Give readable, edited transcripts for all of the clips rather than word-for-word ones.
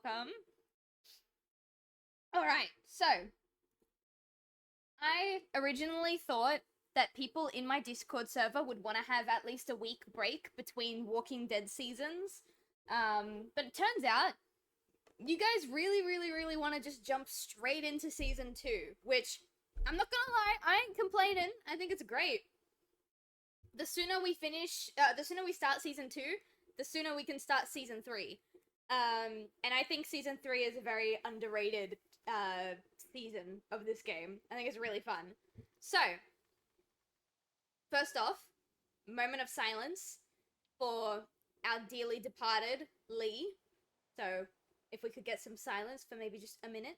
welcome. Alright, so I originally thought that people in my Discord server would want to have at least a week break between Walking Dead seasons. But it turns out you guys really want to just jump straight into season 2, which I'm not gonna lie, I ain't complaining. I think it's great. The sooner we start season 2, the sooner we can start season 3. And I think season 3 is a very underrated season of this game. I think it's really fun. So, first off, moment of silence for our dearly departed Lee. So, if we could get some silence for maybe just a minute.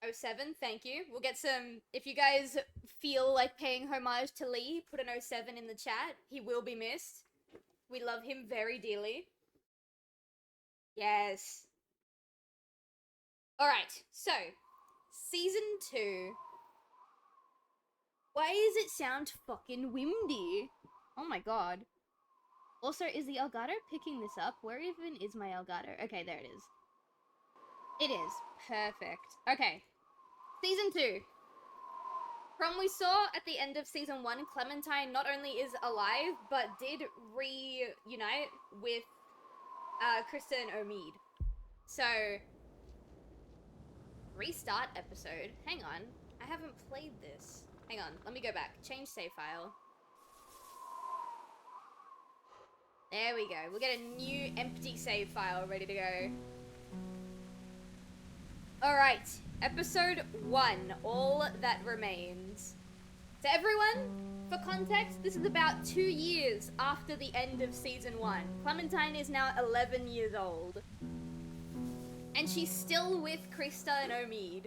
Oh, 07, thank you. We'll get some, if you guys feel like paying homage to Lee, put an 07 in the chat. He will be missed. We love him very dearly. Yes. Alright, so, season 2. Why does it sound fucking windy? Oh my god. Also, is the Elgato picking this up? Where even is my Elgato? Okay, there it is. It is. Perfect. Okay. Season 2. From we saw at the end of season 1, Clementine not only is alive, but did reunite with Krista and Omid. So, restart episode. Hang on. I haven't played this. Hang on. Let me go back. Change save file. There we go. We'll get a new empty save file ready to go. Alright. Episode 1, All That Remains. To everyone, for context, this is about 2 years after the end of season 1. Clementine is now 11 years old. And she's still with Krista and Omid.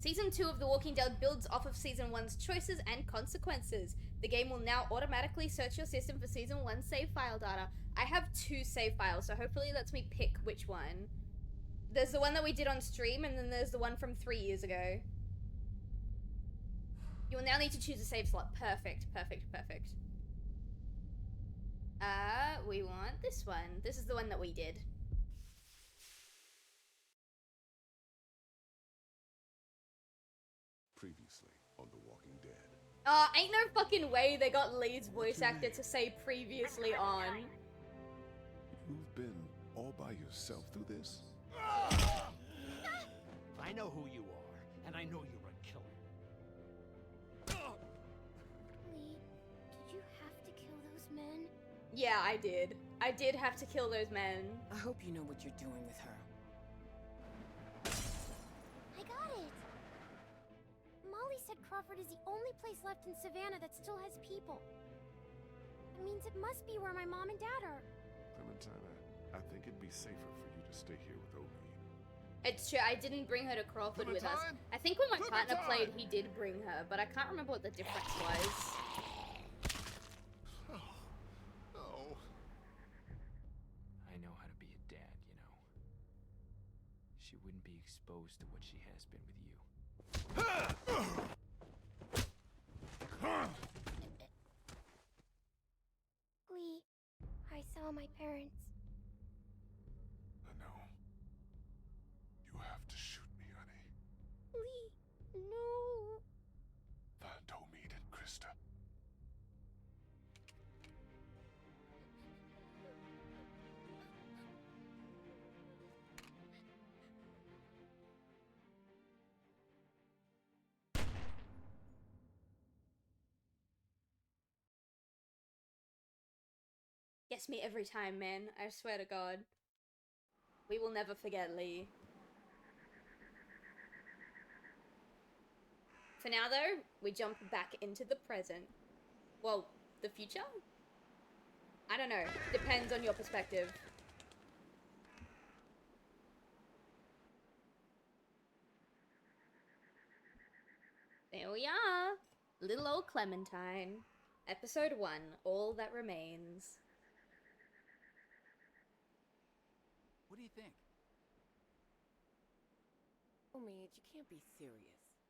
Season 2 of The Walking Dead builds off of Season 1's choices and consequences. The game will now automatically search your system for Season 1 save file data. I have 2 save files, so hopefully it lets me pick which one. There's the one that we did on stream, and then there's the one from 3 years ago. You will now need to choose a save slot. Perfect. We want this one. This is the one that we did. Previously on The Walking Dead. Ain't no fucking way they got Lee's voice actor to say previously on. You've been all by yourself through this? I know who you are, and I know you're a killer. Lee, did you have to kill those men? Yeah, I did. I did have to kill those men. I hope you know what you're doing with her. I got it! Molly said Crawford is the only place left in Savannah that still has people. It means it must be where my mom and dad are. Clementine, I think it'd be safer for you to stay here with Omid. It's true, I didn't bring her to Crawford with us. I think when my partner played, he did bring her, but I can't remember what the difference was. Oh. I know how to be a dad, you know. She wouldn't be exposed to what she has been with you. Lee, I saw my parents. I know. You have to shoot me, honey. Lee, no. Find Omid and Krista. Gets me every time, man. I swear to God. We will never forget Lee. For now, though, we jump back into the present. Well, the future? I don't know. Depends on your perspective. There we are. Little old Clementine. Episode 1, All That Remains. What do you think? Omid, you can't be serious.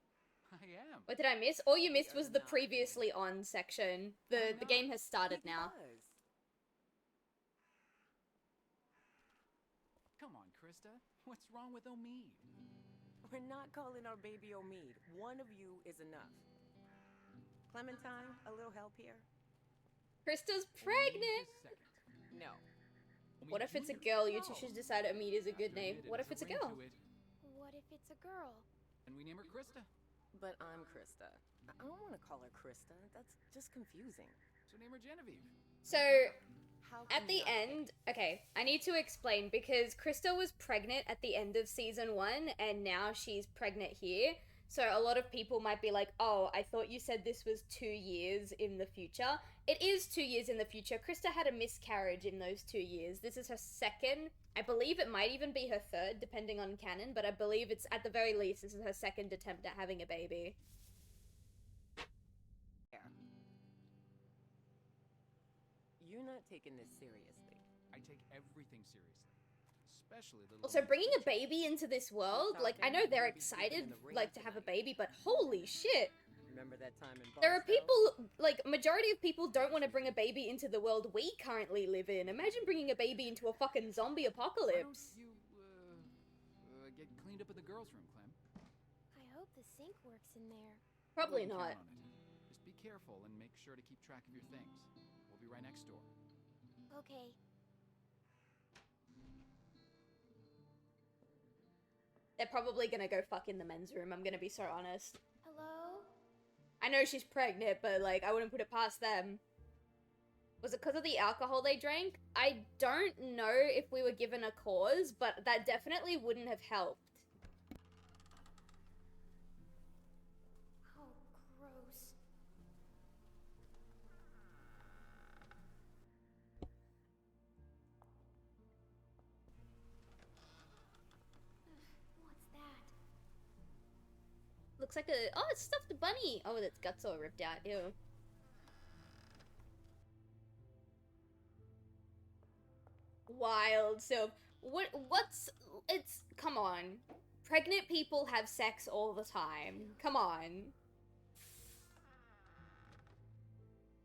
I am. What did I miss? All you We missed are was the not previously doing on section. Why The not? game has started now. Because Come on, Krista. What's wrong with Omid? we're not calling our baby Omid. One of you is enough. Clementine, a little help here? Krista's Omid pregnant! the second. No. Omid What if it's a Jr.? girl? You two No. should decide Omid is a good After name. Omid What is if it's a ring girl? to it, What if it's a girl? and we name her Krista. But I'm Krista. I don't want to call her Krista. That's just confusing. So name her Genevieve. So, How at can the you not end, okay, I need to explain because Krista was pregnant at the end of season 1 and now she's pregnant here. So a lot of people might be like, oh, I thought you said this was 2 years in the future. It is 2 years in the future. Krista had a miscarriage in those 2 years. This is her second, I believe it might even be her third, depending on canon, but I believe it's at the very least, this is her second attempt at having a baby. care? You're not taking this seriously. I take everything seriously, especially little. Also, Omid's bringing a future. baby into this world, thought like, I baby know was they're gonna be sleeping excited, in the ring like, to have a tonight. baby, but holy shit! Remember that time in There are Boston? people, like, majority of people don't want to bring a baby into the world we currently live in. Imagine bringing a baby into a fucking zombie Why don't apocalypse. you get cleaned up in the girls' room, Clem? I hope the sink works in there. Probably I wouldn't not. count on it. Just be careful and make sure to keep track of your things. We'll be right next door. Okay. They're probably gonna go fuck in the men's room, I'm gonna be so honest. Hello? I know she's pregnant, but, like, I wouldn't put it past them. Was it because of the alcohol they drank? I don't know if we were given a cause, but that definitely wouldn't have helped. Oh, gross. What's that? Looks like a... Oh, it's stuffed bunny! Oh, its guts all ripped out. Ew. Wild. So, what's... It's... Come on. Pregnant people have sex all the time. Come on.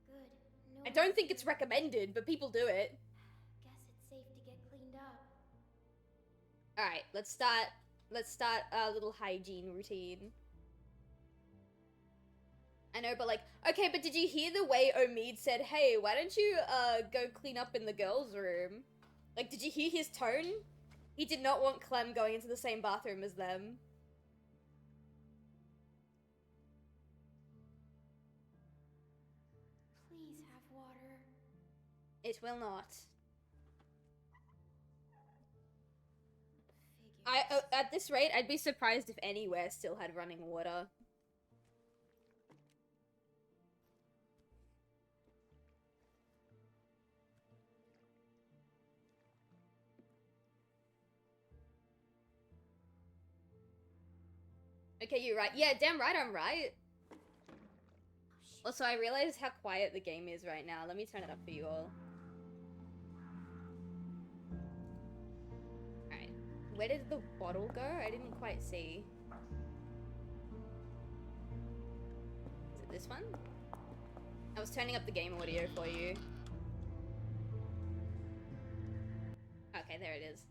Good. No I don't one's think it's here. recommended, but people do it. Guess it's safe to get cleaned up. Alright, let's start a little hygiene routine. I know, but like, okay, but did you hear the way Omid said, hey, why don't you, go clean up in the girls' room? Like, did you hear his tone? He did not want Clem going into the same bathroom as them. Please have water. It will not. Figures. At this rate, I'd be surprised if anywhere still had running water. Okay, you're right. Yeah, damn right I'm right. Also, I realize how quiet the game is right now. Let me turn it up for you all. Alright. Where did the bottle go? I didn't quite see. Is it this one? I was turning up the game audio for you. Okay, there it is.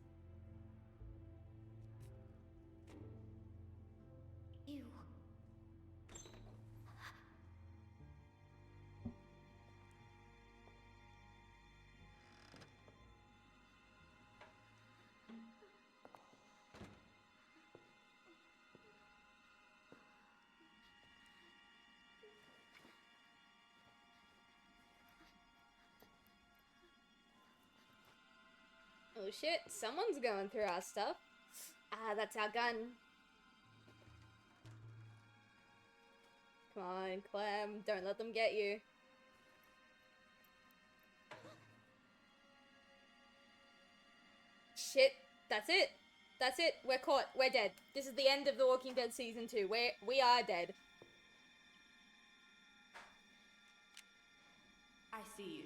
Ew. Oh shit, someone's going through our stuff. Ah, that's our gun. Come on, Clem, don't let them get you. Shit, that's it. That's it, we're caught, we're dead. This is the end of The Walking Dead Season 2. We are dead. I see you.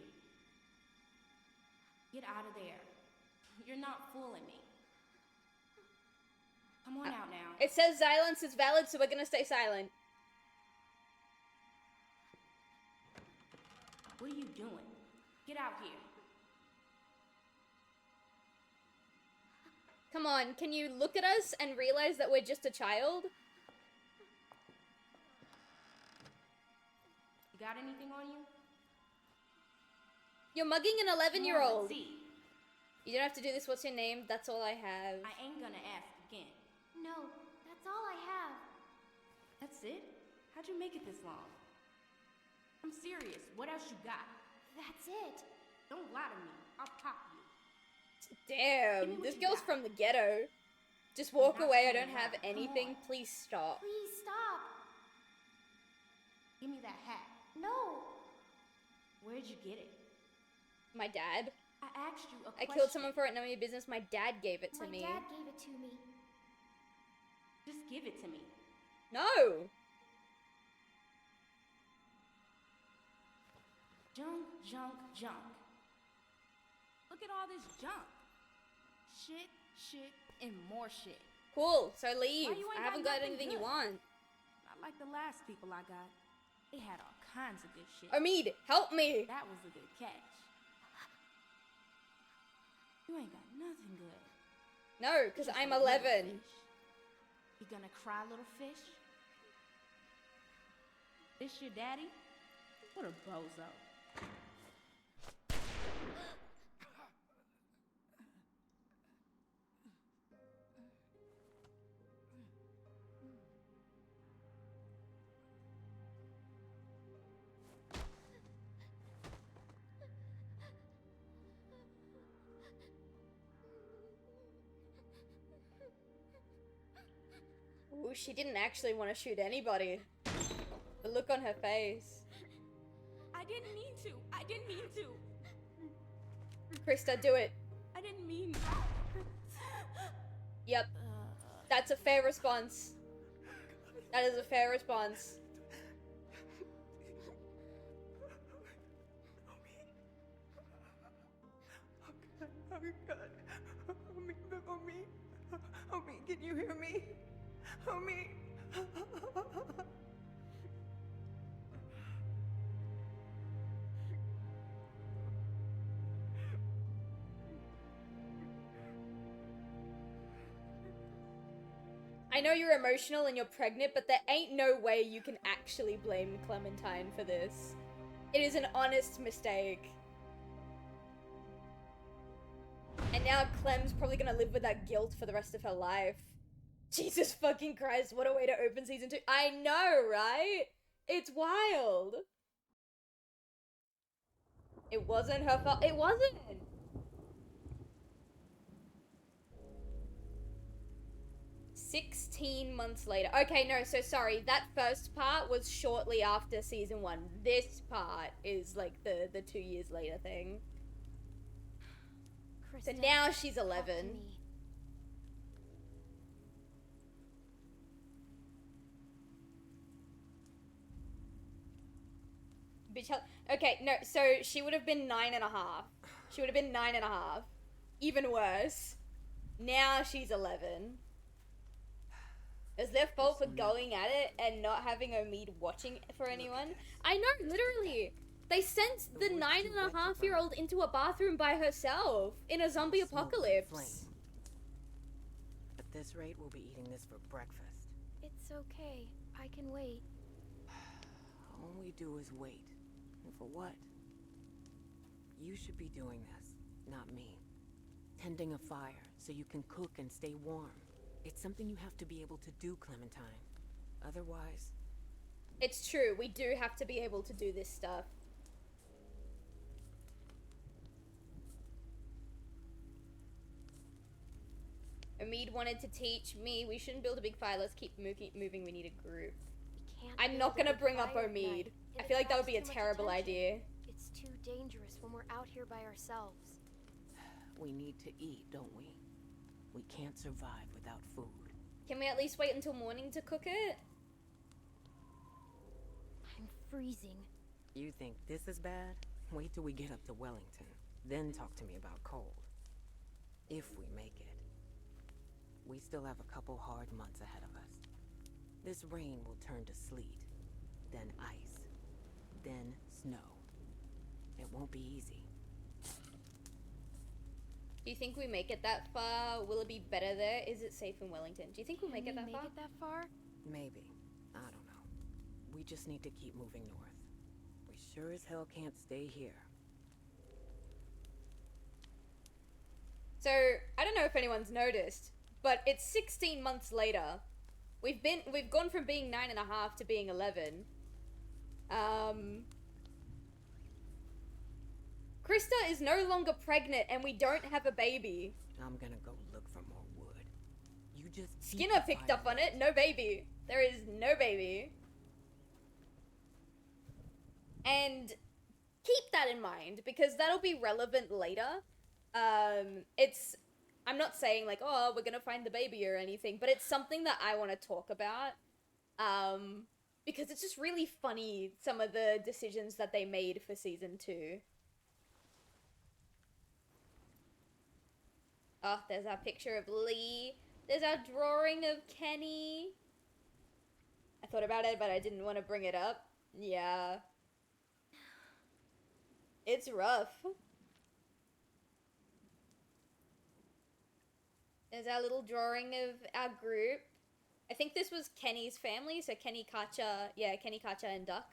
Get out of there. You're not fooling me. Come on out now. It says silence is valid, so we're gonna stay silent. What are you doing? Get out here. Come on, can you look at us and realize that we're just a child? You got anything on you? You're mugging an Come on, 11-year-old. let's see. You don't have to do this. What's your name? That's all I have. I ain't gonna ask again. No, that's all I have. That's it? How'd you make it this long? I'm serious. What else you got? That's it. Don't lie to me. I'll pop you. Give me Damn, what this you girl's got. from the ghetto. Just walk Not away. I fooling don't have around. Come anything. on. Please stop. Please stop. Give me that hat. No. Where'd you get it? My dad. I asked you a I question. killed someone for it. None of your business. My dad gave it to My me. dad gave it to me. Just give it to me. No. Junk, junk, junk. Look at all this junk. Shit, and more shit. Cool. So leave. Why you ain't I haven't got got nothing anything you good? want. Not like the last people I got. They had all kinds of good shit. Omid, help me. That was a good catch. You ain't got nothing good. No, because Just I'm a little 11. fish. You gonna cry, little fish? This your daddy? What a bozo. Ooh, she didn't actually want to shoot anybody. The look on her face. I didn't mean to. I didn't mean to. Krista, do it. I didn't mean. Yep. That's a fair response. That is a fair response. Oh God. Omi, can you hear me? Omi. I know you're emotional and you're pregnant, but there ain't no way you can actually blame Clementine for this. It is an honest mistake. And now Clem's probably gonna live with that guilt for the rest of her life. Jesus fucking Christ, what a way to open season 2. I know, right? It's wild. It wasn't her fault. It wasn't. "16 months later." Okay, no, so sorry. That first part was shortly after season 1. This part is like the 2 years later thing. So Krista, now she's talk to 11. me. Bitch, okay, no, so she would have been 9.5. She would have been 9.5. Even worse. Now she's 11. Is their fault for going at it and not having Omid watching for anyone? I know, literally. They sent the 9.5-year-old into a bathroom by herself in a zombie apocalypse. At this rate, we'll be eating this for breakfast. It's okay. I can wait. All we do is wait. And for what? You should be doing this, not me. Tending a fire so you can cook and stay warm. It's something you have to be able to do, Clementine. Otherwise... It's true, we do have to be able to do this stuff. Omid wanted to teach me we shouldn't build a big fire, let's keep moving, we need a group. We can't I'm build not a gonna big bring up fire at Omid. night. I It feel like that would be a attracts too much terrible attention. idea. It's too dangerous when we're out here by ourselves. We need to eat, don't we? We can't survive without food. Can we at least wait until morning to cook it? I'm freezing. You think this is bad? Wait till we get up to Wellington. Then talk to me about cold. If we make it. We still have a couple hard months ahead of us. This rain will turn to sleet, then ice, then snow. It won't be easy. Do you think we make it that far? Will it be better there? Is it safe in Wellington? Do you think we'll make it that far? Make it that far? Maybe. I don't know. We just need to keep moving north. We sure as hell can't stay here. So, I don't know if anyone's noticed, but it's 16 months later. We've gone from being 9.5 to being 11. Krista is no longer pregnant and we don't have a baby. I'm gonna go look for more wood. You just keep Skinner the picked fire up on it. No baby. There is no baby. And keep that in mind because that'll be relevant later. I'm not saying like, oh, we're gonna find the baby or anything, but it's something that I want to talk about. Because it's just really funny, some of the decisions that they made for season 2. Oh, there's our picture of Lee. There's our drawing of Kenny. I thought about it, but I didn't want to bring it up. Yeah. It's rough. There's our little drawing of our group. I think this was Kenny's family, so Kenny, Katja, yeah, Kenny, Katja, and Duck.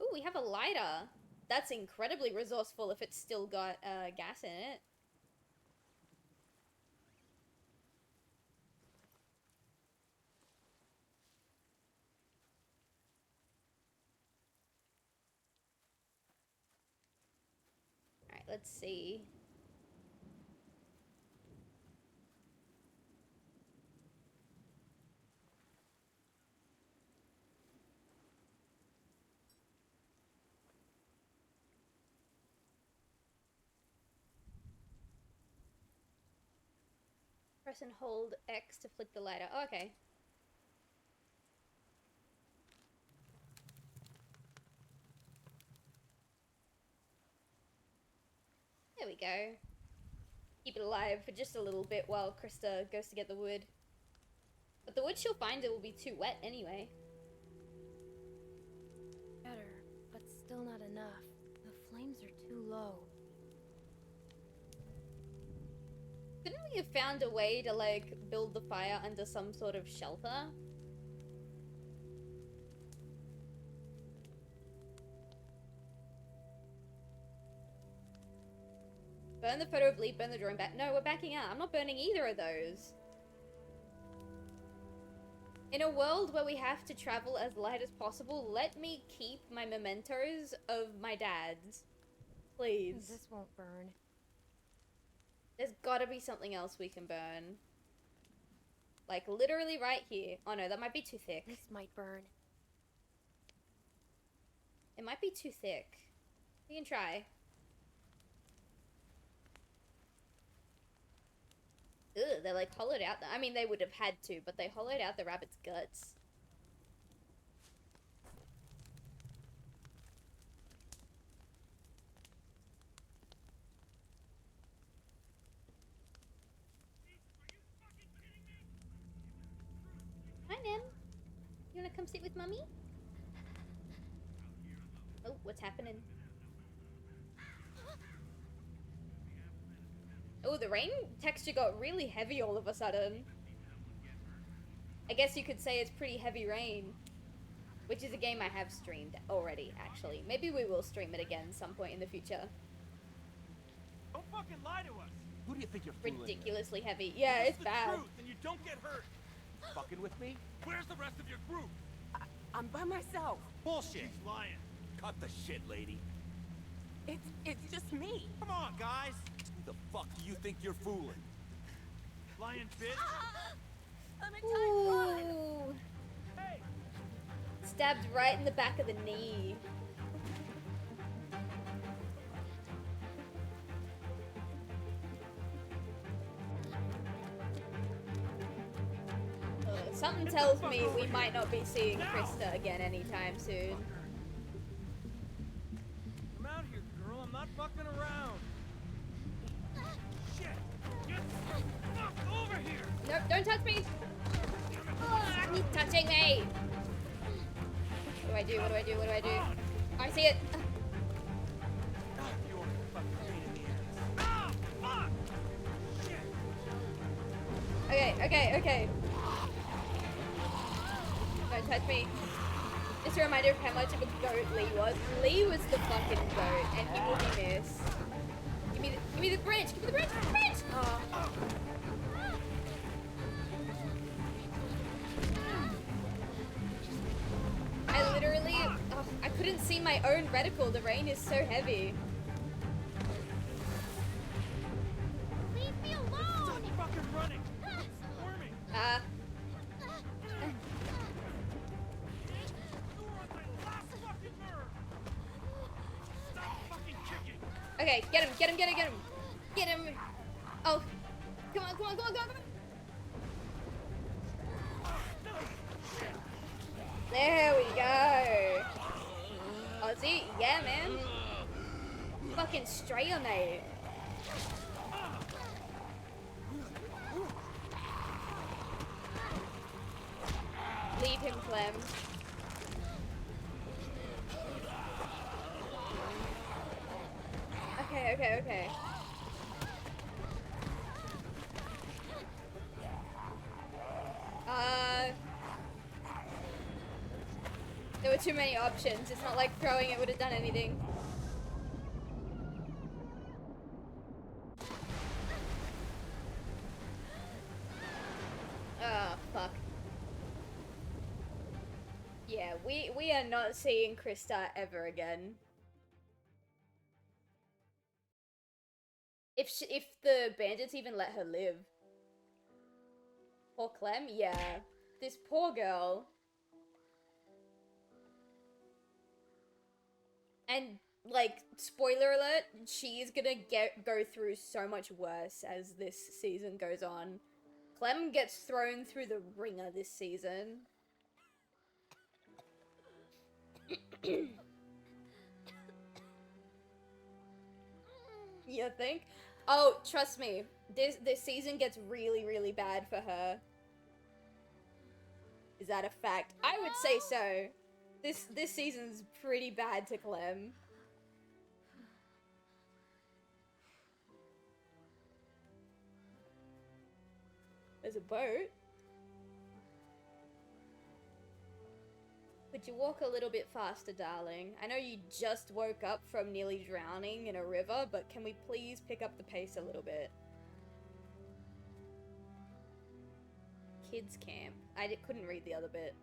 Ooh, we have a lighter. That's incredibly resourceful if it's still got gas in it. Alright, let's see. Press and hold X to flick the lighter. Oh, okay. There we go. Keep it alive for just a little bit while Krista goes to get the wood. But the wood she'll find it will be too wet anyway. Better, but still not enough. The flames are too low. Couldn't we have found a way to, like, build the fire under some sort of shelter? Burn the photo of Lee, burn the drawing back. No, we're backing out. I'm not burning either of those. In a world where we have to travel as light as possible, let me keep my mementos of my dad's. Please. This won't burn. There's gotta be something else we can burn. Like, literally right here. Oh no, that might be too thick. This might burn. It might be too thick. We can try. Ugh, they're like hollowed out. I mean, they would have had to, but they hollowed out the rabbit's guts. Hi, Nim. You wanna come sit with Mummy? Oh, what's happening? Oh, the rain texture got really heavy all of a sudden. I guess you could say it's pretty heavy rain. Which is a game I have streamed already, actually. Maybe we will stream it again some point in the future. Don't fucking lie to us. Who do you think you're fooling? Ridiculously heavy. Yeah, This it's is bad. the truth, and you don't get hurt. Fucking with me? Where's the rest of your group? I'm by myself. Bullshit. She's lying. Cut the shit, lady. It's just me. Come on, guys. Who the fuck do you think you're fooling? Lying bitch. I'm in time. Run. Ooh. Hey. Stabbed right in the back of the knee. Something tells me we might not be seeing Krista again anytime soon. Come out here, girl. I'm not fucking around. Shit. Get the fuck over here. Nope, don't touch me! Ah, he's touching me! What do I do? What do I do? What do I do? Oh, I see it. You are a fucking pain in the ass. Ah, fuck! Shit! Okay, okay, okay. Don't touch me. Just a reminder of how much of a goat Lee was. Lee was the fucking goat, and he will be missed. Give me the branch! Give me the branch! Give me the branch! Oh. I literally, I couldn't see my own reticle. The rain is so heavy. Leave me alone! Stop fucking running! It's squirming! Uh, You are on my last fucking nerve! Stop fucking kicking! Okay, get him, get him, get him, get him. Get him. Oh, come on, come on, come on, come on, come on. There we go. Ozzy, yeah, man. Fucking straight on it. Leave him, Clem. Okay, okay, okay. There were too many options. It's not like throwing it would have done anything. Oh, fuck. Yeah, we are not seeing Krista ever again. If the bandits even let her live. Poor Clem, yeah. This poor girl. And, like, spoiler alert, she's gonna go through so much worse as this season goes on. Clem gets thrown through the ringer this season. You think? Oh, trust me, this season gets really, really bad for her. Is that a fact? I would say so. This season's pretty bad to Clem. There's a boat. Could you walk a little bit faster, darling? I know you just woke up from nearly drowning in a river, but can we please pick up the pace a little bit? Kids camp. Couldn't read the other bit.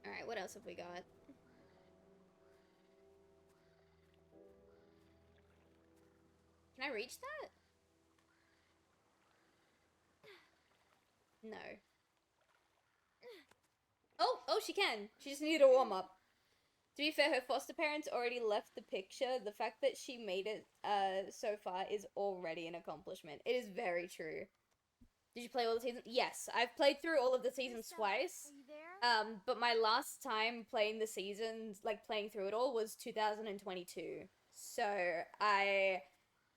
Alright, what else have we got? Can I reach that? No. Oh, she can. She just needed a warm up. To be fair, her foster parents already left the picture. The fact that she made it so far is already an accomplishment. It is very true. Did you play all the seasons? Yes, I've played through all of the seasons twice. Are you there? But my last time playing the seasons, like playing through it all, was 2022. So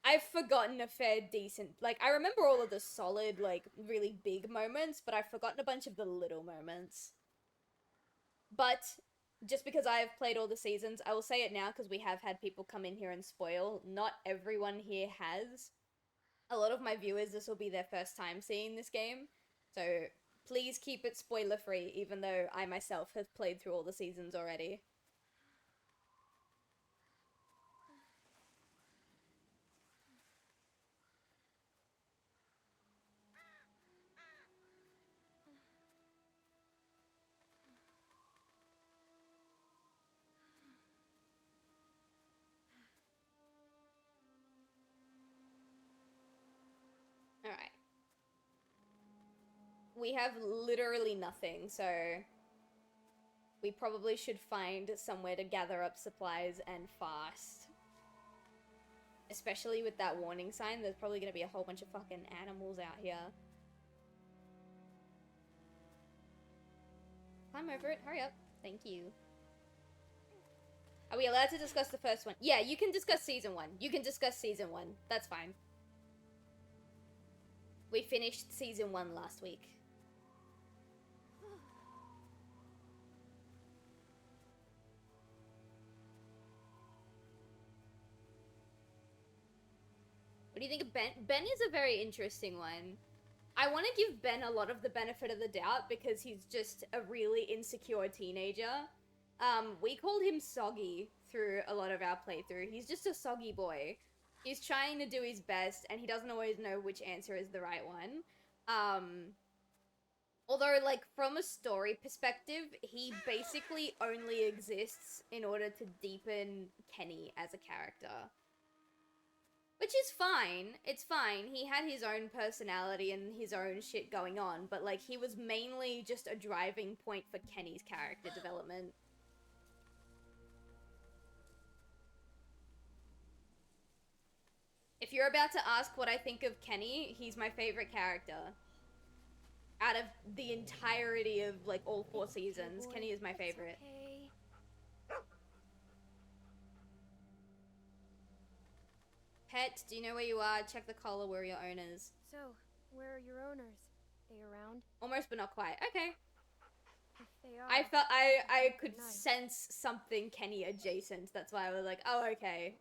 I've forgotten a fair decent, like, I remember all of the solid, like, really big moments, but I've forgotten a bunch of the little moments. But just because I have played all the seasons, I will say it now because we have had people come in here and spoil. Not everyone here has. A lot of my viewers, this will be their first time seeing this game. So please keep it spoiler free, even though I myself have played through all the seasons already. Alright. We have literally nothing, so we probably should find somewhere to gather up supplies and fast. Especially with that warning sign, there's probably gonna be a whole bunch of fucking animals out here. Climb over it, hurry up. Thank you. Are we allowed to discuss the first one? Yeah, you can discuss season 1. You can discuss season 1. That's fine. We finished season 1 last week. What do you think of Ben? Ben is a very interesting one. I want to give Ben a lot of the benefit of the doubt because he's just a really insecure teenager. We called him Soggy through a lot of our playthrough. He's just a soggy boy. He's trying to do his best and he doesn't always know which answer is the right one. Although, like, from a story perspective, he basically only exists in order to deepen Kenny as a character. Which is fine. It's fine. He had his own personality and his own shit going on, but, like, he was mainly just a driving point for Kenny's character development. If you're about to ask what I think of Kenny, he's my favorite character. Out of the entirety of, like, all 4 seasons, Kenny is my favorite. Okay. Pet, do you know where you are? Check the collar where your owners. So, where are your owners? They around? Almost, but not quite. Okay. If they are, I felt I could nice. sense something Kenny adjacent. That's why I was like, oh, okay.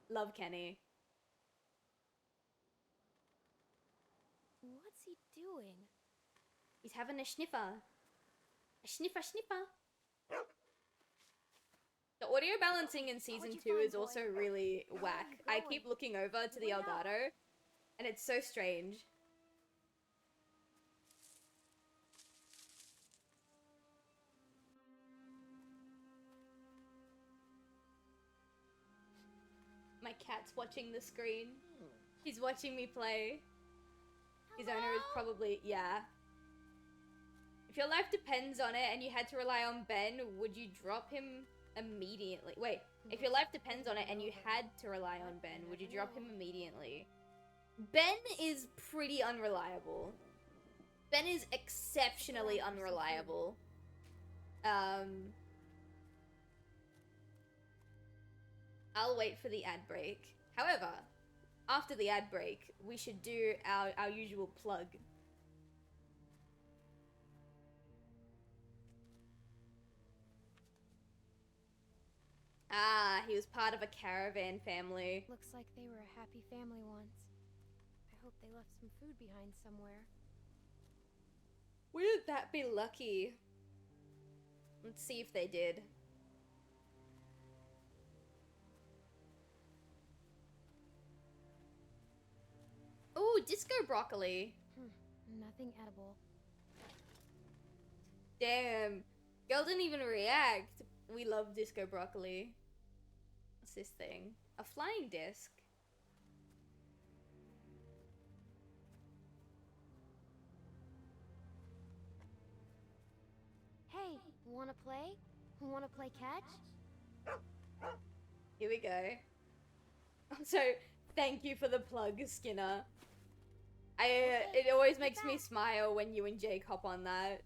Love Kenny. What's he doing? He's having a sniffer. A sniffer sniffer. The audio balancing in season you 2 find, is boy? also really whack. Where are I you keep going? looking over to the Look out. Elgato, and it's so strange. My cat's watching the screen. He's watching me play. His owner is probably, yeah. If your life depends on it and you had to rely on Ben, would you drop him immediately? Wait, if your life depends on it and you had to rely on Ben, would you drop him immediately? Ben is pretty unreliable. Ben is exceptionally unreliable. I'll wait for the ad break. However, after the ad break, we should do our usual plug. Ah, he was part of a caravan family. Looks like they were a happy family once. I hope they left some food behind somewhere. Wouldn't that be lucky? Let's see if they did. Ooh, disco broccoli. Nothing edible. Damn. Girl didn't even react. We love disco broccoli. What's this thing? A flying disc. Hey, wanna play? Wanna play catch? Here we go. So, thank you for the plug, Skinner. It always makes me smile when you and Jake hop on that.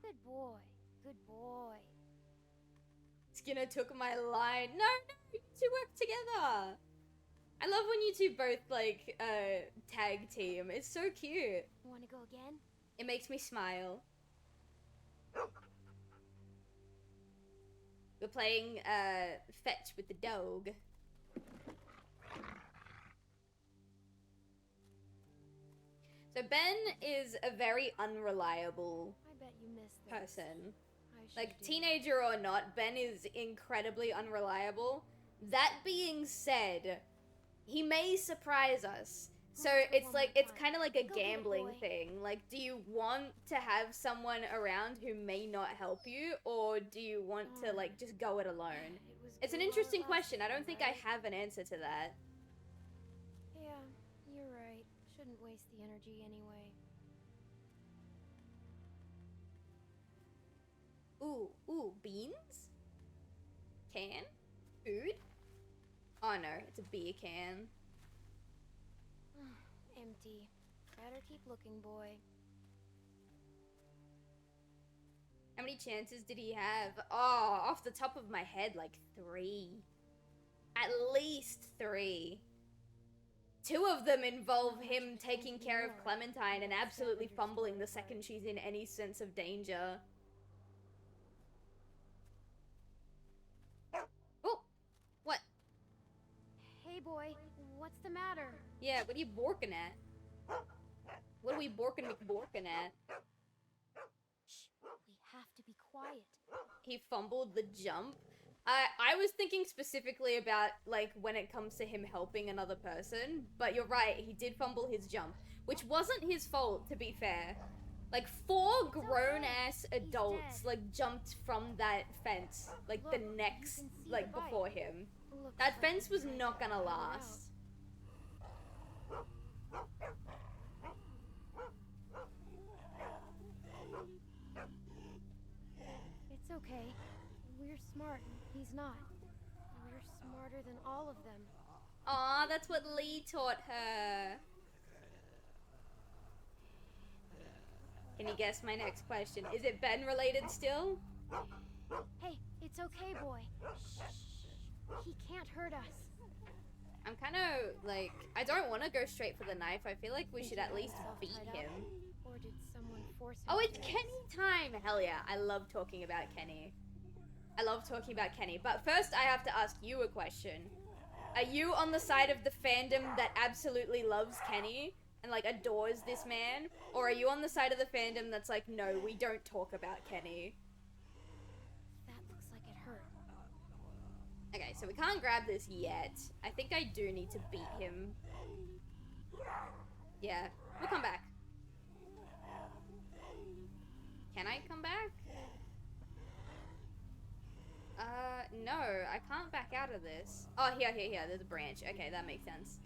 Good boy. Good boy. Skinner took my line. No, you two work together. I love when you two both, like, tag team. It's so cute. Wanna go again? It makes me smile. We're playing, fetch with the dog. So Ben is a very unreliable I bet you missed this. person. I sure Like, do. teenager or not, Ben is incredibly unreliable. That being said, he may surprise us. So Let's go it's one like, more it's time. kind of like a Go get it, gambling boy. thing. Like, do you want to have someone around who may not help you, or do you want to, like, just go it alone? It was It's an good interesting last question. I don't time, think right? I have an answer to that. Yeah, you're right. Shouldn't waste the energy anyway. Ooh, beans? Can? Food? Oh no, it's a beer can. Empty. Better keep looking, boy. How many chances did he have? Oh, off the top of my head, like 3. At least 3. two of them involve him taking care of Clementine and absolutely fumbling the second she's in any sense of danger. Oh, what? Hey boy, what's the matter? Yeah, what are you borking at? What are we borking at? Shh, we have to be quiet. He fumbled the jump. I was thinking specifically about, like, when it comes to him helping another person, but you're right, he did fumble his jump, which wasn't his fault, to be fair. Like, four grown-ass adults, like, jumped from that fence, like, the next, like, before him. That fence was not gonna last. It's okay. We're smart. He's not. We're smarter than all of them. Aw, that's what Lee taught her. Can you guess my next question? Is it Ben related still? Hey, it's okay, boy. Shh. He can't hurt us. I'm kind of, like, I don't want to go straight for the knife. I feel like we should at least beat him. Or did someone force him? Oh, it's to? Kenny time! Hell yeah, I love talking about Kenny. But first I have to ask you a question. Are you on the side of the fandom that absolutely loves Kenny and, like, adores this man? Or are you on the side of the fandom that's like, no, we don't talk about Kenny? That looks like it hurt. Okay, so we can't grab this yet. I think I do need to beat him. Yeah, we'll come back. Can I come back? No, I can't back out of this. Oh, here, there's a branch. Okay, that makes sense.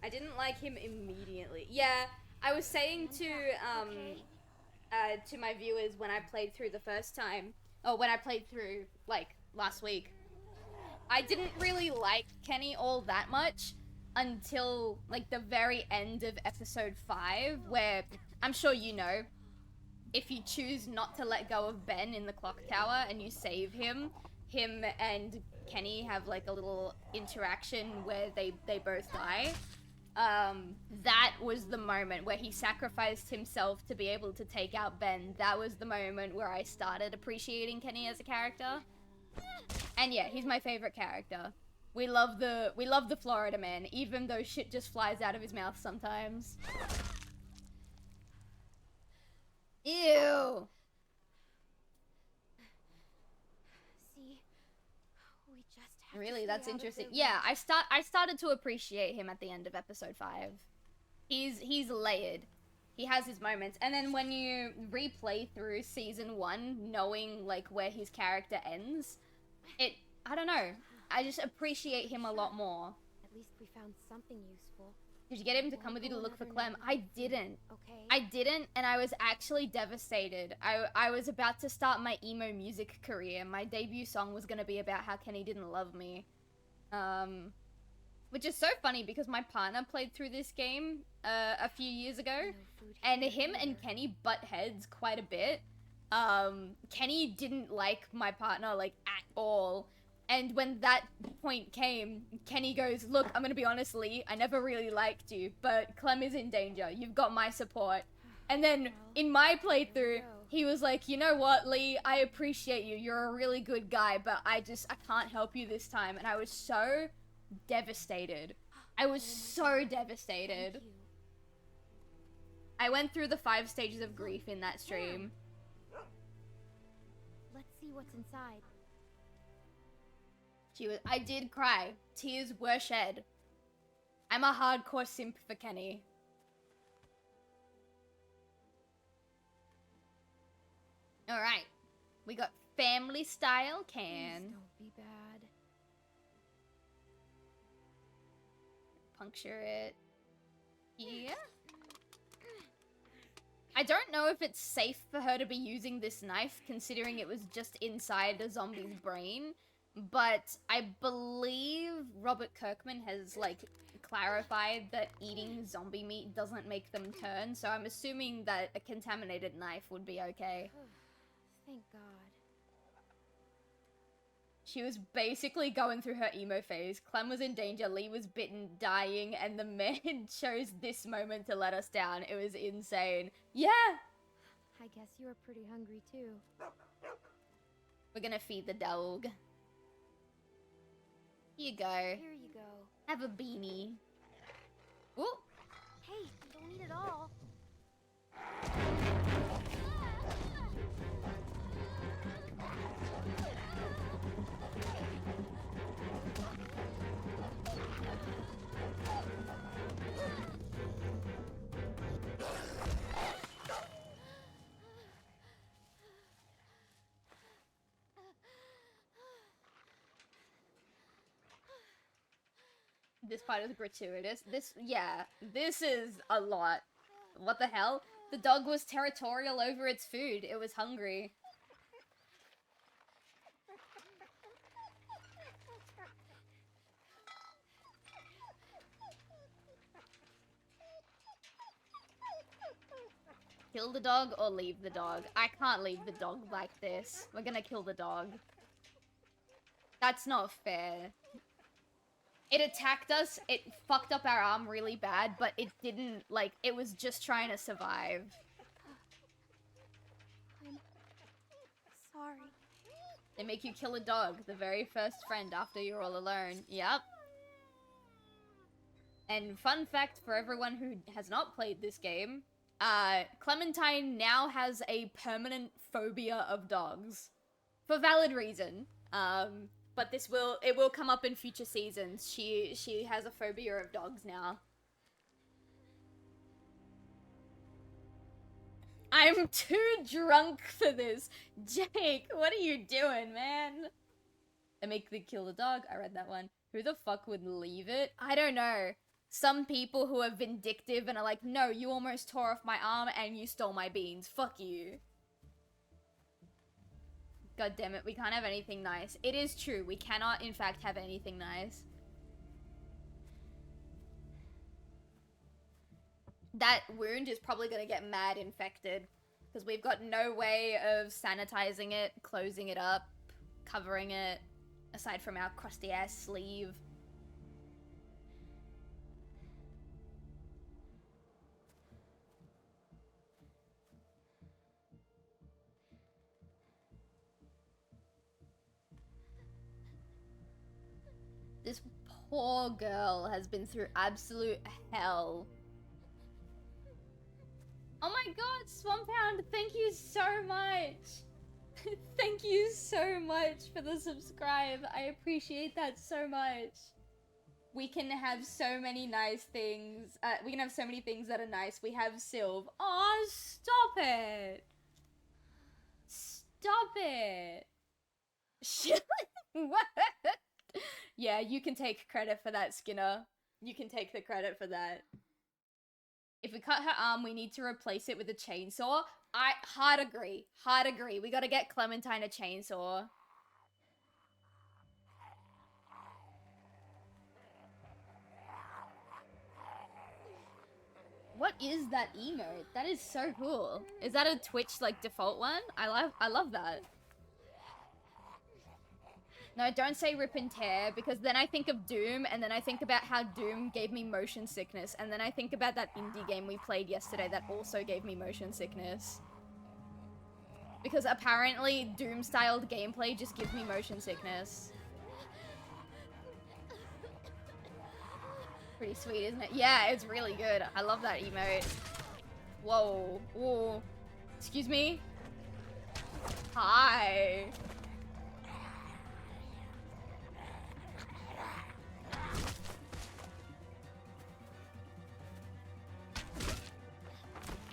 I didn't like him immediately. Yeah, I was saying to my viewers when I played through the first time, or when I played through, like, last week, I didn't really like Kenny all that much until, like, the very end of episode 5, where, I'm sure you know, if you choose not to let go of Ben in the clock tower and you save him and Kenny have, like, a little interaction where they both die. That was the moment where he sacrificed himself to be able to take out Ben. That was the moment where I started appreciating Kenny as a character. And yeah, he's my favorite character. We love the Florida man, even though shit just flies out of his mouth sometimes. Ew. See, we just have Really, to that's stay out of interesting. their Yeah, reach. I started to appreciate him at the end of episode 5. He's layered. He has his moments. And then when you replay through season 1, knowing, like, where his character ends, I don't know. I just appreciate him a lot more. At least we found something useful. Did you get him to come with you to look for Clem? I didn't. Okay. I didn't, and I was actually devastated. I was about to start my emo music career. My debut song was gonna be about how Kenny didn't love me. Which is so funny because my partner played through this game a few years ago, No food and here him and either. Kenny butt heads quite a bit. Kenny didn't like my partner, like, at all. And when that point came, Kenny goes, look, I'm gonna be honest, Lee, I never really liked you, but Clem is in danger. You've got my support. And then, Well, in my there you playthrough, go. he was like, you know what, Lee, I appreciate you. You're a really good guy, but I can't help you this time. And I was so devastated. I was so devastated. Thank you. I went through the 5 stages of grief in that stream. Let's see what's inside. I did cry. Tears were shed. I'm a hardcore simp for Kenny. Alright. We got family style can. Please don't be bad. Puncture it. Yeah. I don't know if it's safe for her to be using this knife, considering it was just inside a zombie's brain. But I believe Robert Kirkman has, like, clarified that eating zombie meat doesn't make them turn, so I'm assuming that a contaminated knife would be okay. Thank God. She was basically going through her emo phase. Clem was in danger, Lee was bitten, dying, and the man chose this moment to let us down. It was insane. Yeah! I guess you were pretty hungry too. We're gonna feed the dog. Here you go. Here you go. Have a beanie. Ooh! Hey, don't eat it all. This part is gratuitous. This is a lot. What the hell? The dog was territorial over its food. It was hungry. Kill the dog or leave the dog. I can't leave the dog like this. We're gonna kill the dog. That's not fair. It attacked us, it fucked up our arm really bad, but it didn't, like, it was just trying to survive. I'm sorry. They make you kill a dog, the very first friend after you're all alone. Yep. And fun fact for everyone who has not played this game, Clementine now has a permanent phobia of dogs. For valid reason. But it will come up in future seasons. She has a phobia of dogs now. I'm too drunk for this. Jake, what are you doing, man? They make the kill the dog. I read that one. Who the fuck would leave it? I don't know. Some people who are vindictive and are like, no, you almost tore off my arm and you stole my beans. Fuck you. God damn it, we can't have anything nice. It is true, we cannot, in fact, have anything nice. That wound is probably gonna get mad infected. Because we've got no way of sanitizing it, closing it up, covering it, aside from our crusty ass sleeve. This poor girl has been through absolute hell. Oh my god, Swamphound, thank you so much! Thank you so much for the subscribe. I appreciate that so much. We can have so many nice things. We can have so many things that are nice. We have Sylv. Aw, stop it! Stop it! What? Yeah, you can take credit for that, Skinner. You can take the credit for that. If we cut her arm, we need to replace it with a chainsaw. Hard agree. Hard agree. We gotta get Clementine a chainsaw. What is that emote? That is so cool. Is that a Twitch, like, default one? I love that. No, don't say rip and tear, because then I think of Doom, and then I think about how Doom gave me motion sickness, and then I think about that indie game we played yesterday that also gave me motion sickness. Because apparently Doom-styled gameplay just gives me motion sickness. Pretty sweet, isn't it? Yeah, it's really good. I love that emote. Whoa. Whoa. Excuse me? Hi.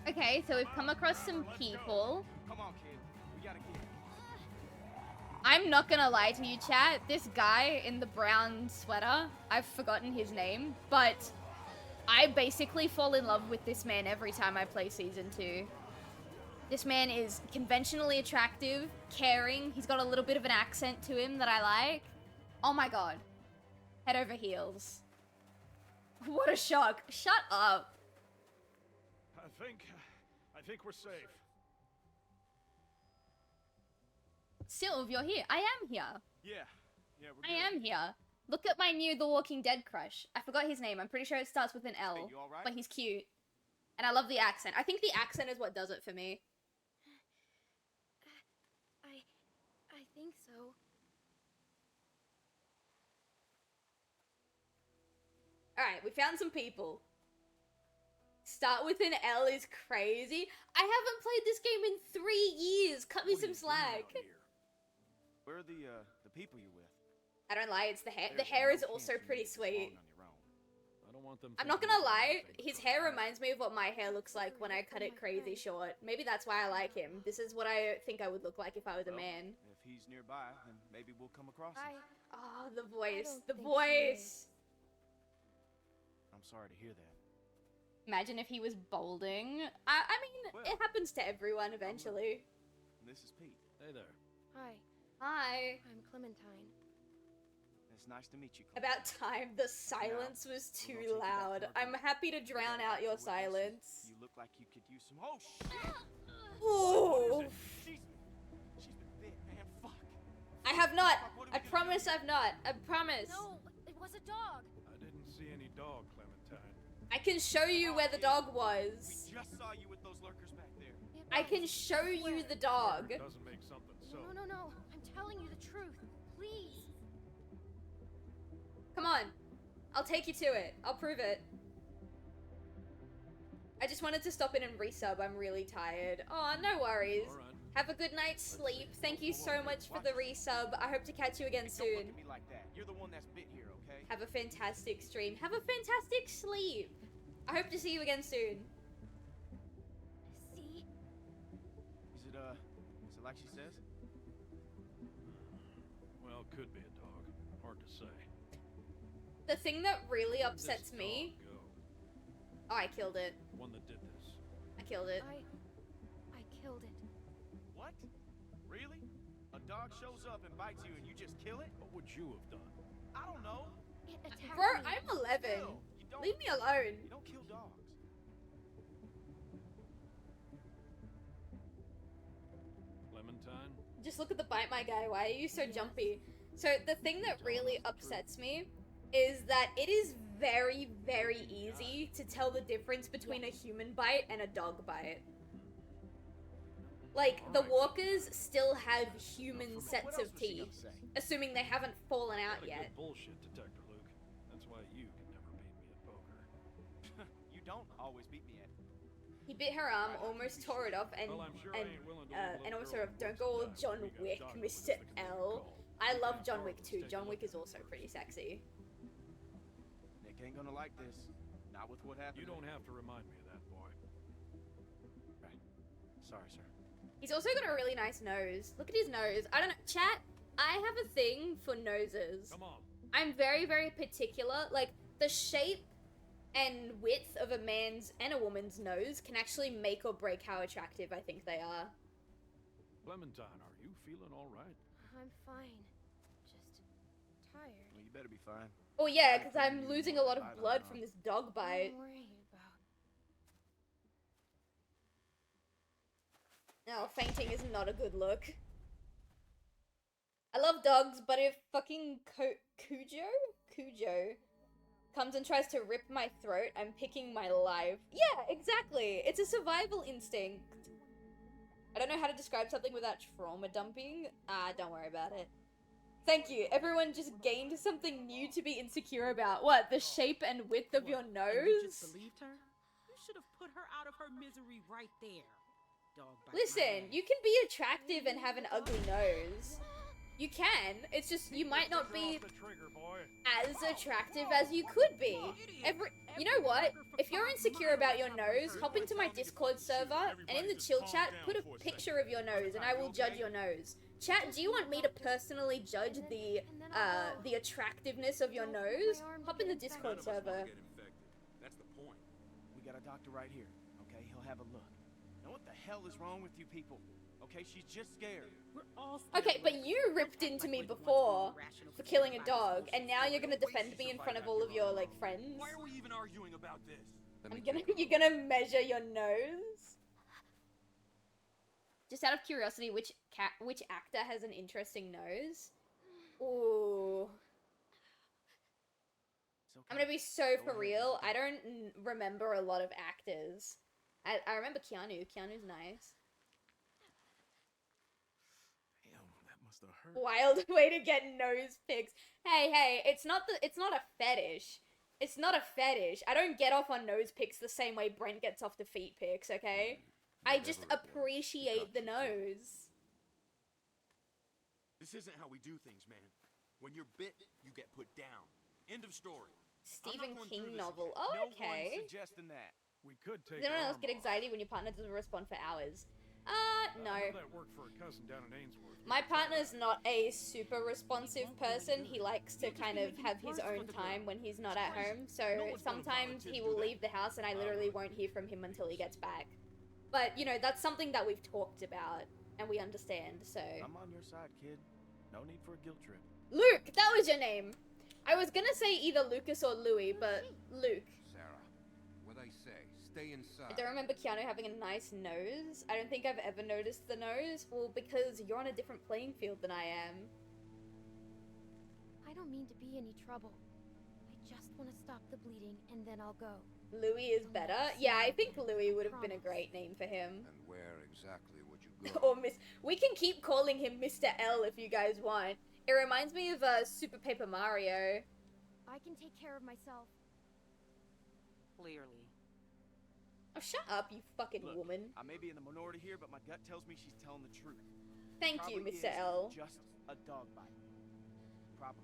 Okay, so we've come across some people. Come on, kid. We gotta get. I'm not gonna lie to you, chat. This guy in the brown sweater, I've forgotten his name, but I basically fall in love with this man every time I play Season 2. This man is conventionally attractive, caring, he's got a little bit of an accent to him that I like. Oh my god. Head over heels. What a shock. Shut up. I think we're safe. Sylv, you're here. I am here. Yeah, Yeah, we're I good. am here. Look at my new The Walking Dead crush. I forgot his name. I'm pretty sure it starts with an L. Hey, you all right? But he's cute. And I love the accent. I think the accent is what does it for me. I think so. Alright, we found some people. Start with an L is crazy. I haven't played this game in 3 years. Cut me What are some you doing slack. out here? Where are the people you with? I don't lie, it's the hair. The There's hair no is chance also you pretty made this sweet. long on your own. I don't want them. I'm not thinking gonna we're doing lie, anything his but hair that. reminds me of what my hair looks like when I cut it crazy short. Maybe that's why I like him. This is what I think I would look like if I was a Well, man. If he's nearby, then maybe we'll come across him. Oh, the voice. don't The think he voice. I'm sorry to hear that. Imagine if he was balding. I mean, Well, it happens to everyone eventually. This is Pete. Hey there. Hi, Hi. I'm Clementine. It's nice to meet you. Chloe. About time. The silence was we're too gonna take you back loud. to our I'm group. happy to drown out your With us, silence. You look like you could use some. Oh shit! Ooh. She's been bit, man. Fuck. I have not. What are I we gonna promise do? I've not. I promise. No, it was a dog. I didn't see any dog, Clementine. I can show you where the dog We was. just saw you with those lurkers back there. It I was. can show you the dog. It doesn't make something so. No. I'm telling you the truth. Please. Come on. I'll take you to it. I'll prove it. I just wanted to stop in and resub. I'm really tired. Oh, no worries. All right. Have a good night's sleep. Thank you so much for the resub. I hope to catch you again Hey, don't look soon. at me like that. You're the one that's bit here, okay? Have a fantastic stream. Have a fantastic sleep. I hope to see you again soon. See? Is it like she says? Well, could be a dog. Hard to say. The thing that really Where'd this upsets me... dog go? Oh, I killed it. One that did this. I killed it. I killed it. What? Really? A dog shows up and bites you and you just kill it? What would you have done? I don't know. It attacked Bro, me. I'm 11. Still, you don't, Leave me alone. You don't kill dogs. Clementine? Just look at the bite my guy. Why are you so jumpy? So the thing that really upsets me is that it is very, very easy to tell the difference between a human bite and a dog bite. Like, the walkers still have human sets What else of was she teeth, gonna say? assuming they haven't fallen out Got a yet. good bullshit detector, Luke. That's why you can never beat me at poker. You don't always beat me at it. He bit her arm, almost tore it off, and Well, I'm sure I ain't willing to leave and little also girl don't once go all and die John when we got Wick, documents Mr. that can make a L. call. I love Can't John borrow Wick this, too. take a John Wick look is at also it. pretty sexy. Nick ain't gonna like this. Not with what happened. You don't have to remind me of that, boy. Right. Sorry, sir. He's also got a really nice nose. Look at his nose. I don't know. Chat, I have a thing for noses. Come on. I'm very, very particular. Like, the shape and width of a man's and a woman's nose can actually make or break how attractive I think they are. Clementine, are you feeling all right? I'm fine. Just tired. Well, you better be fine. Oh yeah, because I'm losing a lot of blood from this dog bite. I'm worried about. No, fainting is not a good look. I love dogs, but if fucking Cujo comes and tries to rip my throat, I'm picking my life. Yeah, exactly. It's a survival instinct. I don't know how to describe something without trauma dumping. Don't worry about it. Thank you. Everyone just gained something new to be insecure about. What? The shape and width of your And you just nose? believed her? You should have put her out of her misery right there. Dog bite my Listen, ass. you can be attractive and have an ugly nose. You can. It's just you might not be Off the trigger, boy. as attractive as you could be. You know what? If you're insecure about your nose, hop into my Discord server and in the chill chat, put a picture of your nose and I will judge your nose. Chat, do you want me to personally judge the attractiveness of your nose? Hop in the Discord server. That's the point. We got a doctor right here. Okay, he'll have a look. Now what the hell is wrong with you people? Okay, she's just scared. We're all scared, Okay, but Luke. you ripped into me Like we're the ones before being irrational for killing a about dog, this and now you're gonna defend me in front of all of your like friends. Why are we even arguing about this? You're gonna measure your nose. Just out of curiosity, which actor has an interesting nose? Ooh. It's okay. I'm gonna be so Go for ahead, real. Jessica. I don't remember a lot of actors. I remember Keanu. Keanu's nice. Damn, that must have hurt. Wild way to get nose pics. Hey, it's not a fetish. It's not a fetish. I don't get off on nose pics the same way Brent gets off the feet pics, okay? I just Whatever it was, appreciate the you got you good. nose. This isn't how we do things, man. When you're bit, you get put down. End of story. Stephen going King through this novel. again. Oh, No okay. one's suggesting that. We could take Does anyone her else arm get off. anxiety when your partner doesn't respond for hours? I No. know that worked for a cousin down in Ainsworth. We My could try partner's that. not a super responsive person. He likes to kind of have his own time when he's not at home. So sometimes he will leave the house and I literally won't hear from him until he gets back. But, you know, that's something that we've talked about and we understand, so... I'm on your side, kid. No need for a guilt trip. Luke! That was your name! I was gonna say either Lucas or Louis, but Luke. Sarah, what I say, stay inside. I don't remember Keanu having a nice nose. I don't think I've ever noticed the nose. Well, because you're on a different playing field than I am. I don't mean to be any trouble. I just want to stop the bleeding and then I'll go. Louis is better? Yeah, I think Louis would have been a great name for him. And where exactly would you go? Or Miss... We can keep calling him Mr. L if you guys want. It reminds me of Super Paper Mario. I can take care of myself. Clearly. Oh, shut up, you fucking Look, woman. I may be in the minority here, but my gut tells me she's telling the truth. Thank you, Probably Mr. is L. Just a dog bite. Probably.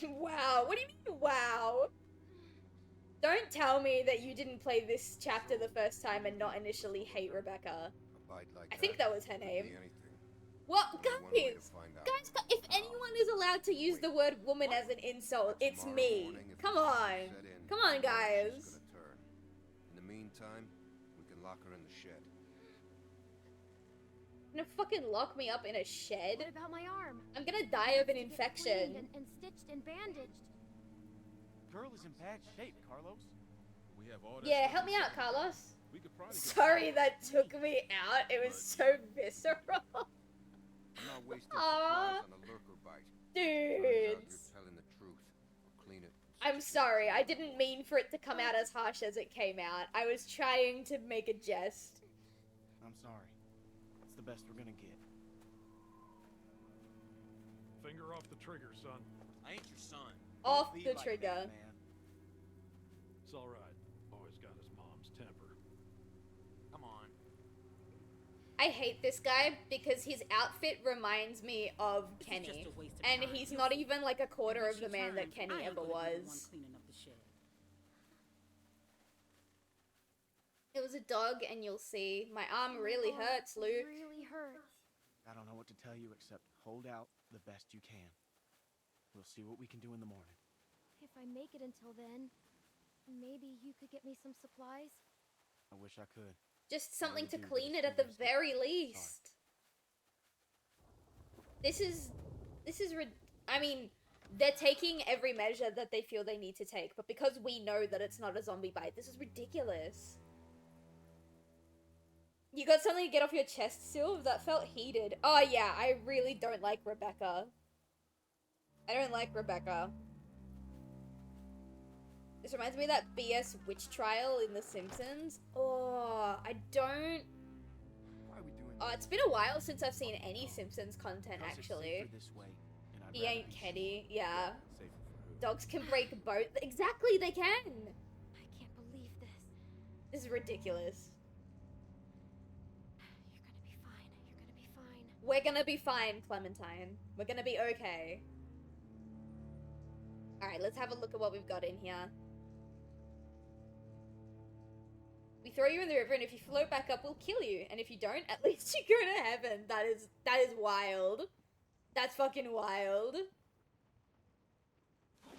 Wow, what do you mean, wow? Don't tell me that you didn't play this chapter the first time and not initially hate Rebecca. A bite like I think that was her could name. be anything. What? Only one way to Guys! find out. Guys, if anyone is allowed to use the word woman as an insult, it's Tomorrow me. morning, if Come the sun on. set in, Come on, you know guys. she's gonna turn. In the meantime, we can lock her in the shed. Gonna fucking lock me up in a shed? What about my arm? I'm gonna die of an It needs to get infection. cleaned and stitched and bandaged. Girl is in bad shape, Carlos. We have all that Yeah, stuff help me we out, said. Carlos. We could probably get Sorry that took me out. It was so visceral. I'm not wasting Aw. supplies on a lurker bite. Turns out Dudes. you're telling the truth. Or clean it. I'm sorry. I didn't mean for it to come out as harsh as it came out. I was trying to make a jest. I'm sorry. It's the best we're gonna get. Finger off the trigger, son. I ain't your son. Off Don't be the like trigger. that, man. It's all right. Always got his mom's temper. Come on. I hate this guy because his outfit reminds me of This is Kenny. just a waste of And time. he's not even like a quarter When of she the man that turns, Kenny I ain't ever gonna be the one was. cleaning up the shed. It was a dog and you'll see. My arm really Oh, hurts, it Luke. really hurts. I don't know what to tell you except hold out the best you can. We'll see what we can do in the morning. If I make it until then, maybe you could get me some supplies? I wish I could. Just something really to do, but clean it's it at the too risky. very least. I mean, they're taking every measure that they feel they need to take, but because we know that it's not a zombie bite, this is ridiculous. You got something to get off your chest, Sylv? That felt heated. Oh yeah, I really don't like Rebecca. I don't like Rebecca. This reminds me of that BS witch trial in The Simpsons. Oh, I don't... Why are we doing Oh, this? it's been a while since I've seen any Simpsons content, Because it's actually. safer this way, and I'd He rather ain't be Kenny, yeah. safer for who? Dogs can break boats. Exactly, they can! I can't believe this. This is ridiculous. You're gonna be fine. You're gonna be fine. We're gonna be fine, Clementine. We're gonna be okay. Alright, let's have a look at what we've got in here. We throw you in the river, and if you float back up, we'll kill you. And if you don't, at least you go to heaven. That is wild. That's fucking wild.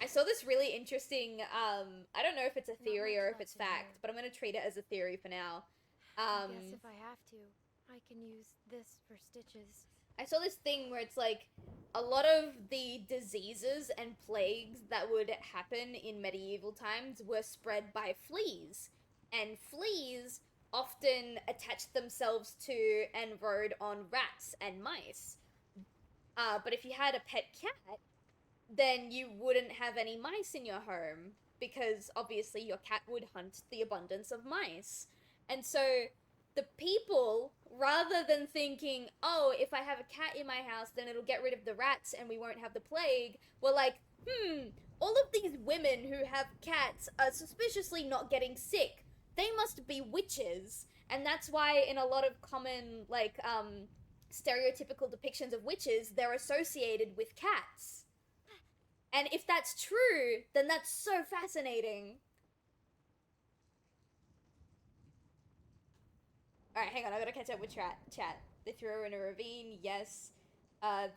I saw this really interesting, I don't know if it's a theory or if it's fact, but I'm gonna treat it as a theory for now. I guess if I have to, I can use this for stitches. I saw this thing where it's like a lot of the diseases and plagues that would happen in medieval times were spread by fleas. And fleas often attached themselves to and rode on rats and mice. But if you had a pet cat, then you wouldn't have any mice in your home because obviously your cat would hunt the abundance of mice. And so the people, rather than thinking, oh, if I have a cat in my house, then it'll get rid of the rats and we won't have the plague, were like, all of these women who have cats are suspiciously not getting sick. They must be witches. And that's why in a lot of common, like, stereotypical depictions of witches, they're associated with cats. And if that's true, then that's so fascinating. Alright, hang on, I gotta catch up with chat. They threw her in a ravine, yes.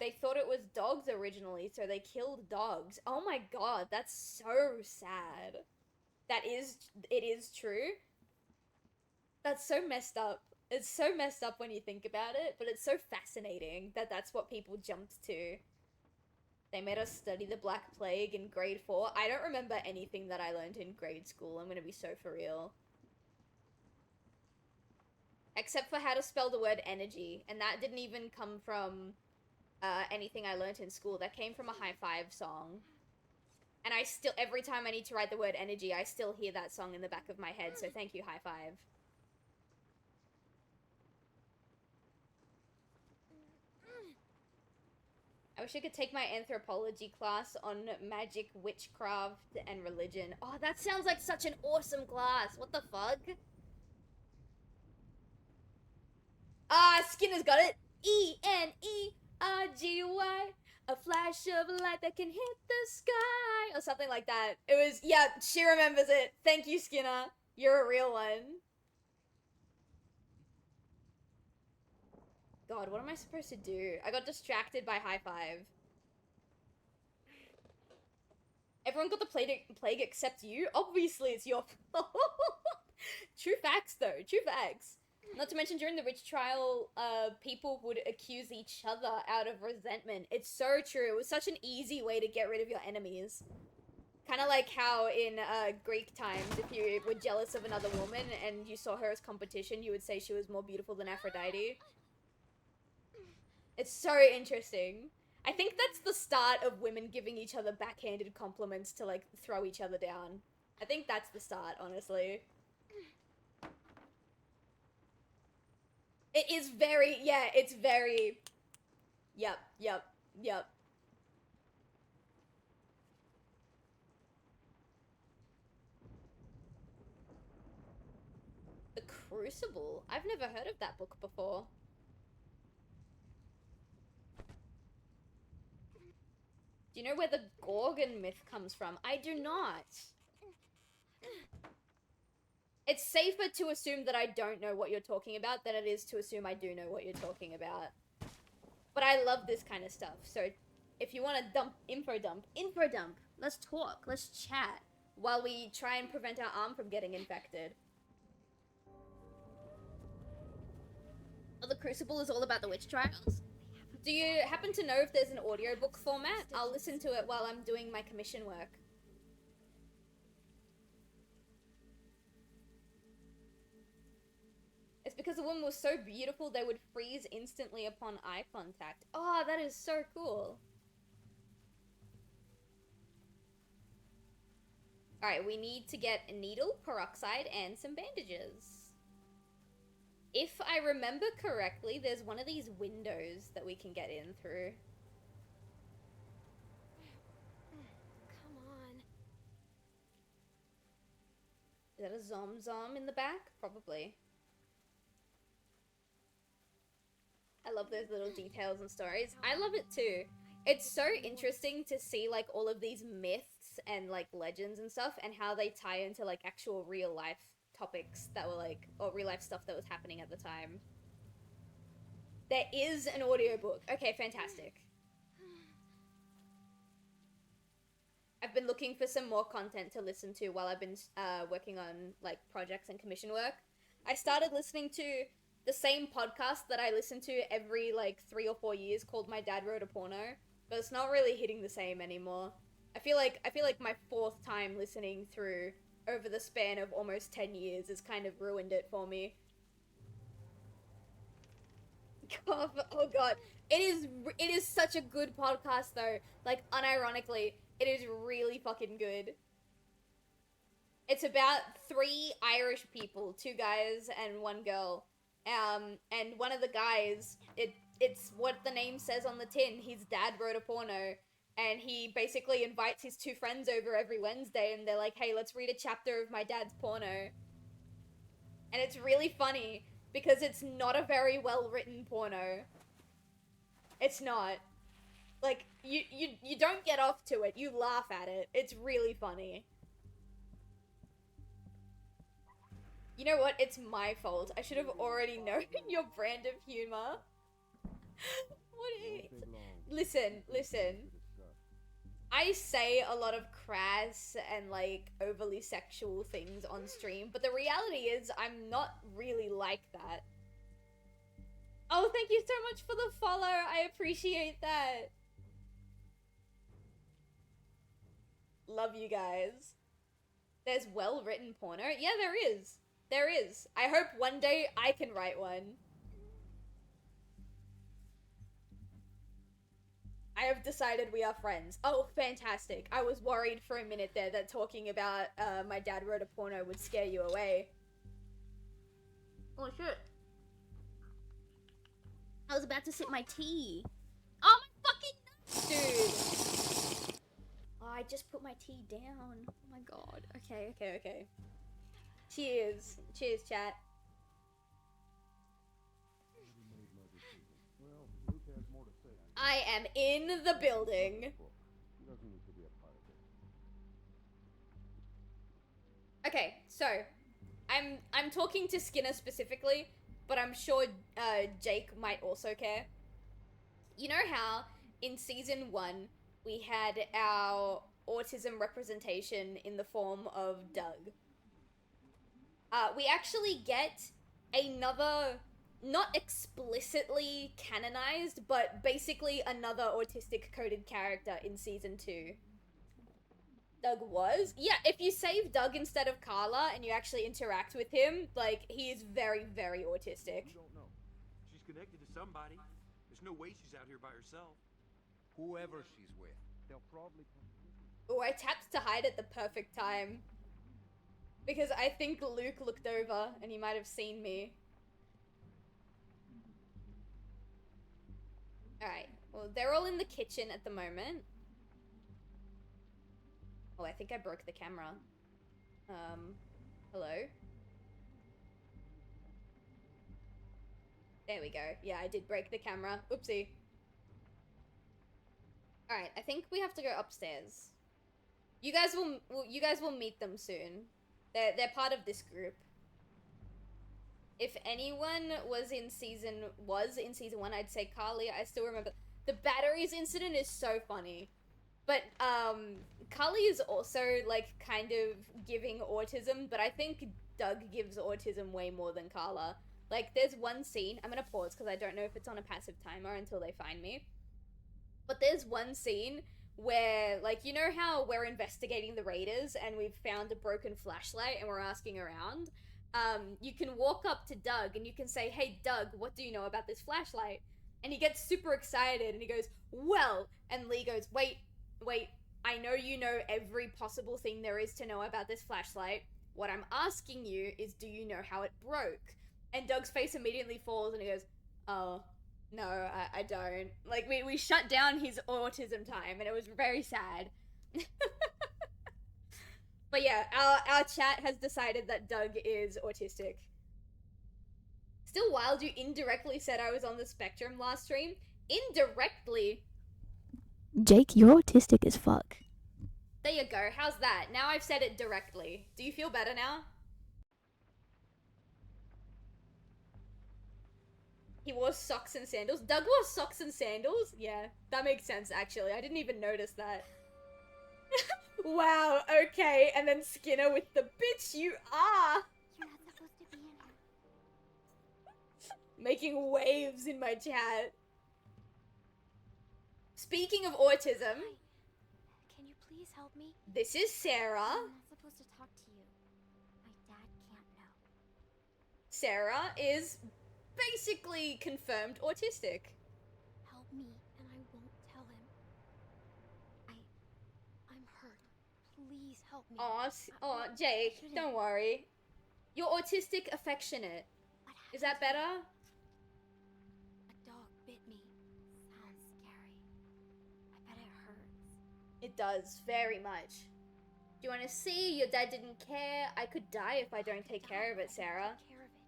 They thought it was dogs originally, so they killed dogs. Oh my god, that's so sad. It is true. That's so messed up. It's so messed up when you think about it, but it's so fascinating that that's what people jumped to. They made us study the Black Plague in grade 4. I don't remember anything that I learned in grade school. I'm gonna be so for real. Except for how to spell the word energy. And that didn't even come from anything I learned in school. That came from a High Five song. And I still, every time I need to write the word energy, I still hear that song in the back of my head. So thank you, High Five. I wish I could take my anthropology class on magic, witchcraft, and religion. Oh, that sounds like such an awesome class. What the fuck? Skinner's got it. E-N-E-R-G-Y. A flash of light that can hit the sky. Or something like that. It was, yeah, she remembers it. Thank you, Skinner. You're a real one. God, what am I supposed to do? I got distracted by High Five. Everyone got the plague except you? Obviously it's your fault. True facts, though. True facts. Not to mention, during the witch trial, people would accuse each other out of resentment. It's so true. It was such an easy way to get rid of your enemies. Kind of like how in Greek times, if you were jealous of another woman and you saw her as competition, you would say she was more beautiful than Aphrodite. It's so interesting. I think that's the start of women giving each other backhanded compliments to, like, throw each other down. I think that's the start, honestly. It is very, yeah, it's very... Yep. The Crucible? I've never heard of that book before. Do you know where the Gorgon myth comes from? I do not. It's safer to assume that I don't know what you're talking about than it is to assume I do know what you're talking about. But I love this kind of stuff, so if you want to info dump, let's talk, let's chat, while we try and prevent our arm from getting infected. Oh, the Crucible is all about the witch trials? Do you happen to know if there's an audiobook format? I'll listen to it while I'm doing my commission work. It's because the woman was so beautiful they would freeze instantly upon eye contact. Oh, that is so cool. Alright, we need to get a needle, peroxide, and some bandages. If I remember correctly, there's one of these windows that we can get in through. Come on. Is that a zom in the back? Probably. I love those little details and stories. I love it too. It's so interesting to see, like, all of these myths and, like, legends and stuff, and how they tie into, like, actual real life topics that were, like, or real life stuff that was happening at the time. There is an audiobook. Okay, fantastic. I've been looking for some more content to listen to while I've been working on, like, projects and commission work. I started listening to the same podcast that I listen to every, like, 3 or 4 years called My Dad Wrote a Porno, but it's not really hitting the same anymore. I feel like my 4th time listening through over the span of almost 10 years has kind of ruined it for me. Oh god. It is such a good podcast though. Like, unironically, it is really fucking good. It's about 3 Irish people, 2 guys and 1 girl. And one of the guys, it's what the name says on the tin. His dad wrote a porno, and he basically invites his 2 friends over every Wednesday, and they're like, hey, let's read a chapter of my dad's porno. And it's really funny, because it's not a very well-written porno. It's not. Like, you don't get off to it, you laugh at it. It's really funny. You know what? It's my fault. I should have already known your brand of humor. Listen. I say a lot of crass and, like, overly sexual things on stream, but the reality is I'm not really like that. Oh, thank you so much for the follow. I appreciate that. Love you guys. There's well-written porno? Yeah, there is. There is. I hope one day I can write one. I have decided we are friends. Oh, fantastic. I was worried for a minute there that talking about my dad wrote a porno would scare you away. Oh, shit. I was about to sip my tea. Oh, my fucking nuts, dude. Oh, I just put my tea down. Oh my god. Okay. Cheers. Cheers, chat. I am in the building. Okay, so I'm talking to Skinner specifically, but I'm sure Jake might also care. You know how in season 1 we had our autism representation in the form of Doug? We actually get another, not explicitly canonized, but basically another autistic coded character in season 2. Doug was? Yeah, if you save Doug instead of Carla and you actually interact with him, like, he is very, very autistic. You don't know. She's connected to somebody. There's no way she's out here by herself. Whoever she's with, they'll probably come. Oh, I tapped to hide at the perfect time. Because I think Luke looked over and he might have seen me. Alright, well, they're all in the kitchen at the moment. Oh, I think I broke the camera. Hello? There we go. Yeah, I did break the camera. Oopsie. Alright, I think we have to go upstairs. You guys will meet them soon. They're part of this group. If anyone was in season 1, I'd say Carly. I still remember the batteries incident is so funny. But Carly is also like kind of giving autism, but I think Doug gives autism way more than Carla. Like, there's one scene, I'm gonna pause because I don't know if it's on a passive timer until they find me. But there's one scene where, like, you know how we're investigating the raiders and we've found a broken flashlight and we're asking around? You can walk up to Doug and you can say, hey Doug, what do you know about this flashlight? And he gets super excited and he goes, well, and Lee goes, wait, I know you know every possible thing there is to know about this flashlight. What I'm asking you is, do you know how it broke? And Doug's face immediately falls and he goes, oh, no, I don't. Like, we shut down his autism time and it was very sad. But yeah, our chat has decided that Doug is autistic. Still wild you indirectly said I was on the spectrum last stream. Indirectly. Jake, you're autistic as fuck. There you go. How's that? Now I've said it directly. Do you feel better now? He wore socks and sandals. Doug wore socks and sandals? Yeah, that makes sense, actually. I didn't even notice that. Wow, okay. And then Skinner with the bitch you are. You're not supposed to be in here. Making waves in my chat. Speaking of autism. Hi. Can you please help me? This is Sarah. I'm not supposed to talk to you. My dad can't know. Sarah is basically confirmed autistic. Help please help me. Aw, Jake, shouldn't. don't worry. You're autistic affectionate. What Is that happened to better? me? A dog bit me. Sounds scary. I bet it hurts. It does, very much. Do you want to see? Your dad didn't care. I could die if I don't take care of it, Sarah. Take care of it.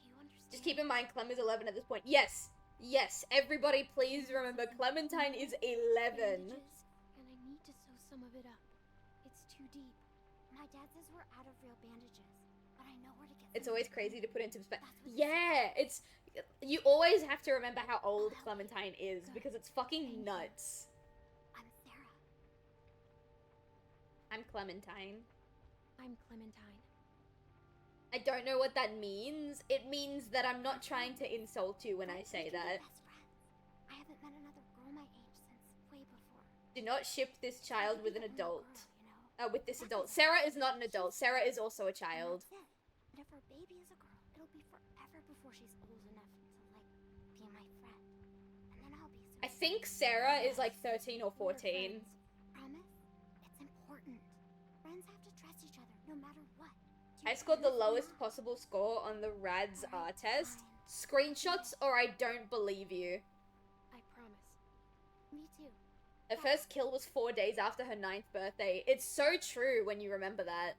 Do you understand? Just keep in mind, Clem is 11 at this point. Yes, yes, everybody please remember, Clementine is 11. Bandages, and I need to sew some of it up. It's too deep. My dad says we're out of real bandages, but I know where to get. It's always crazy to put into perspective. That's what he Yeah, it's... You always have to remember how old Clementine is, because it's fucking nuts. I'm Sarah. I'm Clementine. I'm Clementine. I don't know what that means. It means that I'm not trying to insult you when I say We can be that. best friends. I haven't met another girl my age since way before. Do not ship this child with an Be the only adult. girl, you know? With this adult. Sarah is not an adult. Sarah is also a child. And that's it. And if our baby is a girl, it'll be forever before she's old enough to, like, be my friend. And then I'll be so I think Sarah is like 13 or We're 14. friends. Promise? It's important. Friends have to trust each other, no matter what. Do I you scored the promise me, lowest Mom? possible score on the RADS R Alright, test. fine. Screenshots or I don't believe you. I promise. Me too. Her first kill was 4 days after her 9th birthday. It's so true when you remember that.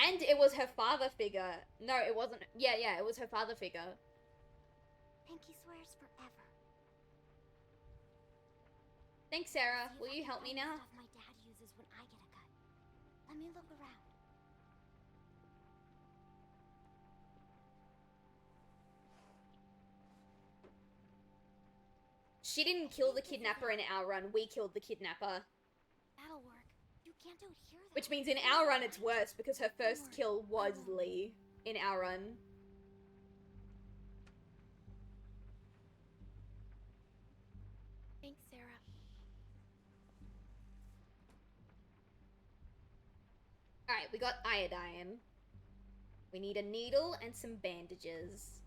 And it was her father figure. No, it wasn't. Yeah, it was her father figure. Pinky swears forever. Thanks, Sarah. See if Will I you can help me find the now? stuff my dad uses when I get a cut. Let me look around. She didn't kill the kidnapper in our run. We killed the kidnapper. That'll work. You can't do it here, though. Which means in our run it's worse because her first kill was Lee in our run. Thanks, Sarah. Alright, we got iodine. We need a needle and some bandages.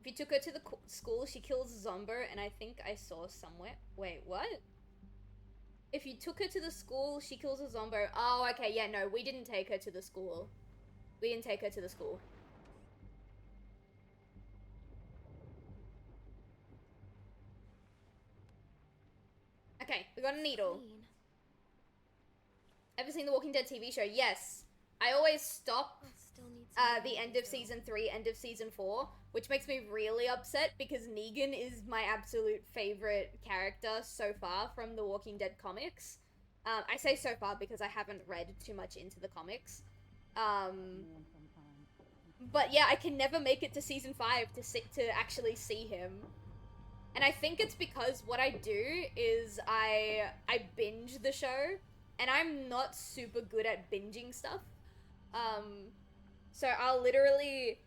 If you took her to the school, she kills Zomber, and I think I saw somewhere. Wait, what? If you took her to the school, she kills a Zombo. Oh, okay, yeah, no, we didn't take her to the school. We didn't take her to the school. Okay, we got a needle. Clean. Ever seen the Walking Dead TV show? Yes. I always stop I'll still need some the end of bandages, though. season 3, end of season 4, which makes me really upset because Negan is my absolute favorite character so far from the Walking Dead comics. I say so far because I haven't read too much into the comics. But yeah, I can never make it to season 5 to actually see him. And I think it's because what I do is I binge the show, and I'm not super good at binging stuff. So I'll literally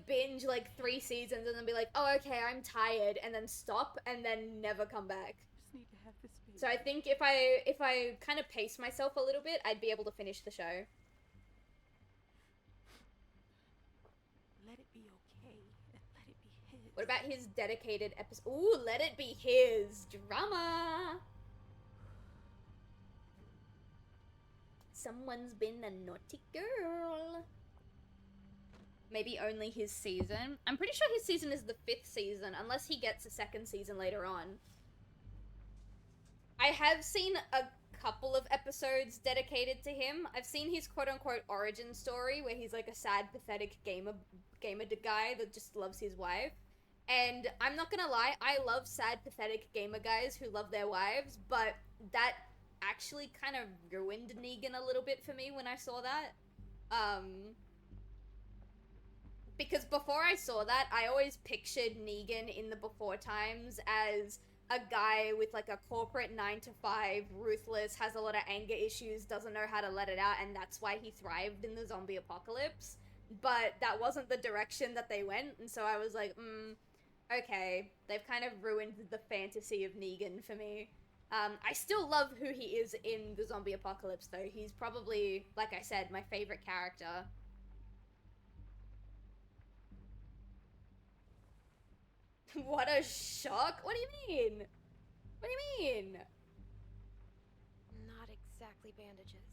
binge like 3 seasons and then be like, oh, okay, I'm tired, and then stop and then never come back. Just need to have this baby. So I think if I kind of pace myself a little bit, I'd be able to finish the show. Let it be okay, and let it be his. What about his dedicated episode? Ooh, let it be his drama. Someone's been a naughty girl. Maybe only his season. I'm pretty sure his season is the 5th season, unless he gets a 2nd season later on. I have seen a couple of episodes dedicated to him. I've seen his quote-unquote origin story, where he's like a sad, pathetic gamer guy that just loves his wife. And I'm not gonna lie, I love sad, pathetic gamer guys who love their wives, but that actually kind of ruined Negan a little bit for me when I saw that. Because before I saw that, I always pictured Negan in the before times as a guy with like a corporate 9-to-5, ruthless, has a lot of anger issues, doesn't know how to let it out, and that's why he thrived in the zombie apocalypse. But that wasn't the direction that they went, and so I was like, okay, they've kind of ruined the fantasy of Negan for me. I still love who he is in the zombie apocalypse, though. He's probably, like I said, my favorite character. What a shock. What do you mean? What do you mean? Not exactly bandages,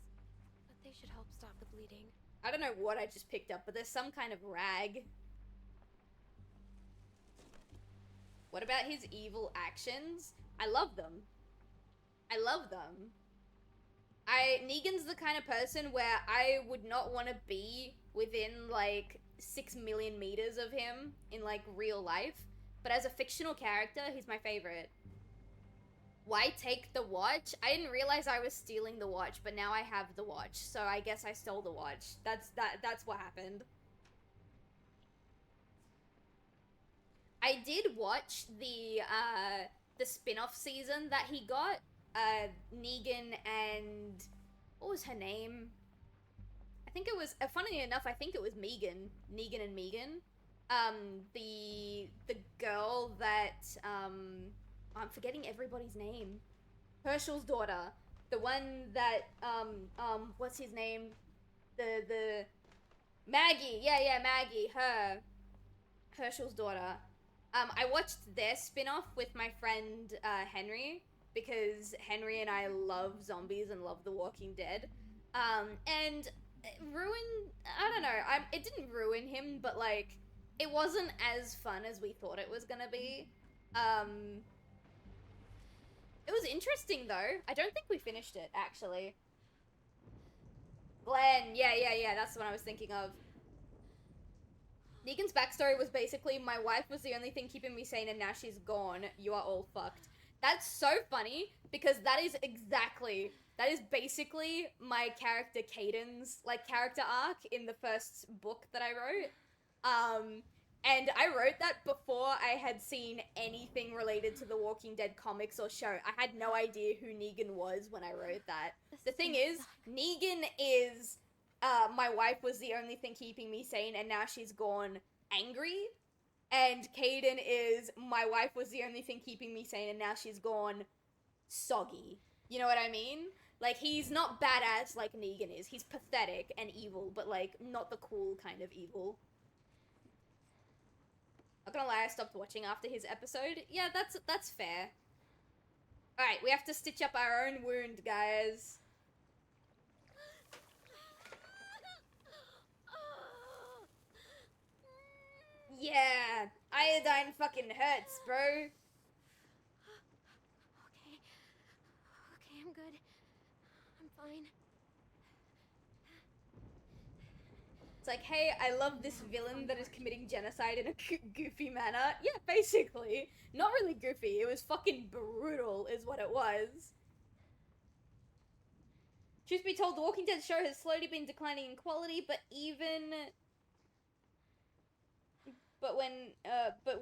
but they should help stop the bleeding. I don't know what I just picked up, but there's some kind of rag. What about his evil actions? I love them. I love them. Negan's the kind of person where I would not want to be within like 6 million meters of him in like real life, but as a fictional character, he's my favorite. Why take the watch? I didn't realize I was stealing the watch, but now I have the watch, so I guess I stole the watch. That's what happened. I did watch the spin-off season that he got. Negan and what was her name? I think it was, funnily enough, I think it was Megan. Negan and Megan. The girl that, I'm forgetting everybody's name. Herschel's daughter. The one that, what's his name? The Maggie. Yeah, Maggie. Her. Herschel's daughter. I watched their spin-off with my friend, Henry, because Henry and I love zombies and love The Walking Dead. And it ruined, I don't know, it didn't ruin him, but like, it wasn't as fun as we thought it was gonna be. It was interesting though. I don't think we finished it, actually. Glenn, yeah, that's the one I was thinking of. Negan's backstory was basically, my wife was the only thing keeping me sane and now she's gone. You are all fucked. That's so funny, because that is basically my character Caden's, like, character arc in the first book that I wrote. And I wrote that before I had seen anything related to the Walking Dead comics or show. I had no idea who Negan was when I wrote that. The thing is, Negan is, my wife was the only thing keeping me sane and now she's gone angry. And Caden is, my wife was the only thing keeping me sane and now she's gone soggy. You know what I mean? Like, he's not badass like Negan is. He's pathetic and evil, but like, not the cool kind of evil. Not gonna lie, I stopped watching after his episode. Yeah, that's fair. Alright, we have to stitch up our own wound, guys. Yeah, iodine fucking hurts, bro. Okay, I'm good. I'm fine. It's like, hey, I love this villain that is committing genocide in a goofy manner. Yeah, basically. Not really goofy, it was fucking brutal is what it was. Truth be told, The Walking Dead show has slowly been declining in quality, but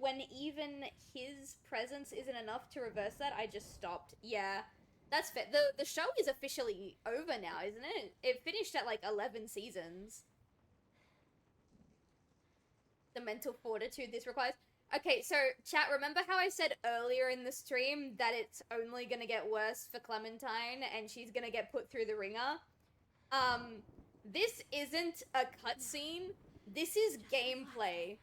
when even his presence isn't enough to reverse that, I just stopped. Yeah, that's fair. The show is officially over now, isn't it? It finished at like 11 seasons. The mental fortitude this requires. Okay, so chat, remember how I said earlier in the stream that it's only gonna get worse for Clementine and she's gonna get put through the ringer? This isn't a cutscene. This is gameplay.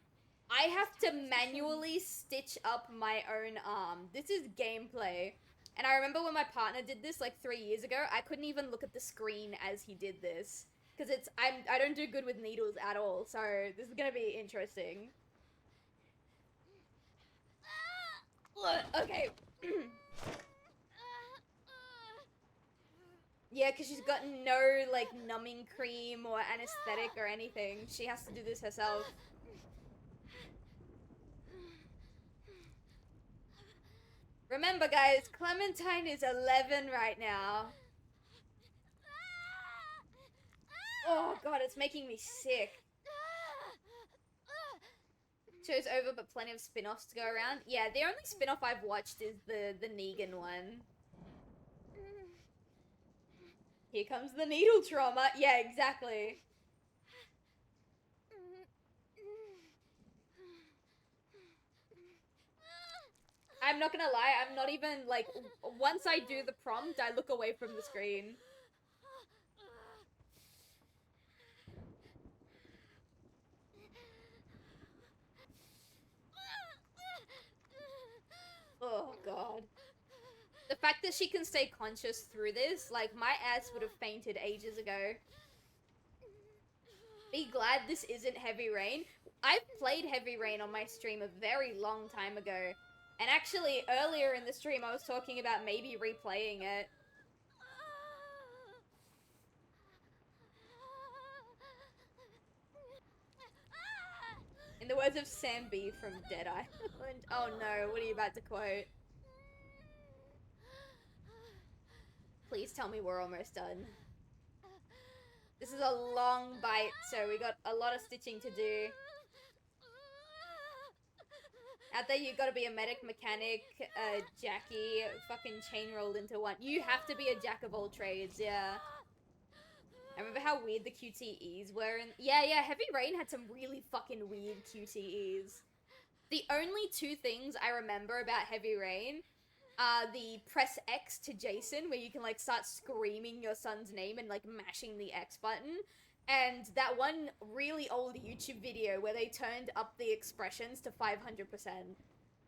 I have to manually stitch up my own arm. This is gameplay. And I remember when my partner did this like 3 years ago, I couldn't even look at the screen as he did this. Because I don't do good with needles at all, so this is gonna be interesting. Okay. Yeah, because she's got no, like, numbing cream or anesthetic or anything. She has to do this herself. Remember, guys, Clementine is 11 right now. Oh god, it's making me sick. Show's over, but plenty of spin-offs to go around. Yeah, the only spin-off I've watched is the Negan one. Here comes the needle trauma. Yeah, exactly. I'm not gonna lie, I'm not even, like, once I do the prompt, I look away from the screen. The fact that she can stay conscious through this, like, my ass would have fainted ages ago. Be glad this isn't Heavy Rain. I've played Heavy Rain on my stream a very long time ago. And actually, earlier in the stream, I was talking about maybe replaying it. In the words of Sam B from Dead Island. Oh no, what are you about to quote? Please tell me we're almost done. This is a long bite, so we got a lot of stitching to do. Out there, you gotta be a medic, mechanic, Jackie, fucking chain rolled into one. You have to be a jack of all trades, yeah. I remember how weird the QTEs were. Yeah, Heavy Rain had some really fucking weird QTEs. The only two things I remember about Heavy Rain are the press X to Jason, where you can, like, start screaming your son's name and, like, mashing the X button. And that one really old YouTube video where they turned up the expressions to 500%.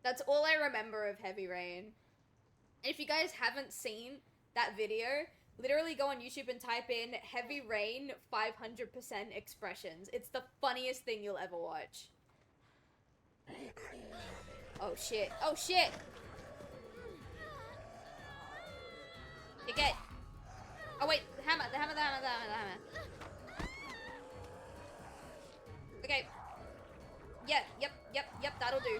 That's all I remember of Heavy Rain. And if you guys haven't seen that video, literally go on YouTube and type in Heavy Rain 500% expressions. It's the funniest thing you'll ever watch. Oh shit. Oh shit! You get... Oh wait, the hammer. Okay. Yeah, yep, that'll do.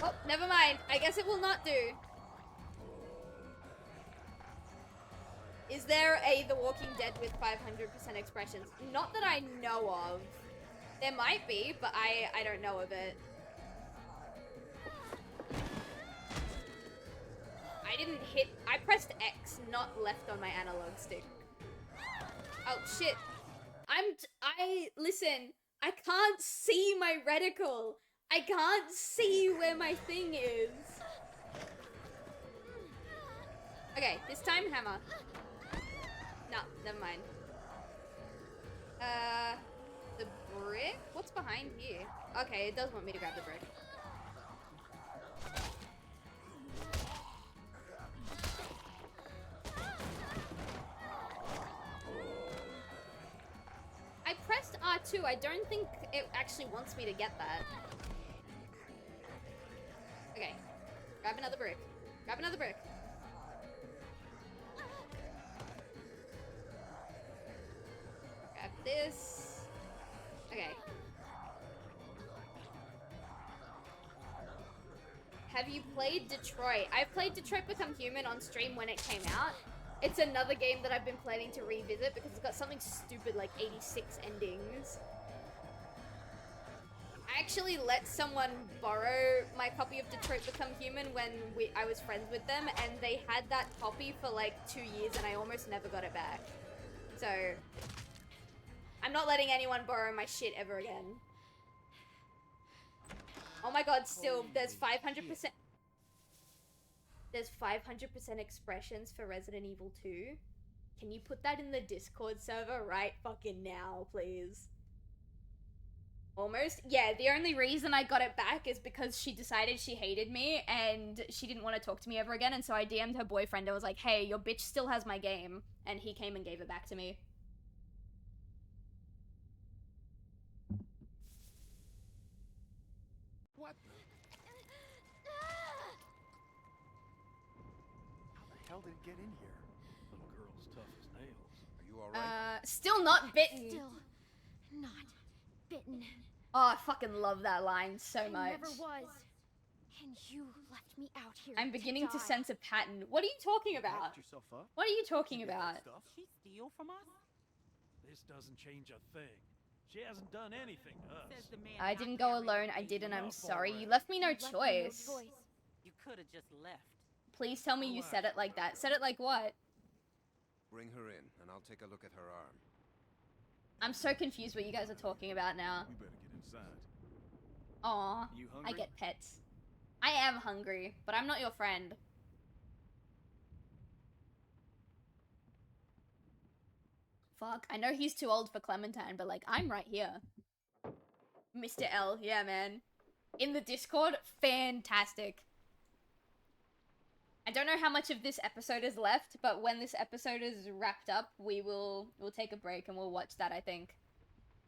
Oh, never mind. I guess it will not do. Is there a The Walking Dead with 500% expressions? Not that I know of. There might be, but I don't know of it. I didn't hit... I pressed X, not left on my analog stick. Oh, shit. Listen, I can't see my reticle. I can't see where my thing is. Okay, this time hammer. No, never mind. The brick? What's behind here? Okay, it does want me to grab the brick. I pressed R2. I don't think it actually wants me to get that. Okay. Grab another brick. Grab another brick. Grab this. Okay. Have you played Detroit? I've played Detroit Become Human on stream when it came out. It's another game that I've been planning to revisit because it's got something stupid like 86 endings. I actually let someone borrow my copy of Detroit Become Human when I was friends with them, and they had that copy for like 2 years and I almost never got it back. So, I'm not letting anyone borrow my shit ever again. Oh my god, still, there's 500%... There's 500% expressions for Resident Evil 2. Can you put that in the Discord server right fucking now, please? Almost. Yeah, the only reason I got it back is because she decided she hated me and she didn't want to talk to me ever again, and so I DM'd her boyfriend and was like, hey, your bitch still has my game, and he came and gave it back to me. What the? How the hell did it get in here? Little girl's tough as nails. Are you alright? Still not bitten. Still not bitten. Oh, I fucking love that line so much. I never was. And you left me out here. I'm beginning to die. sense a pattern. What are you talking about? Patched yourself up? What are you talking about? Stuff? She steal from us? This doesn't change a thing. She hasn't done anything to us. Says the man I not didn't go narrating alone. I the didn't. I'm Enough sorry. You already. left me no You left me choice. no choice. You could have just left. Please tell me you said it like that. Said it like what? Bring her in, and I'll take a look at her arm. I'm so confused what you guys are talking about now. We better get inside. Aw, You I hungry? get pets. I am hungry, but I'm not your friend. Fuck, I know he's too old for Clementine, but like, I'm right here. Mr. L, yeah man. in the Discord, fantastic. I don't know how much of this episode is left, but when this episode is wrapped up, we'll take a break and we'll watch that, I think.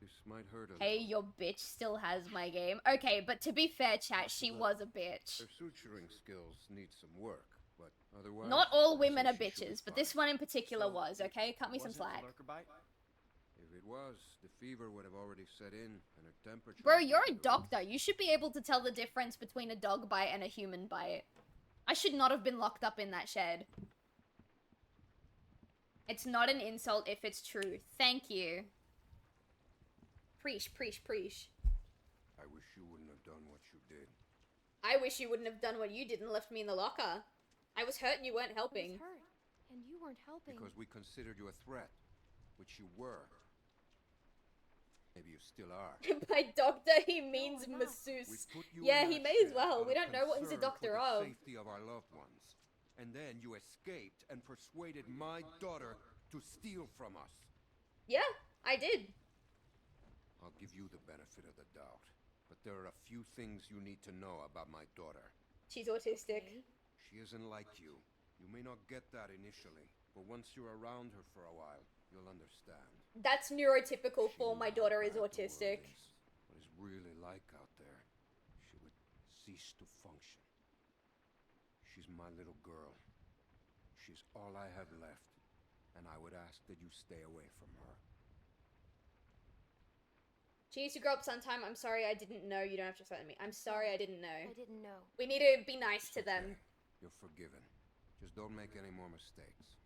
This might hurt a Hey, little. your bitch still has my game. Okay, but to be fair, chat, she was a bitch. Her suturing skills need some work, but otherwise... Not all I women say are she should be bitches, but fine. this one in particular was, okay? Cut me some Was it the slack. lurker bite? If it was, the fever would have already set in, and her temperature... Bro, would be you're a through the doctor. You should be able to tell the difference between a dog bite and a human bite. I should not have been locked up in that shed. It's not an insult if it's true. Thank you. Preach, preach, preach. I wish you wouldn't have done what you did. I wish you wouldn't have done what you did and left me in the locker. I was hurt and you weren't I helping. was hurt, and you weren't helping. Because we considered you a threat, which you were. Maybe you still are. By doctor, he means I'm not. masseuse. We put you Yeah, in he that may as shed well. out We of don't know what he's a concern doctor for the of. safety of our loved ones. And then you escaped and persuaded my daughter to steal from us. Yeah, I did. I'll give you the benefit of the doubt, but there are a few things you need to know about my daughter. She's autistic. Okay. She isn't like you. You may not get that initially, but once you're around her for a while, you'll understand. That's neurotypical She for knew my how daughter is bad the world autistic. is, what it's really like out there. She would cease to function. She's my little girl. She's all I have left, and I would ask that you stay away from her. She needs to grow up sometime. I'm sorry I didn't know. You don't have to threaten me. I'm sorry I didn't know. I didn't know. We need to be nice to them. Okay. You're forgiven. Just don't make any more mistakes.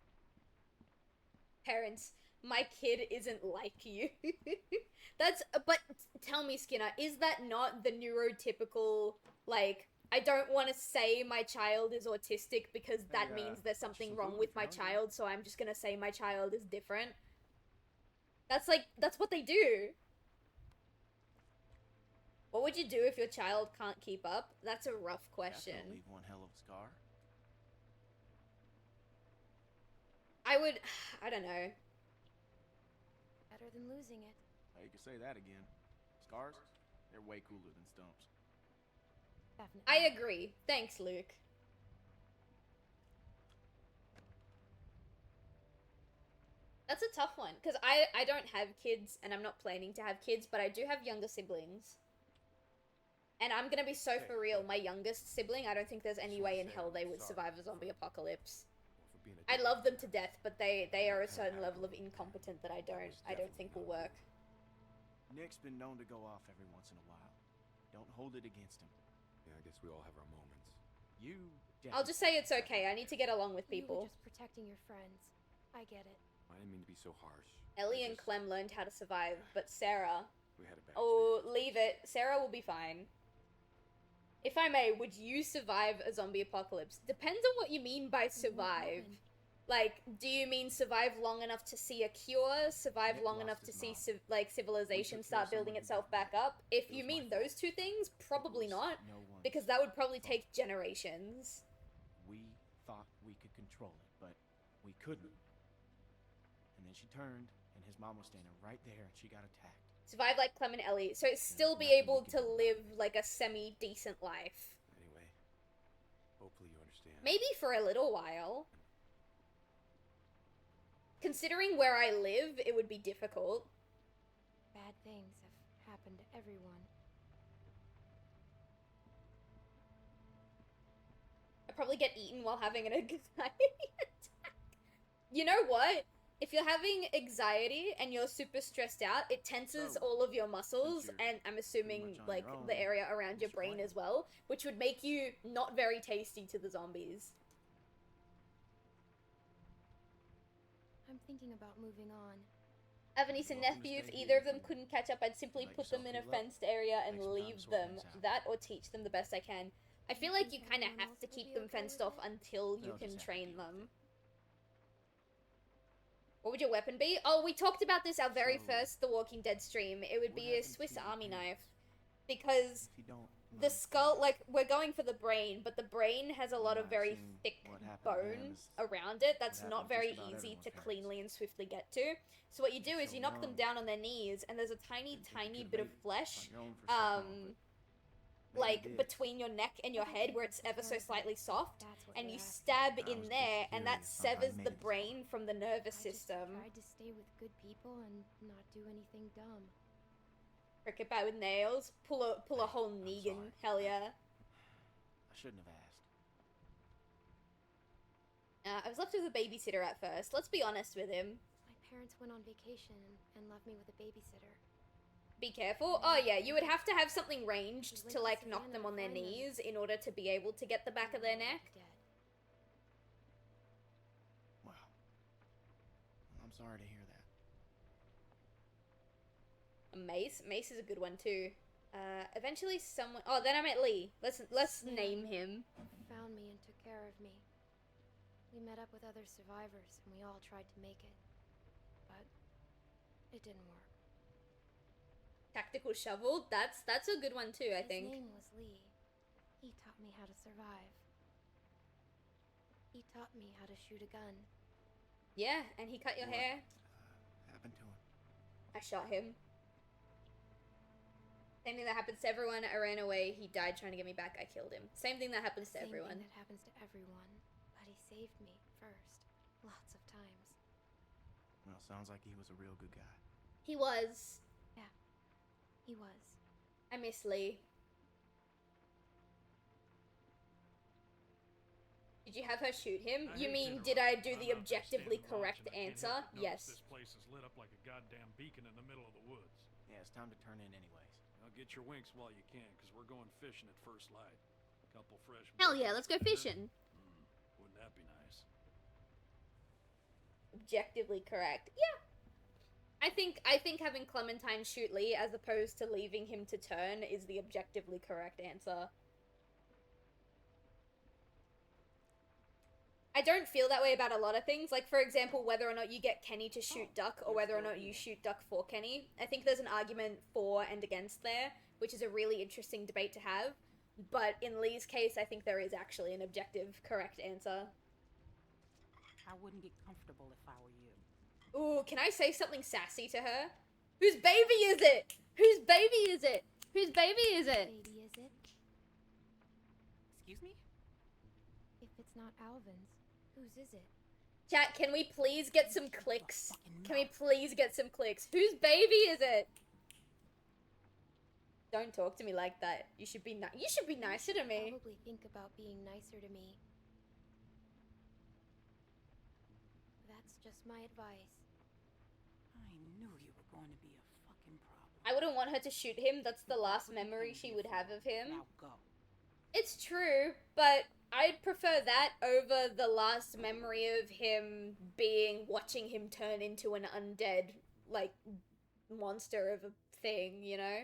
Parents, my kid isn't like you. But tell me, Skinner, is that not the neurotypical, like, I don't want to say my child is autistic because that Hey, means there's something wrong absolutely, with my Fiona. child, so I'm just gonna say my child is different? That's what they do. What would you do if your child can't keep up? That's a rough That's question. gonna leave one hell of a scar. I would, I don't know. Better than losing it. Oh, you can say that again. Scars? They're way cooler than stumps. Definitely. I agree. Thanks, Luke. That's a tough one, because I don't have kids, and I'm not planning to have kids, but I do have younger siblings. And I'm gonna be so for real, my youngest sibling, I don't think there's any way in hell they would survive a zombie apocalypse. I love them to death, but they are a certain level of incompetent that I don't think will work. Nick's been known to go off every once in a while. Don't hold it against him. Yeah, I guess we all have our moments. You I'll just say it's okay, I need to get along with You were people. just protecting your friends. I get it. I didn't mean to be so harsh. Ellie I and just- Clem learned how to survive, but Sarah... We had a bad Oh, experience. leave it. Sarah will be fine. If I may, would you survive a zombie apocalypse? Depends on what you mean by What survive. happened? Like, do you mean survive long enough to see a cure? Survive Nick long lost enough to his see, mom. like, civilization We took care start of building someone itself who back died. up? If It you was my mean fault. those two things, It probably was not. no one's Because that would probably fault. take generations. We thought we could control it, but we couldn't. And then she turned, and his mom was standing right there, and she got attacked. Survive like Clem and Ellie. So still be nothing we able can to do about live, it. like, a semi-decent life. Anyway, hopefully you understand. Maybe for a little while. Considering where I live, it would be difficult. Bad things have happened to everyone. I probably get eaten while having an anxiety attack. You know what? If you're having anxiety and you're super stressed out, it tenses So, all of your muscles, you're and I'm assuming, much on like, your own, the area around your what's your brain plan? as well, which would make you not very tasty to the zombies. I'm thinking about moving on. I have a niece and Welcome to nephew. If stay either here of them if you couldn't catch up, I'd simply let put them in a yourself heal up. fenced area and Take some time to leave sort them. things out. That or teach them the best I can. I feel like you think kind of everyone have else to will keep be them okay fenced with off it? until you They'll can just have to train deal them. with it. What would your weapon be? Oh, we talked about this our very So, first The Walking Dead stream. It would what be a happens Swiss to your Army parents? knife. Because If you don't the mind skull, this, like, we're going for the brain, but the brain has a lot of I've very seen thick what happened to them bone is around it that's what not happened to very just about easy everyone's to parents. cleanly and swiftly get to. So what you do You're is so you knock them young. down on their knees, and there's a tiny, Didn't think you tiny could've bit of made it flesh on your own for so long, like did. between your neck and your head where it's ever so slightly soft, That's what and you're you asking. stab I in was there, just and that curious how I severs made the it this brain from the nervous I just system. tried to stay with good people and not do anything dumb. Prick it back with nails, pull a whole I'm Negan, sorry. hell yeah. I shouldn't have asked. I was left with a babysitter at first, let's be honest with him. My parents went on vacation and left me with a babysitter. Be careful. Oh yeah, you would have to have something ranged went to to like knock Savannah them to on their find them. knees in order to be able to get the back of their neck. Dead. Wow. I'm sorry to hear that. Mace is a good one too. Eventually someone. Oh, then I met Lee. Let's name him. Found me and took care of me. We met up with other survivors and we all tried to make it. But it didn't work. Tactical shovel. That's a good one too, I think. His name was Lee. He taught me how to survive. He taught me how to shoot a gun. Yeah, and he cut your What hair. happened to him? I shot him. Same thing that happens to everyone. I ran away. He died trying to get me back. I killed him. Same thing that happens to Same everyone. thing that happens to everyone. But he saved me first. Lots of times. Well, sounds like he was a real good guy. He was. He was. I miss Lee. Did you have her shoot him? I You hate to mean, interrupt, did I but do I'm the out there objectively standing correct watching. I can't answer? help but notice Yes. This place is lit up like a goddamn beacon in the middle of the woods. Yeah, it's time to turn in anyways. Now get your winks while you can, because we're going fishing at first light. Couple fresh. Hell yeah, let's buckets go and then- fishing. Wouldn't that be nice? Objectively correct. Yeah. I think having Clementine shoot Lee as opposed to leaving him to turn is the objectively correct answer. I don't feel that way about a lot of things. Like, for example, whether or not you get Kenny to shoot Duck or whether or not you shoot Duck for Kenny. I think there's an argument for and against there, which is a really interesting debate to have. But in Lee's case, I think there is actually an objective correct answer. I wouldn't get comfortable if I were you. Ooh, can I say something sassy to her? Whose baby is it? Whose baby is it? Whose baby is it? Baby, is it? Excuse me? If it's not Alvin's, whose is it? Chat, can we please get some clicks? Can we please get some clicks? Whose baby is it? Don't talk to me like that. You should be nicer to me. Probably think about being nicer to me. That's just my advice. I knew you were going to be a fucking problem. I wouldn't want her to shoot him. That's the last memory she would have of him. Now go. It's true, but I'd prefer that over the last memory of him watching him turn into an undead, like, monster of a thing, you know?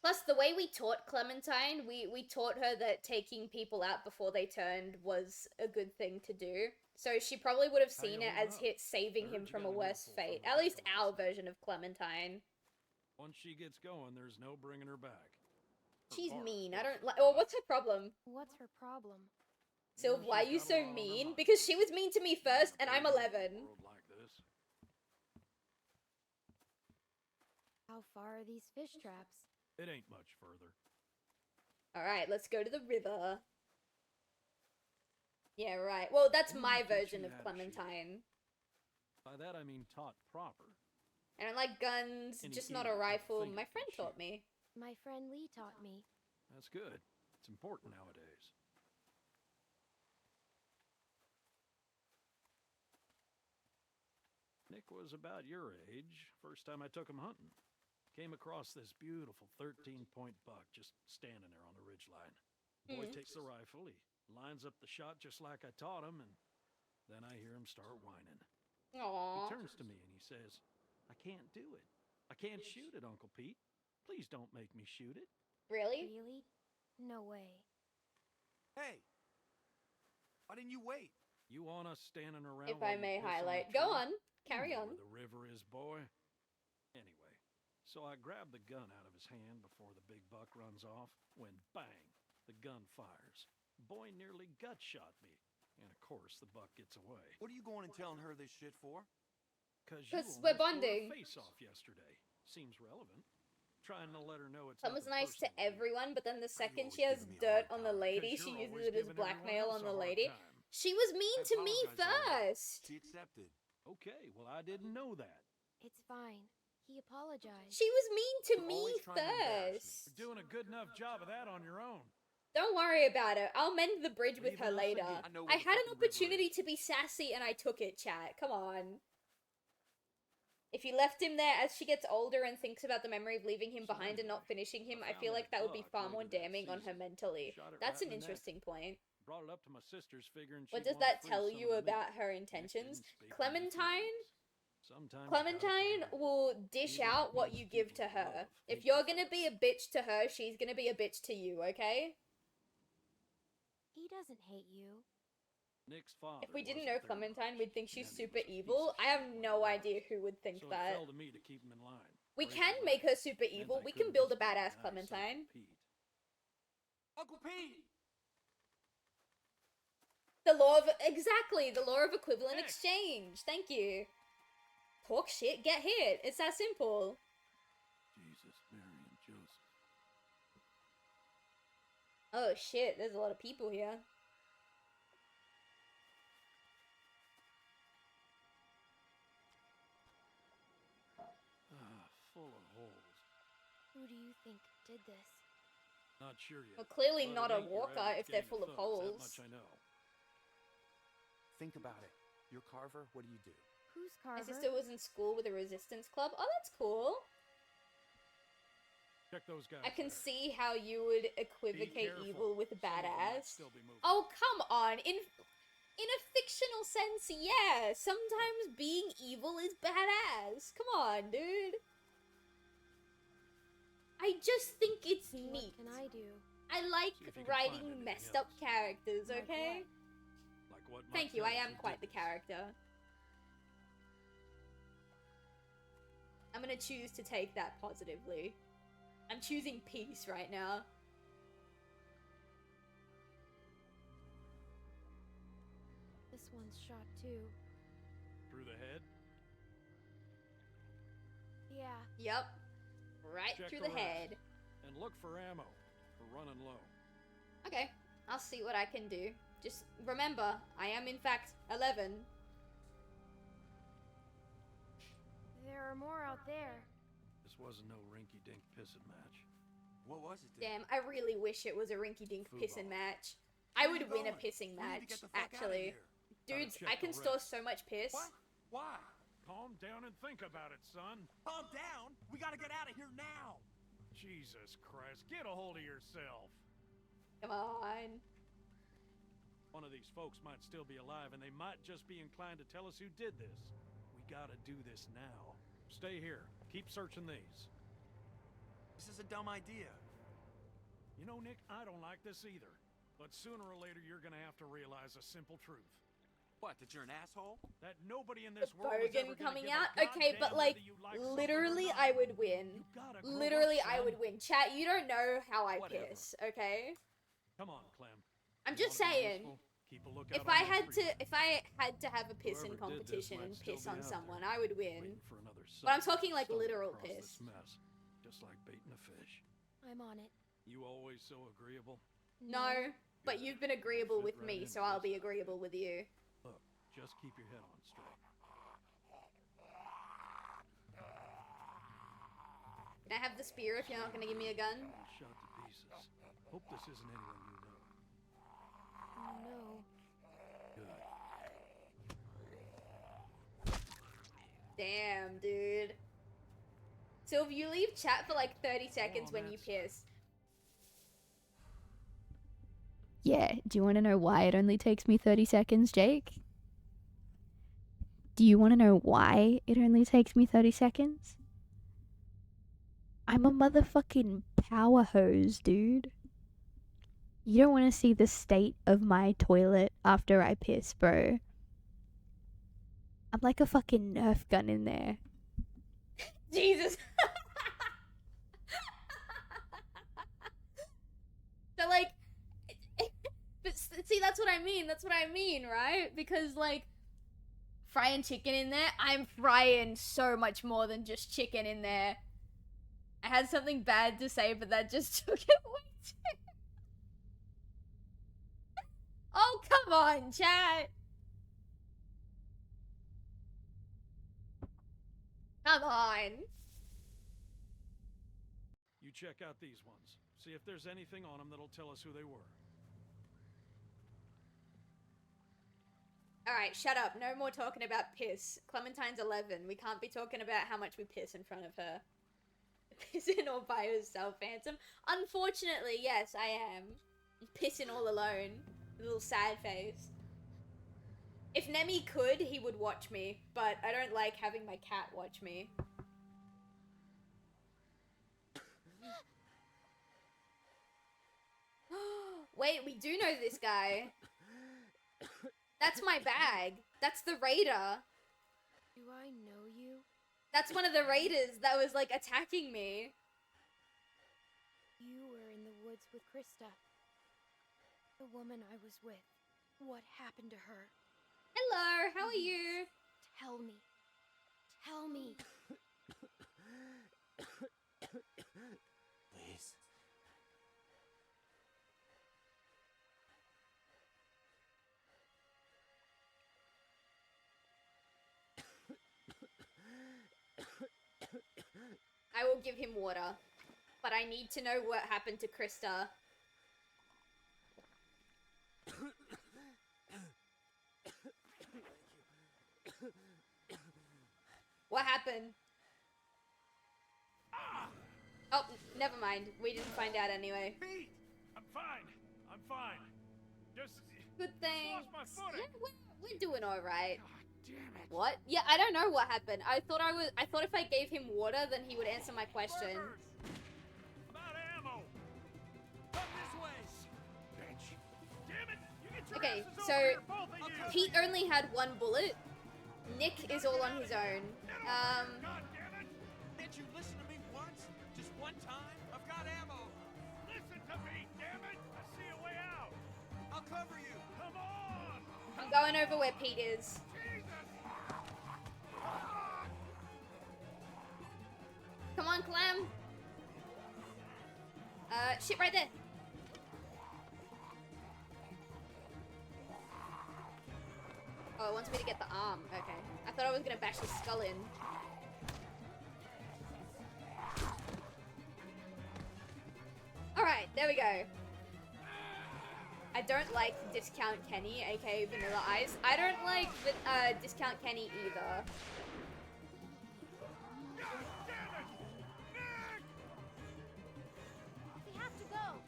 Plus, the way we taught Clementine, we taught her that taking people out before they turned was a good thing to do. So she probably would have seen it as saving him from a worse fate. At least our version of Clementine. Once she gets going, there's no bringing her back. She's mean. I don't like. Oh, what's her problem? What's her problem? Sylv, why are you so mean? Because she was mean to me first, and I'm 11. World like this. How far are these fish traps? It ain't much further. Alright, let's go to the river. Yeah, right. Well, that's my version of Clementine. By that I mean taught proper. I don't like guns, Any just not a idiot would rifle. think My you friend could taught me. My friend Lee taught me. That's good. It's important nowadays. Nick was about your age, first time I took him hunting. Came across this beautiful 13-point buck just standing there on the ridgeline. Boy takes the rifle, he lines up the shot just like I taught him, and then I hear him start whining. Aww. He turns to me and he says, "I can't do it. I can't shoot it, Uncle Pete. Please don't make me shoot it." Really? Really? No way. Hey! Why didn't you wait? You want us standing around? If while I you may piss on highlight. a Go tree? on. You Carry know on. Where the river is, boy. Anyway, so I grabbed the gun out of his hand before the big buck runs off, when bang, the gun fires. Boy nearly gut shot me. And of course, the buck gets away. What are you going and telling her this shit for? Because you we're almost tore her bonding. face off yesterday. Seems relevant. Trying to let her know it's Someone's nothing nice to personal. everyone, but then the second always she has giving me a dirt hard on the time. lady, 'Cause she you're uses always it as giving everyone blackmail else on a the hard lady. time. She was mean I to me apologized already. first. She accepted. Okay, well, I didn't know that. It's fine. He apologized. She was mean to You're me always trying to embarrass me. first. You're doing a good enough job of that on your own. Don't worry about it. I'll mend the bridge with her Leaving us later. again. I know I where the had an fucking river opportunity is. to be sassy and I took it, chat. Come on. If you left him there as she gets older and thinks about the memory of leaving him So behind and not anyway, finishing him, I I feel found like that that would be buck far later more that damning on her season. mentally. Shot it That's right an in the neck. interesting point. Brought it up to my sisters, figuring What she'd does wanna that free tell some you of me. about her Nick intentions? didn't speak to my Clementine? feelings. Sometimes you gotta Clementine put it in. will dish Even out what these you give people to you her. love If hate you're your gonna be a faults. bitch to her, she's gonna be a bitch to you, okay? He doesn't hate you. Nick's father If we didn't wasn't know there Clementine, much, we'd think and she's he was super a piece evil. of I have shit when no he idea was. who would think So that. it fell to me to keep him in line. We Break can away. make her super Meant evil. I We can couldn't build a just be badass nice, Clementine. Uncle Pete. Uncle Pete! The law of exactly the law of equivalent Nick. exchange. Thank you. Talk shit, get hit. It's that simple. Jesus, Mary, and Joseph. Oh shit, there's a lot of people here. Full of holes. Who do you think did this? Not sure yet. Well, clearly But not it a ain't your walker average if they're gang full of thugs, holes. That much I know. Think about it. You're Carver, what do you do? Who's My Carver? sister was in school with a resistance club. Oh, that's cool. Check those guys. I can there. see how you would equivocate careful. evil with Some of them might badass. still be moving. Oh, come on. In a fictional sense, yeah. Sometimes being evil is badass. Come on, dude. I just think it's neat. What can I do? I like See if you can find writing anything messed up else. characters, Like okay? Like what Thank you, I Martellus am who quite the did this. character. I'm gonna choose to take that positively. I'm choosing peace right now. This one's shot too. Through the head. Yeah. Yep. Right Check through the the rest. head. And look for ammo. We're running low. Okay, I'll see what I can do. Just remember, I am in fact 11. There are more out there. This wasn't no rinky-dink pissing match. What was it then? Damn, I really wish it was a rinky-dink Football. pissing match. I Where would you win a going? pissing We need to match, get the fuck outta actually. here. Dudes, check I can the store rest. so much piss. What? Why? Calm down and think about it, son. Calm down. We gotta get out of here now. Jesus Christ, get a hold of yourself. Come on. One of these folks might still be alive, and they might just be inclined to tell us who did this. We gotta do this now. Stay here. Keep searching these. This is a dumb idea. You know, Nick, I don't like this either. But sooner or later, you're gonna have to realize a simple truth. What, that you're an asshole? That nobody in The this world is ever Bogan gonna coming give a out? Okay, goddamn but like, whether you like something or literally not. I would win. You gotta grow Literally up, I son. would win. Chat, you don't know how I Whatever. piss, okay? Come on, Clem. I'm You just wanna be saying. useful? Keep a lookout If on I that had tree. if I had to have a pissing Whoever did this competition might and still piss be on out someone, there, I would win. waiting for another But I'm son talking like stumble literal across piss. This mess, just like baiting a fish. I'm on it. You always so agreeable. No, but you've been agreeable Fit with right me, in so with I'll this be outfit. agreeable with you. Look, just keep your head on straight. Can I have the spear if you're not gonna give me a gun? All shot to pieces. Hope this isn't anyone you know. Oh no. Good. Damn, dude. So if you leave chat for like 30 seconds when you piss. Yeah, do you want to know why it only takes me 30 seconds, Jake? Do you want to know why it only takes me 30 seconds? I'm a motherfucking power hose, dude. You don't want to see the state of my toilet after I piss, bro. I'm like a fucking Nerf gun in there. Jesus. So like, but see, that's what I mean. That's what I mean, right? Because like, frying chicken in there, I'm frying so much more than just chicken in there. I had something bad to say, but that just took it way too. Oh, come on, chat. Come on. You check out these ones. See if there's anything on them that'll tell us who they were. Alright, shut up. No more talking about piss. Clementine's 11. We can't be talking about how much we piss in front of her. Pissing all by herself, Phantom. Unfortunately, yes, I am. Pissing all alone. A little sad face. If Nemi could, he would watch me, but I don't like having my cat watch me. Wait, we do know this guy. That's my bag. That's the raider. Do I know you? That's one of the raiders that was, like, attacking me. You were in the woods with Krista. The woman I was with. What happened to her? Hello, how are you? Tell me. Tell me. Please. I will give him water. But I need to know what happened to Krista. What happened? Oh, never mind. We didn't find out anyway. Pete! I'm fine. I'm fine. Just... Good thing. Lost my footing. Yeah, we're doing alright. God damn it. What? Yeah, I don't know what happened. I thought if I gave him water, then he would answer my question. Burgers. About ammo. Come this way. Bitch. Damn it. You get your Okay, asses so over here, both of you. Pete only had one bullet. Nick is all on his own. God damn it. Can't you listen to me once? Just one time? I've got ammo. Listen to me, damn it. I see a way out. I'll cover you. Come on. I'm going over where Pete is. Come on, Clam. Shit right there. Oh, it wants me to get the arm. Okay. I thought I was gonna bash his skull in. Alright, there we go. I don't like Discount Kenny, aka Vanilla Ice. I don't like Discount Kenny either. We have to go.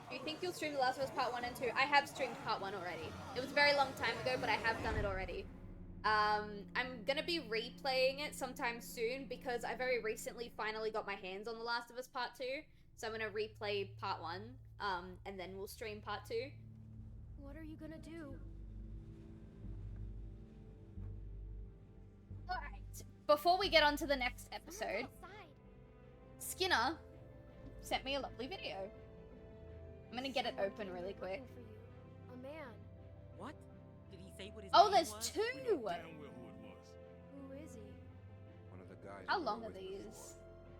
Do you think you'll stream The Last of Us Part 1 and 2? I have streamed Part 1 already. It was a very long time ago, but I have done it already. I'm gonna be replaying it sometime soon because I very recently finally got my hands on The Last of Us Part 2. So I'm gonna replay Part 1, and then we'll stream Part 2. What are you gonna do? Alright, before we get on to the next episode, Skinner sent me a lovely video. I'm gonna get it open really quick. For you. A man. What? Did he say what his Oh, name there's was? two! Damn well who it was. Who is he? One of the guys. How we long were are with these?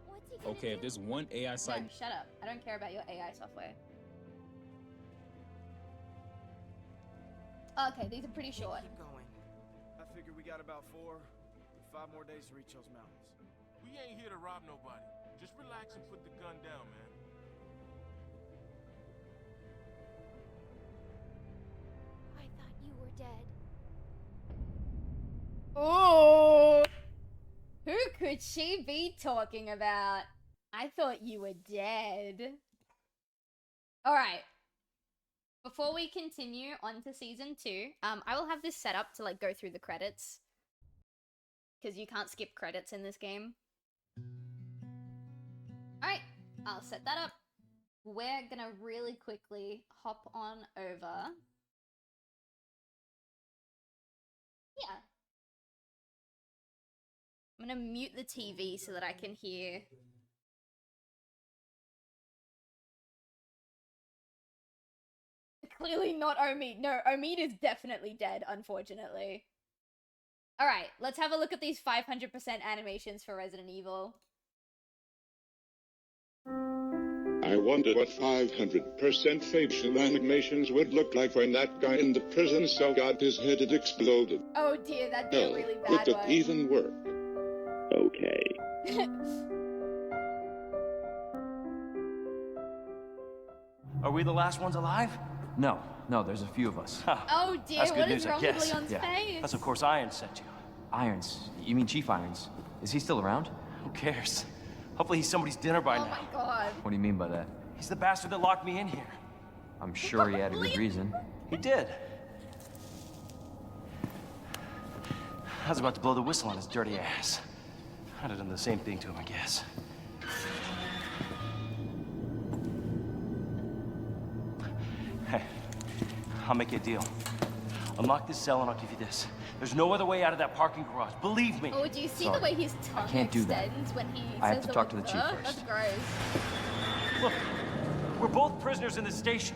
before. What's he gonna Okay, do? if there's one AI No, site, shut up. I don't care about your AI software. Okay, these are pretty short. Keep going. I figure we got about 5 more days to reach those mountains. We ain't here to rob nobody. Just relax and put the gun down, man. I thought you were dead. Oh, who could she be talking about? I thought you were dead. Alright. Before we continue on to season 2, I will have this set up to like go through the credits. Because you can't skip credits in this game. Alright, I'll set that up. We're gonna really quickly hop on over. Yeah. I'm gonna mute the TV so that I can hear. Clearly not Omid. No, Omid is definitely dead, unfortunately. Alright, let's have a look at these 500% animations for Resident Evil. I wonder what 500% facial animations would look like when that guy in the prison cell got his head and exploded. Oh dear, that'd be a really Would bad that one. even work? Okay. Are we the last ones alive? No, there's a few of us. Oh dear, That's good what news, is I wrong with guess. Leon's Yeah. face? That's of course Irons sent you. Irons? You mean Chief Irons? Is he still around? Who cares? Hopefully he's somebody's dinner by Oh now. my god. What do you mean by that? He's the bastard that locked me in here. I'm sure he had a good reason. He did. I was about to blow the whistle on his dirty ass. I'd have done the same thing to him, I guess. Hey, I'll make you a deal. Unlock this cell and I'll give you this. There's no other way out of that parking garage. Believe me. Oh, do you see Sorry. the way his tongue can't do that. extends when he I have says to the talk to word the chief "ugh"? first. That's gross. Look, we're both prisoners in this station.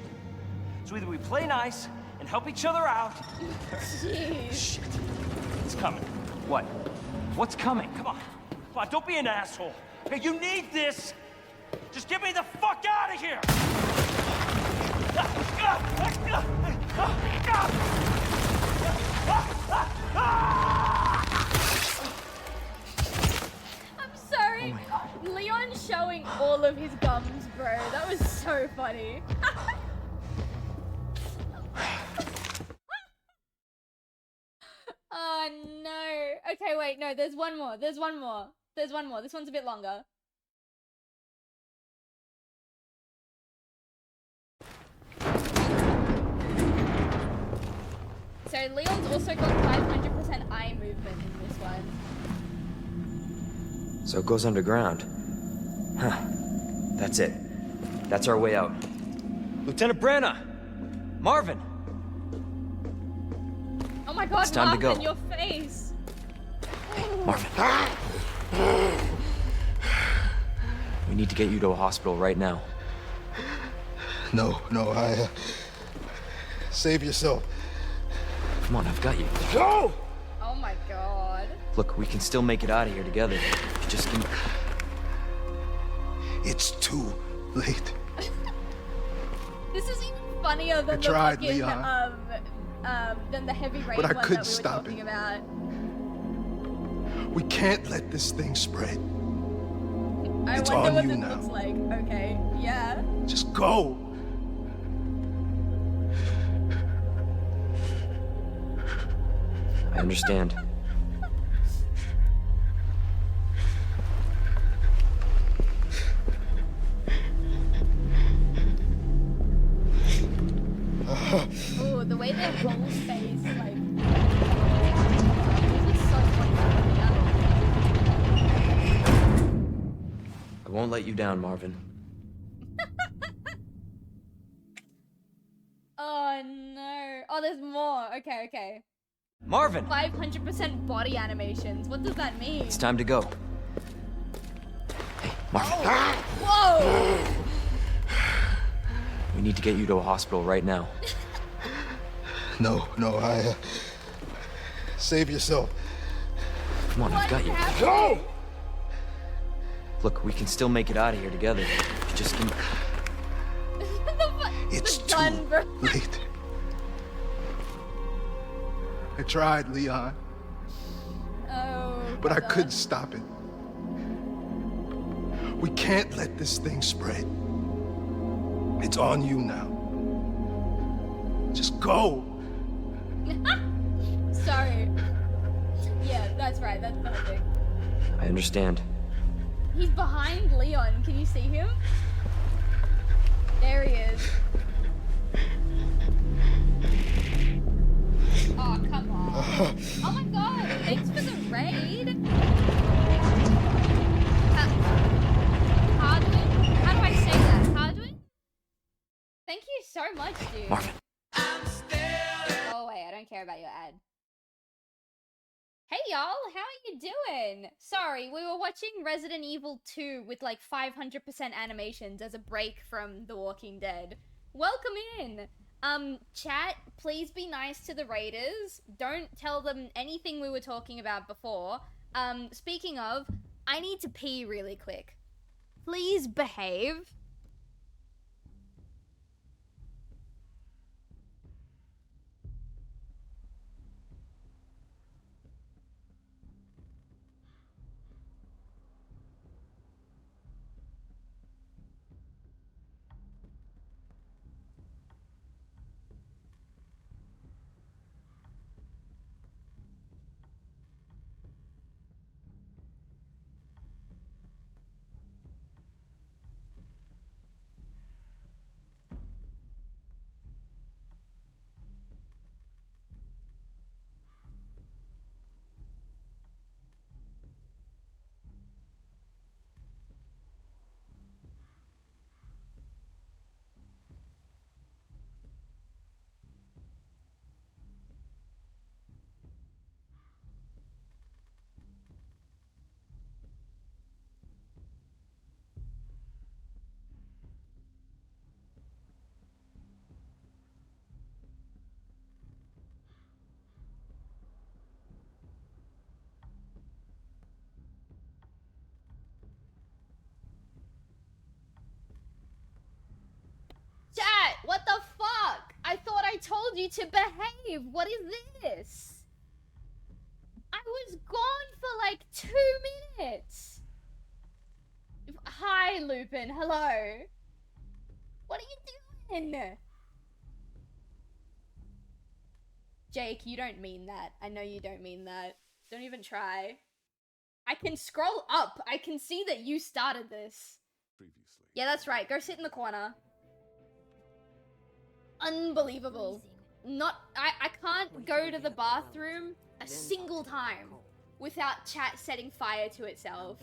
So either we play nice and help each other out. Jeez. Shit. It's coming. What? What's coming? Come on. Come on, don't be an asshole. Okay, you need this. Just get me the fuck out of here. I'm sorry. Leon showing all of his gums, bro. That was so funny. Oh no. Okay, wait, no, there's one more. There's one more. There's one more. This one's a bit longer. So Leon's also got 500% eye movement in this one. So it goes underground. Huh. That's it. That's our way out. Lieutenant Branna! Marvin! Oh my god, It's time to Marvin, go. your face! Marvin. We need to get you to a hospital right now. No, save yourself. Come on, I've got you. Go! Oh my god. Look, we can still make it out of here together. Just give me... It's too late. This is even funnier than the tried, fucking, Leon. than the heavy rain But I one couldn't that we were stop talking it. about. We can't let this thing spread. I It's wonder on what you this now. looks like. Okay, yeah. Just go. I understand. Oh, the way their whole face, like... This is so funny. I won't let you down, Marvin. Oh no. Oh, there's more. Okay. Marvin! 500% body animations. What does that mean? It's time to go. Hey, Marvin. Whoa! We need to get you to a hospital right now. No, save yourself. Come on, I've got you. Go! Look, we can still make it out of here together. Just give me... It's The gun, bro. late. I tried, Leon, Oh. but I God. couldn't stop it. We can't let this thing spread. It's on you now. Just go. Sorry. Yeah, that's right. That's perfect. I understand. He's behind Leon. Can you see him? There he is. Oh, come on. Oh my god. Thanks for the raid. Hardwin? How do I say that? Hardwin? Thank you so much, dude. Marvin. Oh wait, I don't care about your ad. Hey y'all, how are you doing? Sorry, we were watching Resident Evil 2 with like 500% animations as a break from The Walking Dead. Welcome in! Chat, please be nice to the raiders. Don't tell them anything we were talking about before. Speaking of, I need to pee really quick. Please behave. Chat, what the fuck? I thought I told you to behave. What is this? I was gone for like 2 minutes. Hi, Lupin. Hello. What are you doing? Jake, you don't mean that. I know you don't mean that. Don't even try. I can scroll up. I can see that you started this. Previously. Yeah, that's right. Go sit in the corner. Unbelievable. Not I can't go to the bathroom a single time without chat setting fire to itself.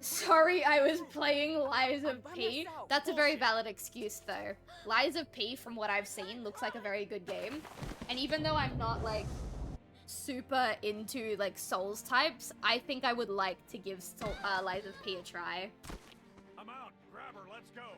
Sorry, I was playing Lies of P. That's a very valid excuse though. Lies of P, from what I've seen, looks like a very good game. And even though I'm not like super into like Souls types, I think I would like to give Lies of P a try. I'm out. Grab her. Let's go.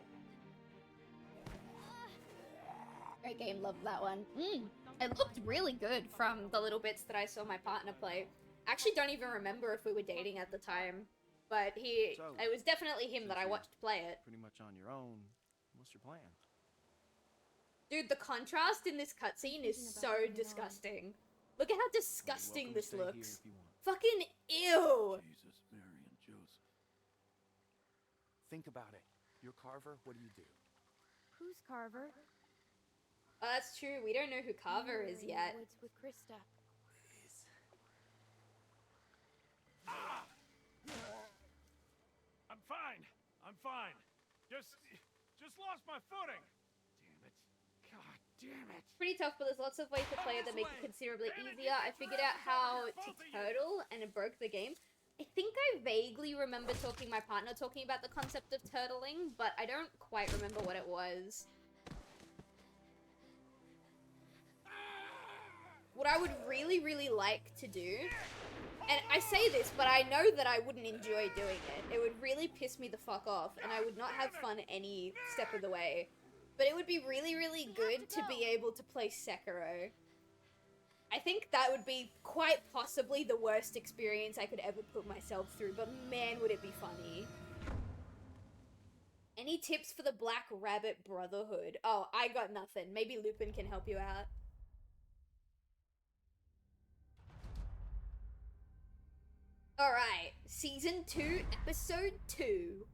Great game, loved that one. It looked really good from the little bits that I saw my partner play. I actually don't even remember if we were dating at the time, but it was definitely him that I watched play it. Pretty much on your own. What's your plan? Dude, the contrast in this cutscene is so disgusting. Look at how disgusting this looks. Fucking ew! Jesus, Mary and Joseph. Think about it. You're Carver, what do you do? Who's Carver? Oh, that's true. We don't know who Carver is yet. Woods with Krista. Please. Ah! I'm fine. I'm fine. Just lost my footing. Damn it. God damn it. Pretty tough, but there's lots of ways to play it that make it considerably easier. I figured out how to turtle, and it broke the game. I think I vaguely remember my partner talking about the concept of turtling, but I don't quite remember what it was. What I would really, really like to do, and I say this, but I know that I wouldn't enjoy doing it. It would really piss me the fuck off, and I would not have fun any step of the way. But it would be really, really good to be able to play Sekiro. I think that would be quite possibly the worst experience I could ever put myself through, but man, would it be funny. Any tips for the Black Rabbit Brotherhood? Oh, I got nothing. Maybe Lupin can help you out. Alright, Season 2, Episode 2.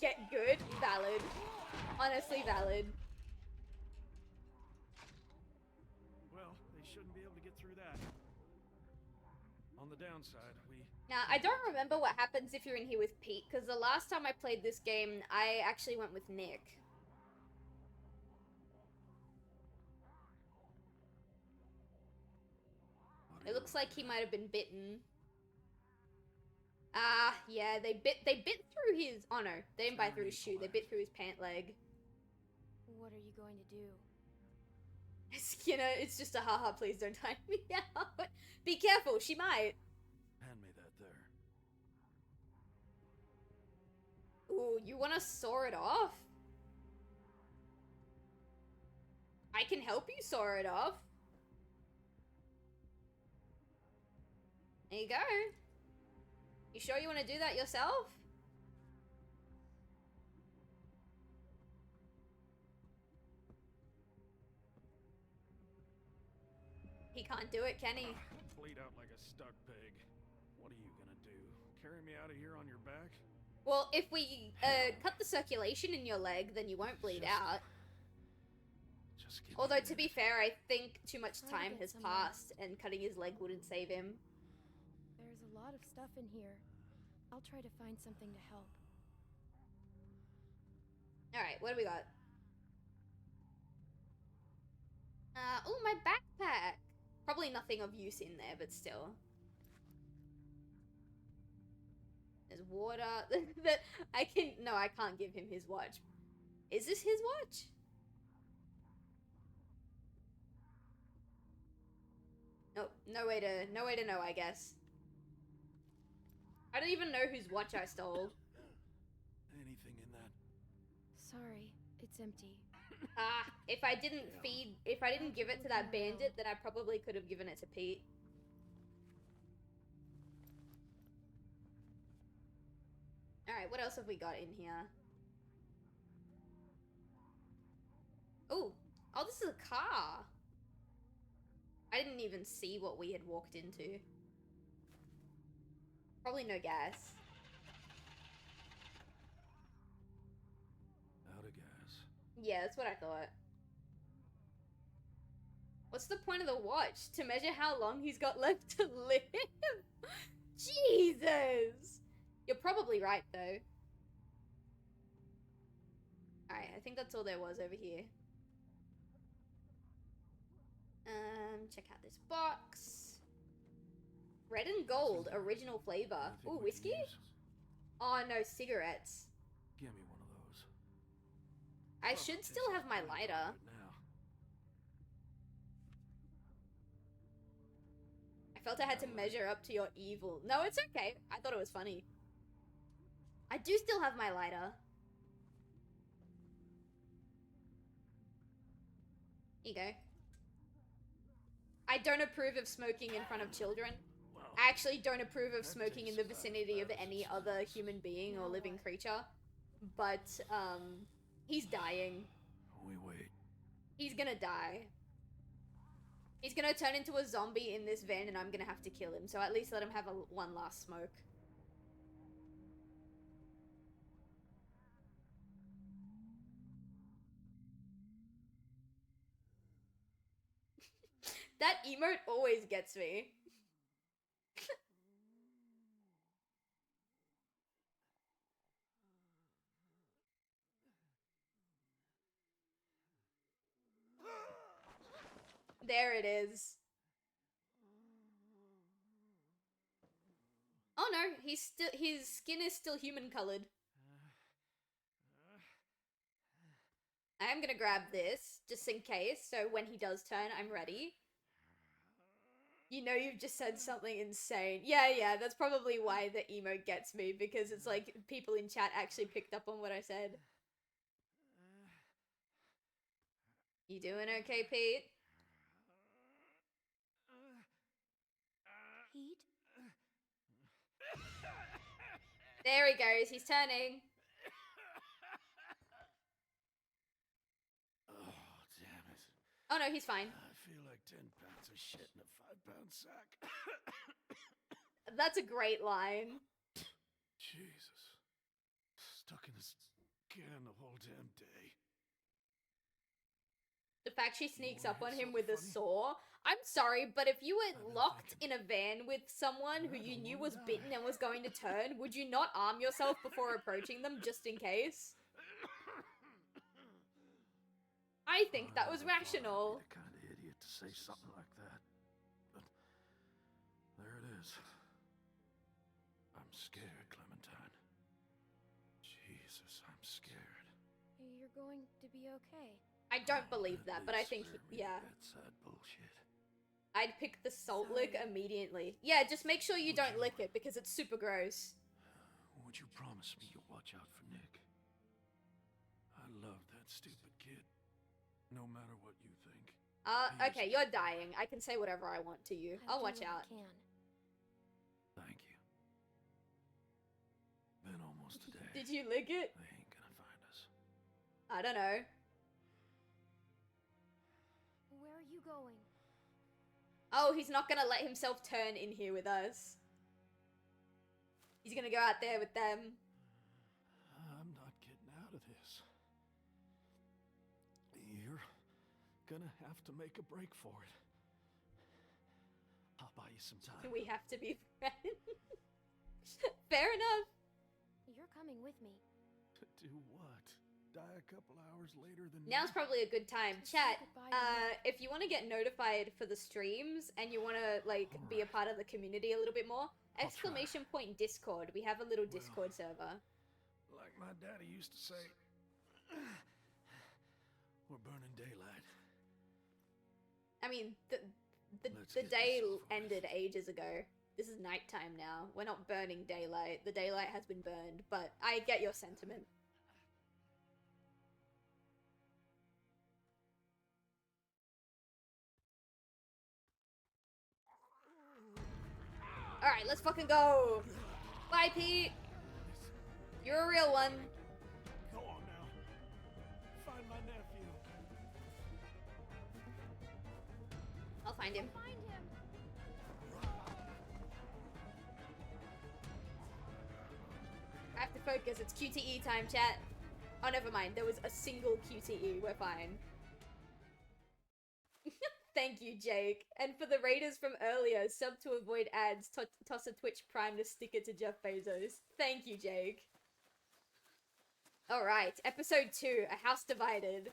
Get good? Valid. Honestly valid. Well, they shouldn't be able to get through that. On the downside, Now, I don't remember what happens if you're in here with Pete, because the last time I played this game, I actually went with Nick. It looks like he might have been bitten. Ah, yeah, they bit through his... Oh no, they didn't bite through his shoe, they bit through his pant leg. What are you going going to do. Skinner, it's just a haha, please don't time me out. Be careful, she might. Hand me that there. Ooh, you want to saw it off? I can help you saw it off. There you go. You sure you want to do that yourself? He can't do it, can he? Bleed out like a stuck pig. What are you gonna do? Carry me out of here on your back? Well, if we cut the circulation in your leg, then you won't bleed out. Just give Although, me to a be minute. fair, I think too much Try to time get has somewhere. passed, and cutting his leg wouldn't save him. There's a lot of stuff in here. I'll try to find something to help. Alright, what do we got? Oh, my backpack! Probably nothing of use in there, but still. There's water. That I can... No, I can't give him his watch. Is this his watch? Nope, no way to know, I guess. I don't even know whose watch I stole. Anything in that? Sorry, it's empty. Ah, if I didn't give it to that bandit, then I probably could have given it to Pete. Alright, what else have we got in here? Oh, this is a car. I didn't even see what we had walked into. Probably no gas. Out of gas. Yeah, that's what I thought. What's the point of the watch? To measure how long he's got left to live? Jesus! You're probably right, though. Alright, I think that's all there was over here. Check out this box. Red and gold, original flavor. Anything Ooh, we can whiskey? use? Oh, no, cigarettes. Give me one of those. I should still have my lighter. Right now. I felt I had to measure up to your evil. No, it's okay. I thought it was funny. I do still have my lighter. Here you go. I don't approve of smoking in front of children. I actually don't approve of smoking in the vicinity of any other human being or living creature. But, he's dying. We wait. He's gonna die. He's gonna turn into a zombie in this van and I'm gonna have to kill him. So at least let him have one last smoke. That emote always gets me. There it is. Oh no, his skin is still human colored. I am gonna grab this, just in case, so when he does turn, I'm ready. You know you've just said something insane. Yeah, that's probably why the emote gets me, because it's like people in chat actually picked up on what I said. You doing okay, Pete? Pete? There he goes, he's turning. Oh, damn it. Oh no, he's fine. I feel like 10 pounds of shit in a 5-pound sack. That's a great line. Jesus. Stuck in his skin the whole damn day. The fact she sneaks up on him with a saw. I'm sorry, but if you were locked in a van with someone who you knew was bitten and was going to turn, would you not arm yourself before approaching them just in case? I think that was rational. The kind of idiot to say something like that. But there it is. I'm scared, Clementine. Jesus, I'm scared. You're going to be okay. I don't believe that, but I think, yeah. Bedside bullshit. I'd pick the salt lick immediately. Yeah, just make sure you don't lick it because it's super gross. Would you promise me you'll watch out for Nick? I love that stupid kid. No matter what you think. Okay, you're dying. I can say whatever I want to you. I'll watch out. Thank you. Been almost a day. Did you lick it? They ain't gonna find us. I don't know. Where are you going? Oh, he's not gonna let himself turn in here with us. He's gonna go out there with them. I'm not getting out of this. You're gonna have to make a break for it. I'll buy you some time. We have to be friends. Fair enough. You're coming with me. To do what? Die a couple hours later than Now's probably a good time. Chat, if you want to get notified for the streams and you want to, like, be a part of the community a little bit more, exclamation point Discord. We have a little Discord server. Like my daddy used to say, we're burning daylight. I mean, the day ended ages ago. This is nighttime now. We're not burning daylight. The daylight has been burned, but I get your sentiment. Alright, let's fucking go! Bye, Pete! You're a real one. Go on now. Find my nephew. I'll find him. I have to focus. It's QTE time, chat. Oh, never mind. There was a single QTE. We're fine. Thank you, Jake. And for the raiders from earlier, sub to avoid ads, toss a Twitch Prime to stick it to Jeff Bezos. Thank you, Jake. Alright, episode 2, A House Divided.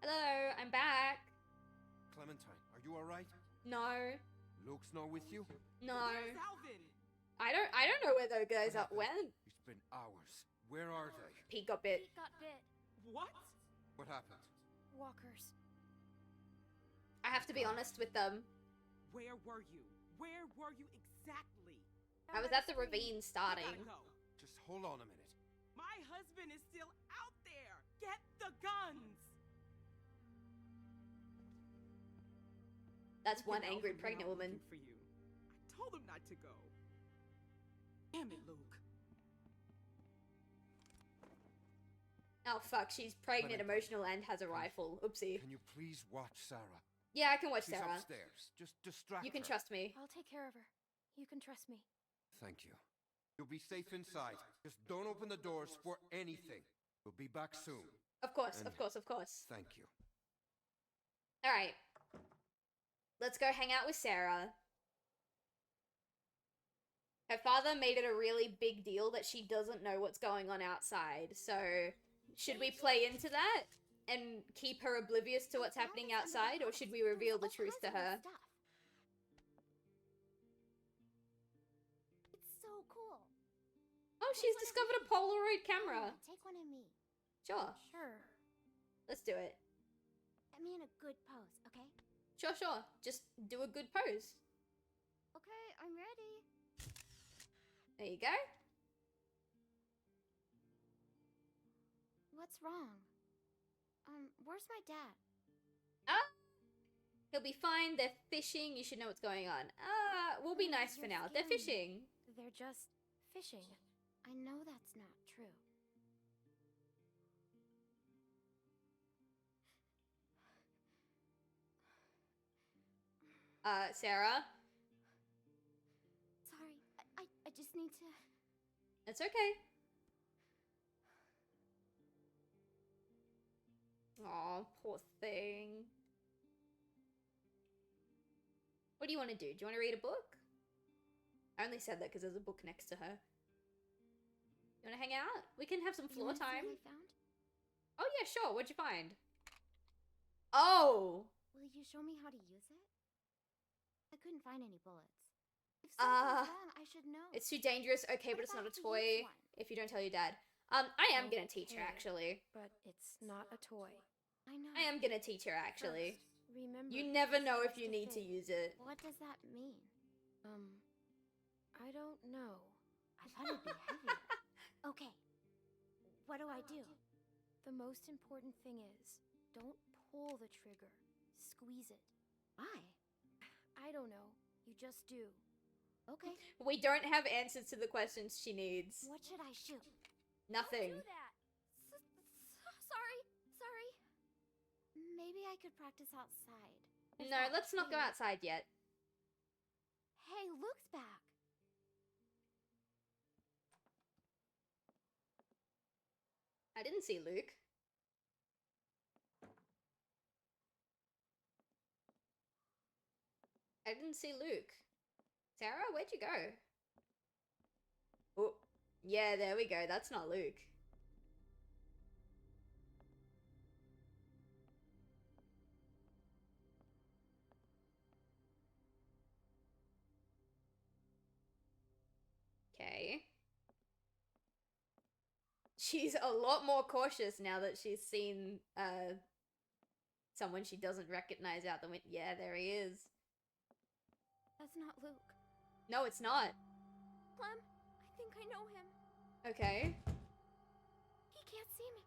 Hello, I'm back. Clementine, are you alright? No. Luke's not with you? No. I don't know where those guys went. It's been hours. Where are they? Pete got bit. Pete got bit. What? What happened? Walkers. I have to be honest with them. Where were you? Where were you exactly? I was at the ravine starting. We gotta go. Just hold on a minute. My husband is still out there. Get the guns. That's We one can angry help him pregnant out woman. looking for you. I told him not to go. Damn it, Luke. Oh fuck, she's pregnant, Clementine. emotional, and has a rifle. Oopsie. Can you please watch Sarah? Yeah, I can watch She's Sarah. upstairs. Just distract You can her. trust me. I'll take care of her. You can trust me. Thank you. You'll be safe inside. Just don't open the doors for anything. We'll be back soon. Of course, And of course, of course. Thank you. Alright. Let's go hang out with Sarah. Her father made it a really big deal that she doesn't know what's going on outside, so should we play into that and keep her oblivious to what's happening outside, or should we reveal the truth to her? It's so cool. Oh, she's discovered a Polaroid camera. Take one of me. Sure. Sure. Let's do it. Get me in a good pose, okay? Sure, sure. Just do a good pose. Okay, I'm ready. There you go. What's wrong? Where's my dad? Ah! He'll be fine. They're fishing. You should know what's going on. We'll be nice for You're now. They're scaring me. fishing. They're just fishing. I know that's not true. Sarah? Sorry, I just need to... It's okay. Aw, poor thing. What do you want to do? Do you want to read a book? I only said that because there's a book next to her. You want to hang out? We can have some You floor wanna see time. what I found? Oh yeah, sure. What'd you find? Oh! Will you show me how to use it? couldn't find any bullets. If something's wrong, I should know. It's too dangerous. Okay, but it's not a toy. If you don't tell your dad. I am gonna teach her, actually. But it's not a toy. I know. I am gonna teach her, actually. Remember, You never know if just you a need to thing. use it. What does that mean? I don't know. I thought it'd be heavier. Okay. What do I do? The most important thing is, don't pull the trigger. Squeeze it. Why? I don't know. You just do. Okay. We don't have answers to the questions she needs. What should I shoot? Nothing. Don't do that. Sorry. Maybe I could practice outside. If No, that let's not go thing- outside yet. Hey, Luke's back. I didn't see Luke. I didn't see Luke. Sarah, where'd you go? Oh, yeah, there we go. That's not Luke. Okay. She's a lot more cautious now that she's seen someone she doesn't recognize out the window. Yeah, there he is. That's not Luke. No, it's not. Clem, I think I know him. Okay. He can't see me.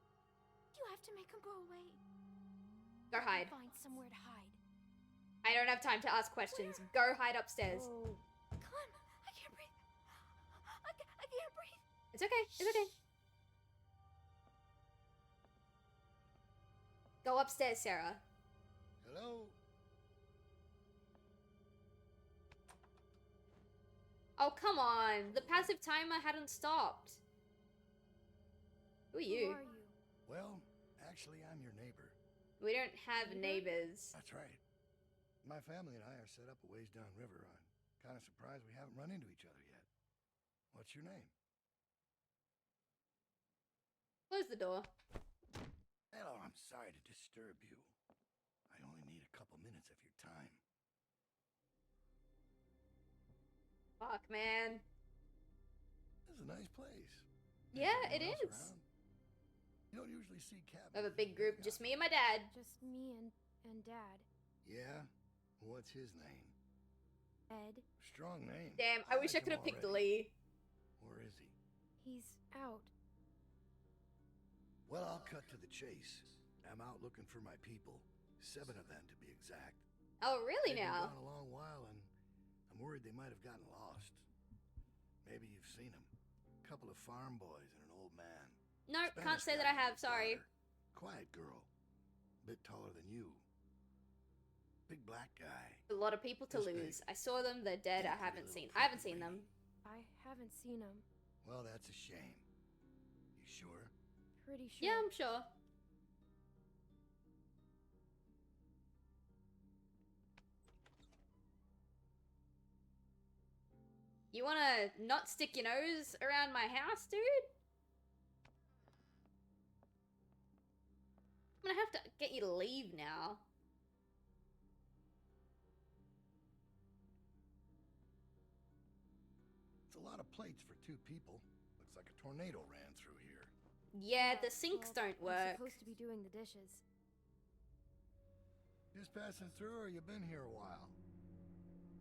You have to make him go away. Go hide. Find somewhere to hide. I don't have time to ask questions. Go hide upstairs. Clem, I can't breathe. I can't breathe. It's okay. It's okay. Go upstairs, Sarah. Hello? Oh, come on. The passive timer hadn't stopped. Who are you? Well, actually, I'm your neighbor. We don't have neighbors. That's right. My family and I are set up a ways downriver. I'm kind of surprised we haven't run into each other yet. What's your name? Close the door. Hello, I'm sorry to disturb you. I only need a couple minutes of your time. Fuck, man. This is a nice place. Yeah, it Anyone else is. around? You don't usually see cabins. We have a big group, just me and my dad. Just me and Dad. Yeah? What's his name? Ed. Strong name. Damn, I wish I like could him have picked already. Lee. Where is he? He's out. Well, I'll cut to the chase. I'm out looking for my people. 7 of them, to be exact. Oh, really They've been now? gone a long while, and I'm worried they might have gotten lost. Maybe you've seen them. A couple of farm boys and an old man. Nope, Spanish can't say that guy I have, with a sorry. daughter. Quiet girl. Bit taller than you. Big black guy. A lot of people to This big. lose. I saw them, they're dead, I haven't seen them. I haven't seen him. Well, that's a shame. You sure? Pretty sure. Yeah, I'm sure. You wanna not stick your nose around my house, dude? I'm gonna have to get you to leave now. It's a lot of plates for 2 people. Looks like a tornado ran through here. Yeah, the sinks don't I'm work. supposed to be doing the dishes. Just passing through, or you been here a while?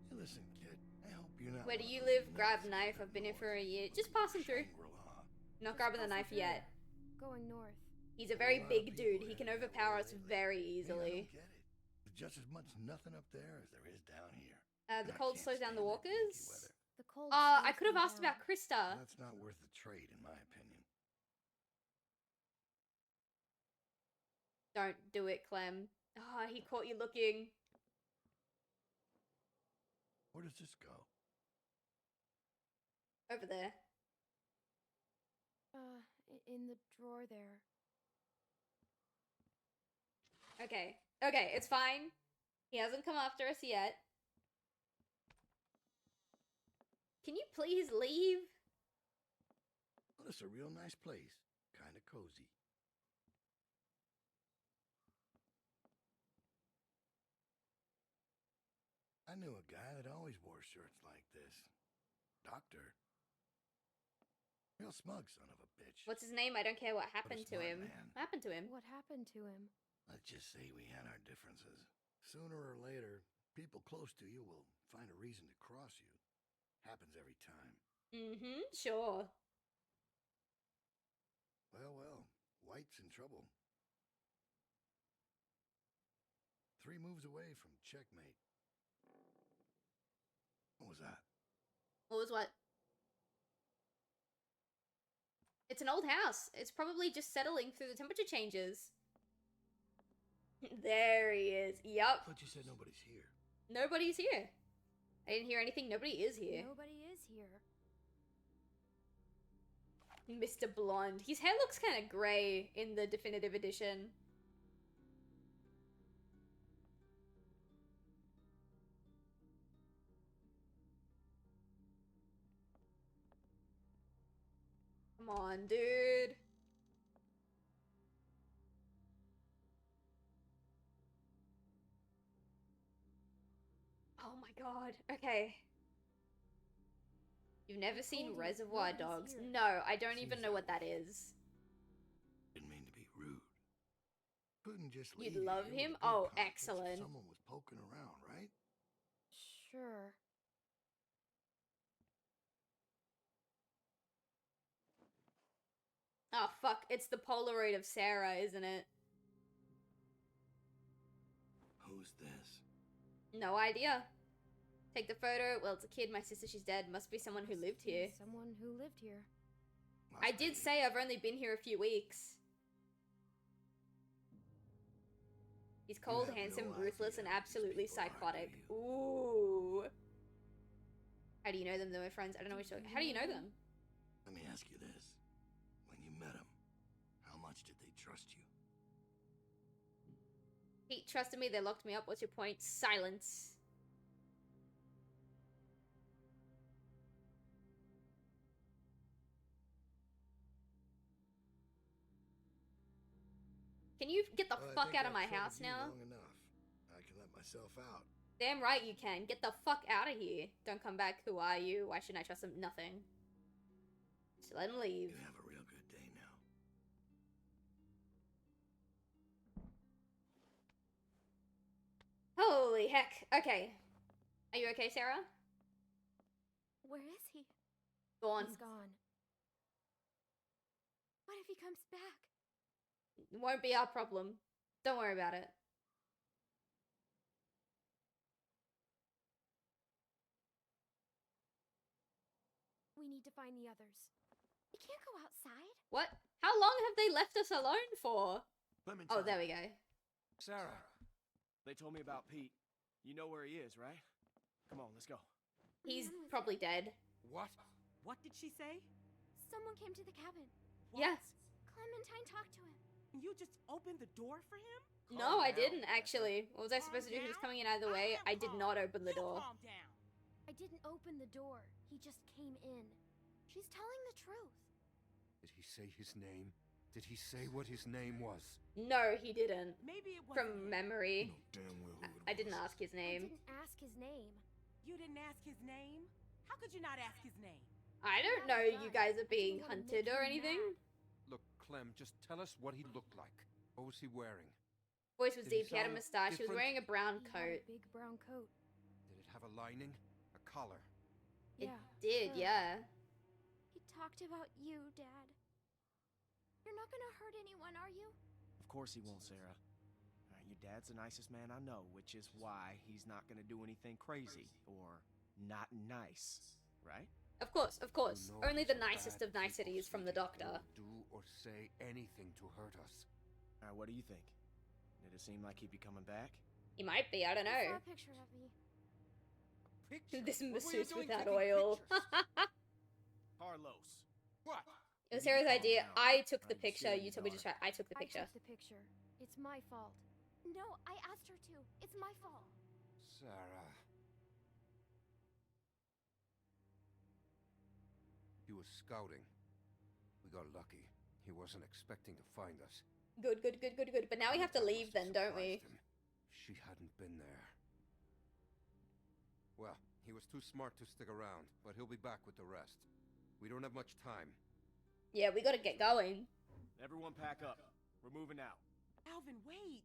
Hey, listen, kid. I hope you're not. Where do one you of those live? Grab nuts knife. I've been here for a year. Just passing through. Shangri-La. Not grabbing the knife yet. Going north. He's a very lot of big people dude. He can heading that overpower way us lately. very Man, I easily. don't get it. There's just as much nothing up there as there is down here. The And I cold can't slows down the stand that dinky walkers. weather. The cold. I slows could have them asked down. about Krista. That's not worth the trade, in my opinion. Don't do it, Clem. Oh, he caught you looking. Where does this go? Over there. In the drawer there. Okay. Okay, it's fine. He hasn't come after us yet. Can you please leave? Well, it's a real nice place. Kind of cozy. I I knew a guy that always wore shirts like this. Doctor. Real smug son of a bitch. What's his name? I don't care what But a happened to smart him. man. What happened to him? What happened to him? Let's just say we had our differences. Sooner or later, people close to you will find a reason to cross you. Happens every time. Mm-hmm, sure. Well, White's in trouble. 3 moves away from checkmate. What was that? What was what? It's an old house. It's probably just settling through the temperature changes. There he is. Yup. But you said nobody's here. Nobody's here. I didn't hear anything. Nobody is here. Nobody is here. Mr. Blonde. His hair looks kind of grey in the definitive edition. Come on, dude. Oh my god. Okay. You've never seen told you, Reservoir nobody's Dogs? here. No, I don't even know what that is. Didn't mean to be rude. Couldn't just You'd leave love here with him? the good Oh, pockets if excellent. Someone was poking around, right? Sure. Oh fuck, it's the Polaroid of Sarah, isn't it? Who's this? No idea. Take the photo. Well, it's a kid. My sister, she's dead. Must be someone who lived here. Someone who lived here. I did say I've only been here a few weeks. He's cold, have handsome, no ruthless, and idea who these absolutely people are, do psychotic. Ooh. How do you know them? They're my friends. I don't know what you're talking. How do you know them? Let me ask you this. When you met them, how much did they trust you? He trusted me. They locked me up. What's your point? Silence. Can you get the Well, I fuck think out of I've my troubled house you now? Long enough. I can let myself out. Damn right you can. Get the fuck out of here. Don't come back. Who are you? Why shouldn't I trust him? Nothing. Just let him leave. You have a real good day now. Holy heck. Okay. Are you okay, Sarah? Where is he? Gone. He's gone. What if he comes back? Won't be our problem. Don't worry about it. We need to find the others. We can't go outside. What? How long have they left us alone for? Oh, there we go. Sarah, they told me about Pete. You know where he is, right? Come on, let's go. He's probably dead. What? What did she say? Someone came to the cabin. Yes. Clementine talked to him. You just opened the door for him? No, I didn't actually. What was I supposed to do? He was coming in either way. I did not open the door. Calm down. I didn't open the door. He just came in. She's telling the truth. Did he say his name? Did he say what his name was? No, he didn't. Maybe it wasn't From him. memory. Damn well who I didn't ask his I name. didn't ask his name. You didn't ask his name? How could you not ask his name? I don't know you guys are being hunted or anything. Look, Clem, just tell us what he looked like. What was he wearing? Voice was Did he deep, he had a sound mustache, he was different? wearing a brown He had coat. a big brown coat. Did it have a lining? A collar? It Yeah. did, sure. yeah. He talked about you, Dad. You're not gonna hurt anyone, are you? Of course he won't, Sarah. Your dad's the nicest man I know, which is why he's not gonna do anything crazy or not nice, right? Of course, of course. You know Only the some nicest bad of niceties from the people, doctor. sweetie, who will do or say anything to hurt us. Alright, what do you think? Did it seem like he'd be coming back? He might be, I don't I saw know. a picture of me. Picture? This What were you masseuse doing without taking oil. pictures? Carlos. What? It was Sarah's idea. I took the Are you picture. sure You you told me to got try. I took the picture. I took the picture. It's my fault. No, I asked her to. It's my fault. Sarah. He was scouting. We got lucky. He wasn't expecting to find us. Good, good, good, good, good. But now we have to That leave must have then, don't we? surprised him. She hadn't been there. Well, he was too smart to stick around, but he'll be back with the rest. We don't have much time. Yeah, we gotta get going. Everyone pack up. We're moving out. Alvin, wait!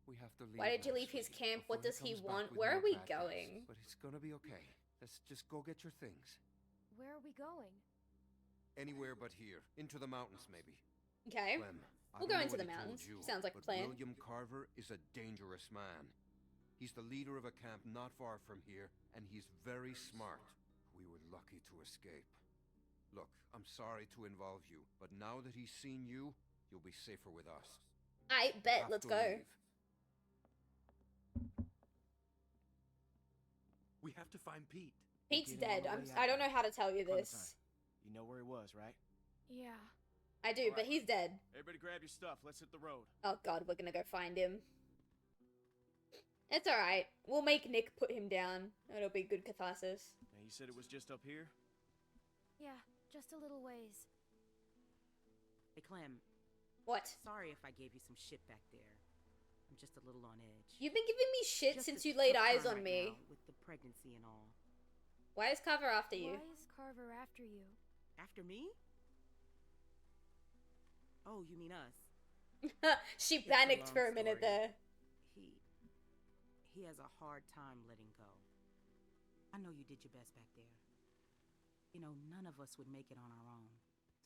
We have to leave. Why did you now, leave his sweetie, camp? What before he does he comes back want? with Where more are we bad guys. going? But it's gonna be okay. Let's just go get your things. Where are we going? Anywhere but here. Into the mountains, maybe. Okay. Clem, I We'll don't go know into what the he told mountains. you, Sounds like a but plan. William Carver is a dangerous man. He's the leader of a camp not far from here, and he's very smart. We were lucky to escape. Look, I'm sorry to involve you, but now that he's seen you, you'll be safer with us. I bet. Have Let's to go. leave. We have to find Pete. Pete's Get him on dead. the way I out. don't know how to tell you this. Clementine, you know where he was, right? Yeah. I do, but he's dead. Everybody grab your stuff. Let's hit the road. Oh god, we're gonna go find him. It's alright. We'll make Nick put him down. It'll be good catharsis. Now, you said it was just up here? Yeah, just a little ways. Hey, Clem. What? Sorry if I gave you some shit back there. I'm just a little on edge. You've been giving me shit Just since a you laid tough eyes time on right me. now with the pregnancy and all. Why is Carver after you? Why is Carver after you? After me? Oh, you mean us? She It's a panicked long for a minute story. there. He has a hard time letting go. I know you did your best back there. You know, none of us would make it on our own.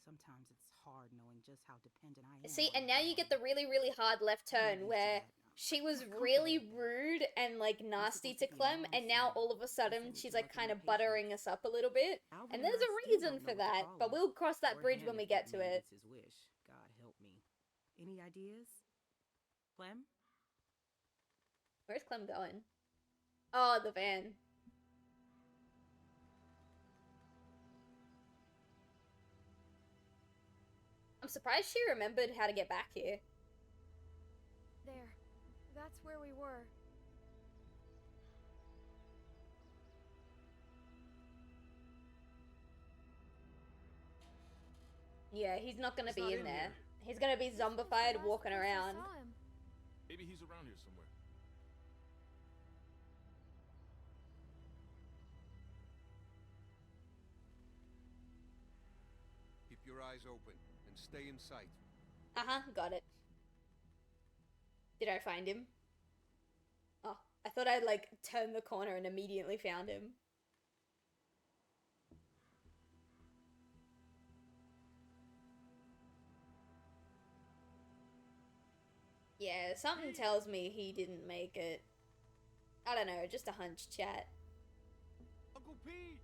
Sometimes it's hard knowing just how dependent I am. See, on and now you get the really, really hard left turn where she was really rude and like nasty to Clem, and now all of a sudden she's like kind of buttering us up a little bit. And there's a reason for that, but we'll cross that bridge when we get to it. His wish. God help me. Any ideas? Clem? Where's Clem going? Oh, the van. I'm surprised she remembered how to get back here. There. That's where we were. Yeah, he's not gonna He's be not in in there. here. He's gonna be zombified walking around. Maybe he's around here somewhere. Keep your eyes open and stay in sight. Uh-huh, got it. Did I find him? Oh, I thought I'd like turned the corner and immediately found him. Yeah, something tells me he didn't make it. I don't know, just a hunch, chat. Uncle Pete!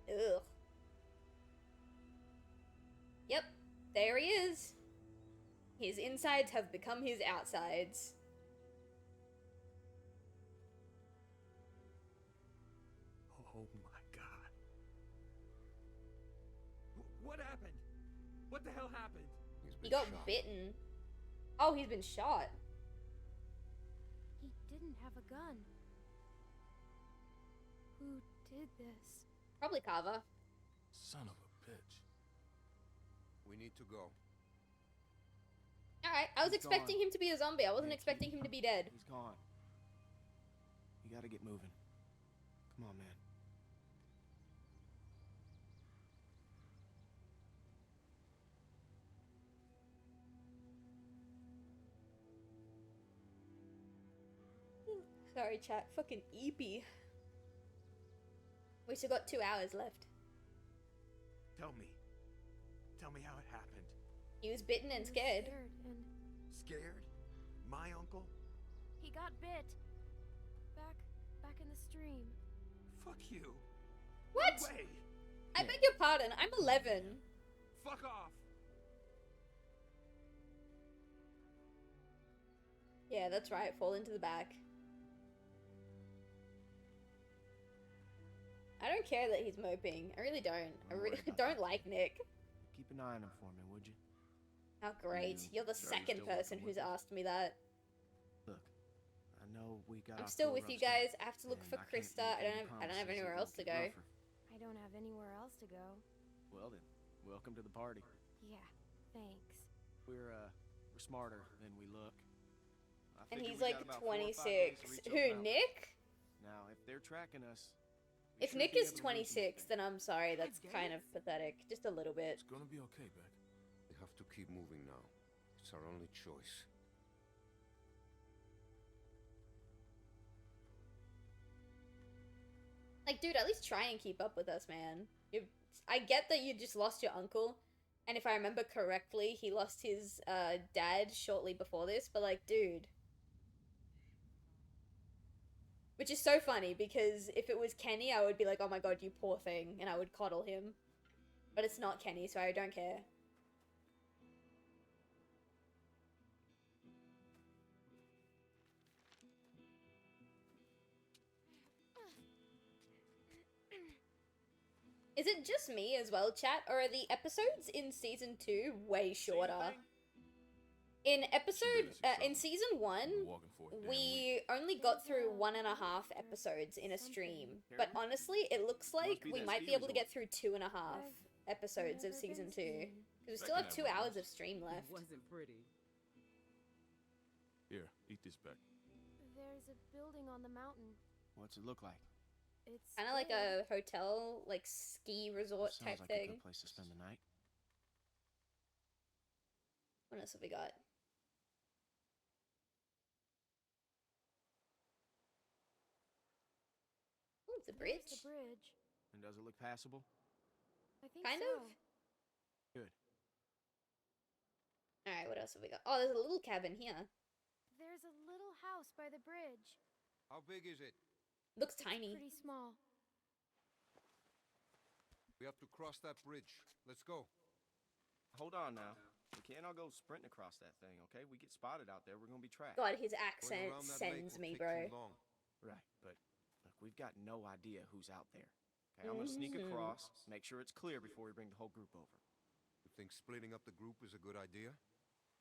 Ugh. Yep, there he is. His insides have become his outsides. Oh my god. What happened? What the hell happened? He got bitten. Oh, he's been shot. He didn't have a gun. Who did this? Probably Carver. Son of a bitch. We need to go. Alright, I was He's expecting gone. him to be a zombie. I wasn't Yeah, expecting him to be dead. He's gone. You gotta get moving. Come on, man. Sorry, chat. Fucking eepy. We still got 2 hours left. Tell me. Tell me how it happened. He was bitten and scared. And Scared? My uncle? he got bit. Back in the stream. Fuck you. What? No way. I beg your pardon. I'm 11. Fuck off. Yeah, that's right. Fall into the back. I don't care that he's moping. I really don't. I really don't like Nick. Keep an eye on him for me, would you? How great. You You're the sure you're second still person working who's with me? asked me that. Look, I know we got I'm off still to a with rough you start, guys. I have to look and for I can't Krista. make I don't any have promises anywhere it else won't to get go. rougher. I don't have anywhere else to go. Well then, welcome to the party. Yeah, thanks. We're smarter than we look. I And figure he's we like got about 4 or 5 days to 26. reach Who, Oak Mountain. Nick? Now, if they're tracking us, we If should Nick be is able to lose them. 26, then I'm sorry, that's kind of pathetic. Just a little bit. It's gonna be okay, Beck. We have to keep moving now. It's our only choice. Like, dude, at least try and keep up with us, man. I get that you just lost your uncle, and if I remember correctly, he lost his dad shortly before this, but like, dude. Which is so funny, because if it was Kenny, I would be like, oh my god, you poor thing, and I would coddle him. But it's not Kenny, so I don't care. Is it just me as well, chat, or are the episodes in season 2 way shorter? In season 1, we only got through 1.5 episodes in a stream. But honestly, it looks like we might be able to get through 2.5 episodes of season 2. Because we still have 2 hours of stream left. It wasn't pretty. Here, eat this, Beck. There's a building on the mountain. What's it look like? It's Kind of like a hotel, like ski resort Sounds type like thing. a good place to spend the night. What else have we got? Oh, it's a bridge. There's the bridge. And does it look passable? I think Kind so. of. Good. Alright, what else have we got? Oh, there's a little cabin here. There's a little house by the bridge. How big is it? Looks tiny. Pretty small. We have to cross that bridge. Let's go. Hold on now. We can't all go sprinting across that thing, okay? We get spotted out there, we're gonna be tracked. God, his Going accent around that lake sends will me, take bro. too long. Right, but look, we've got no idea who's out there. Okay, I'm gonna sneak across, make sure it's clear before we bring the whole group over. You think splitting up the group is a good idea?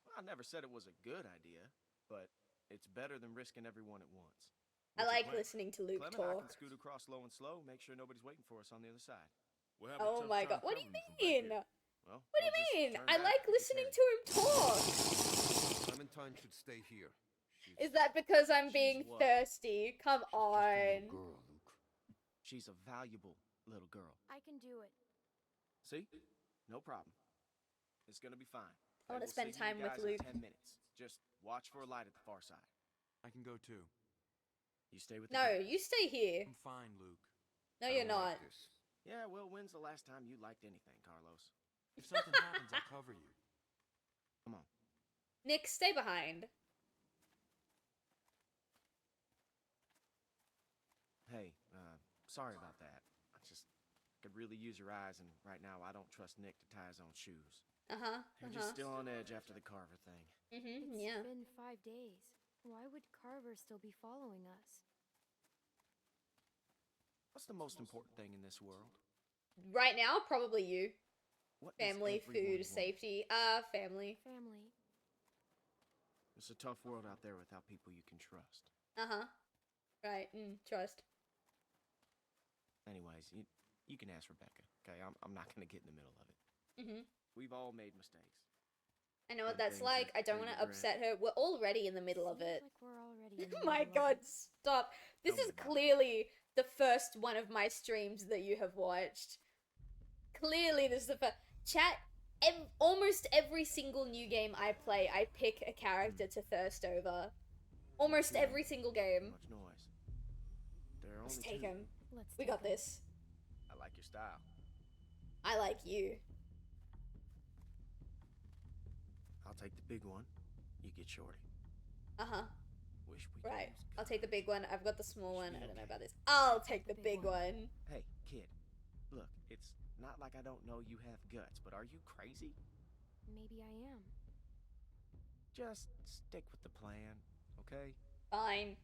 Well, I never said it was a good idea, but it's better than risking everyone at once. I What's your like plan? listening to Luke Clement, I talk. can scoot across low and slow, make sure nobody's waiting for us on the other side. We're having a Oh tough my time god, what do you covering you from back mean? here. Well, What do you we'll just mean? turn I back like if we listening can. to him talk. Clementine should stay here. She's Is that because I'm being what? thirsty? Come just a little on. girl, Luke. She's a valuable little girl. I can do it. See? No problem. It's gonna be fine. I wanna We'll spend see you time with guys in Luke. 10 minutes. Just watch for a light at the far side. I can go too. You stay with the No, group. you stay here. I'm fine, Luke. No, I you're don't not. like this. Yeah, well, when's the last time you liked anything, Carlos? If something happens, I'll cover you. Come on. Nick, stay behind. Hey, sorry about that. I could really use your eyes, and right now I don't trust Nick to tie his own shoes. Uh-huh, You're just still on edge after the Carver thing. Mm-hmm, It's yeah. been 5 days. Why would Carver still be following us? What's the most important thing in this world? Right now, probably you. What does Family, everyone food, want? safety. Family. Family. It's a tough world out there without people you can trust. Uh-huh. Right, trust. Anyways, you can ask Rebecca, okay? I'm not gonna get in the middle of it. Mm-hmm. We've all made mistakes. I know what Good that's things like. that I don't we want to regret. upset her. We're already in the middle of Seems it. like we're already in the Oh my middle of god, it. stop. This Tell is me about it. clearly the first one of my streams that you have watched. Clearly this is the first. Chat, almost every single new game I play, I pick a character to thirst over. Almost every single Too game. much noise. There are Let's only take two. him. Let's We take got him. this. I like your style. I like you. I'll take the big one. You get Shorty. Uh-huh. Wish we could Right. use I'll take the big one. I've got the small one. Should I be don't know okay. about this. I'll take the big one. Hey, kid. Look, it's not like I don't know you have guts, but are you crazy? Maybe I am. Just stick with the plan, okay? Fine.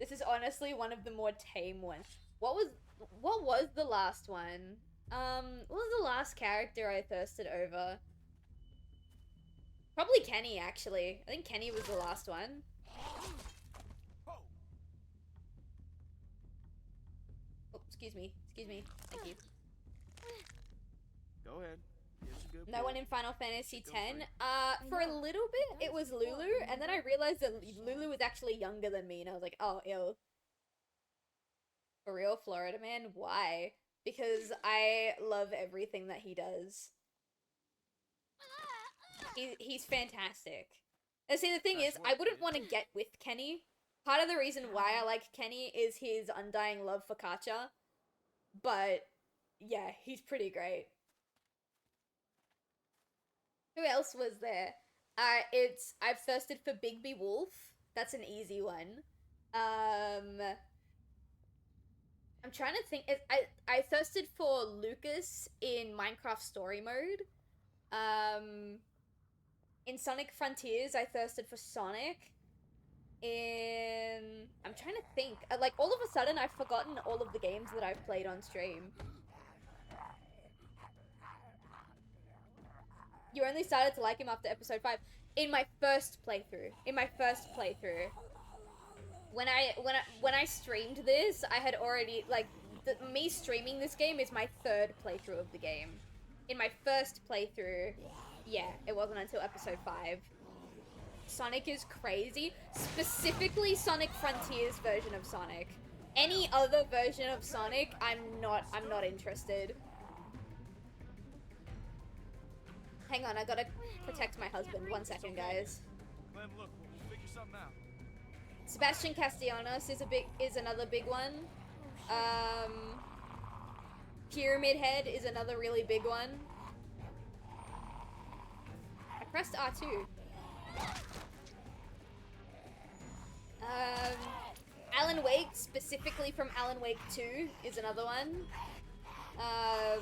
This is honestly one of the more tame ones. What was the last one? What was the last character I thirsted over? Probably Kenny, actually. I think Kenny was the last one. Oh, excuse me. Excuse me. Thank you. Go ahead. Give No one in Final Fantasy X. For a little bit, it was Lulu, and then I realized that Lulu was actually younger than me, and I was like, oh, ew. For real, Florida Man? Why? Because I love everything that he does. He's fantastic. And see, the thing is, I wouldn't want to get with Kenny. Part of the reason why I like Kenny is his undying love for Katja. But, yeah, he's pretty great. Who else was there? I've thirsted for Bigby Wolf. That's an easy one. I'm trying to think. I thirsted for Lucas in Minecraft Story Mode. In Sonic Frontiers, I thirsted for Sonic. I'm trying to think. Like, all of a sudden, I've forgotten all of the games that I've played on stream. You only started to like him after episode 5. In my first playthrough. When I streamed this, I had already, like, me streaming this game is my 3rd playthrough of the game. In my first playthrough, yeah, it wasn't until episode 5. Sonic is crazy. Specifically Sonic Frontiers version of Sonic. Any other version of Sonic, I'm not interested. Hang on, I gotta protect my husband. 1 second, guys. Clem, look, we'll figure something out. Sebastian Castellanos is another big one. Pyramid Head is another really big one. I pressed R2. Alan Wake, specifically from Alan Wake 2, is another one. I'm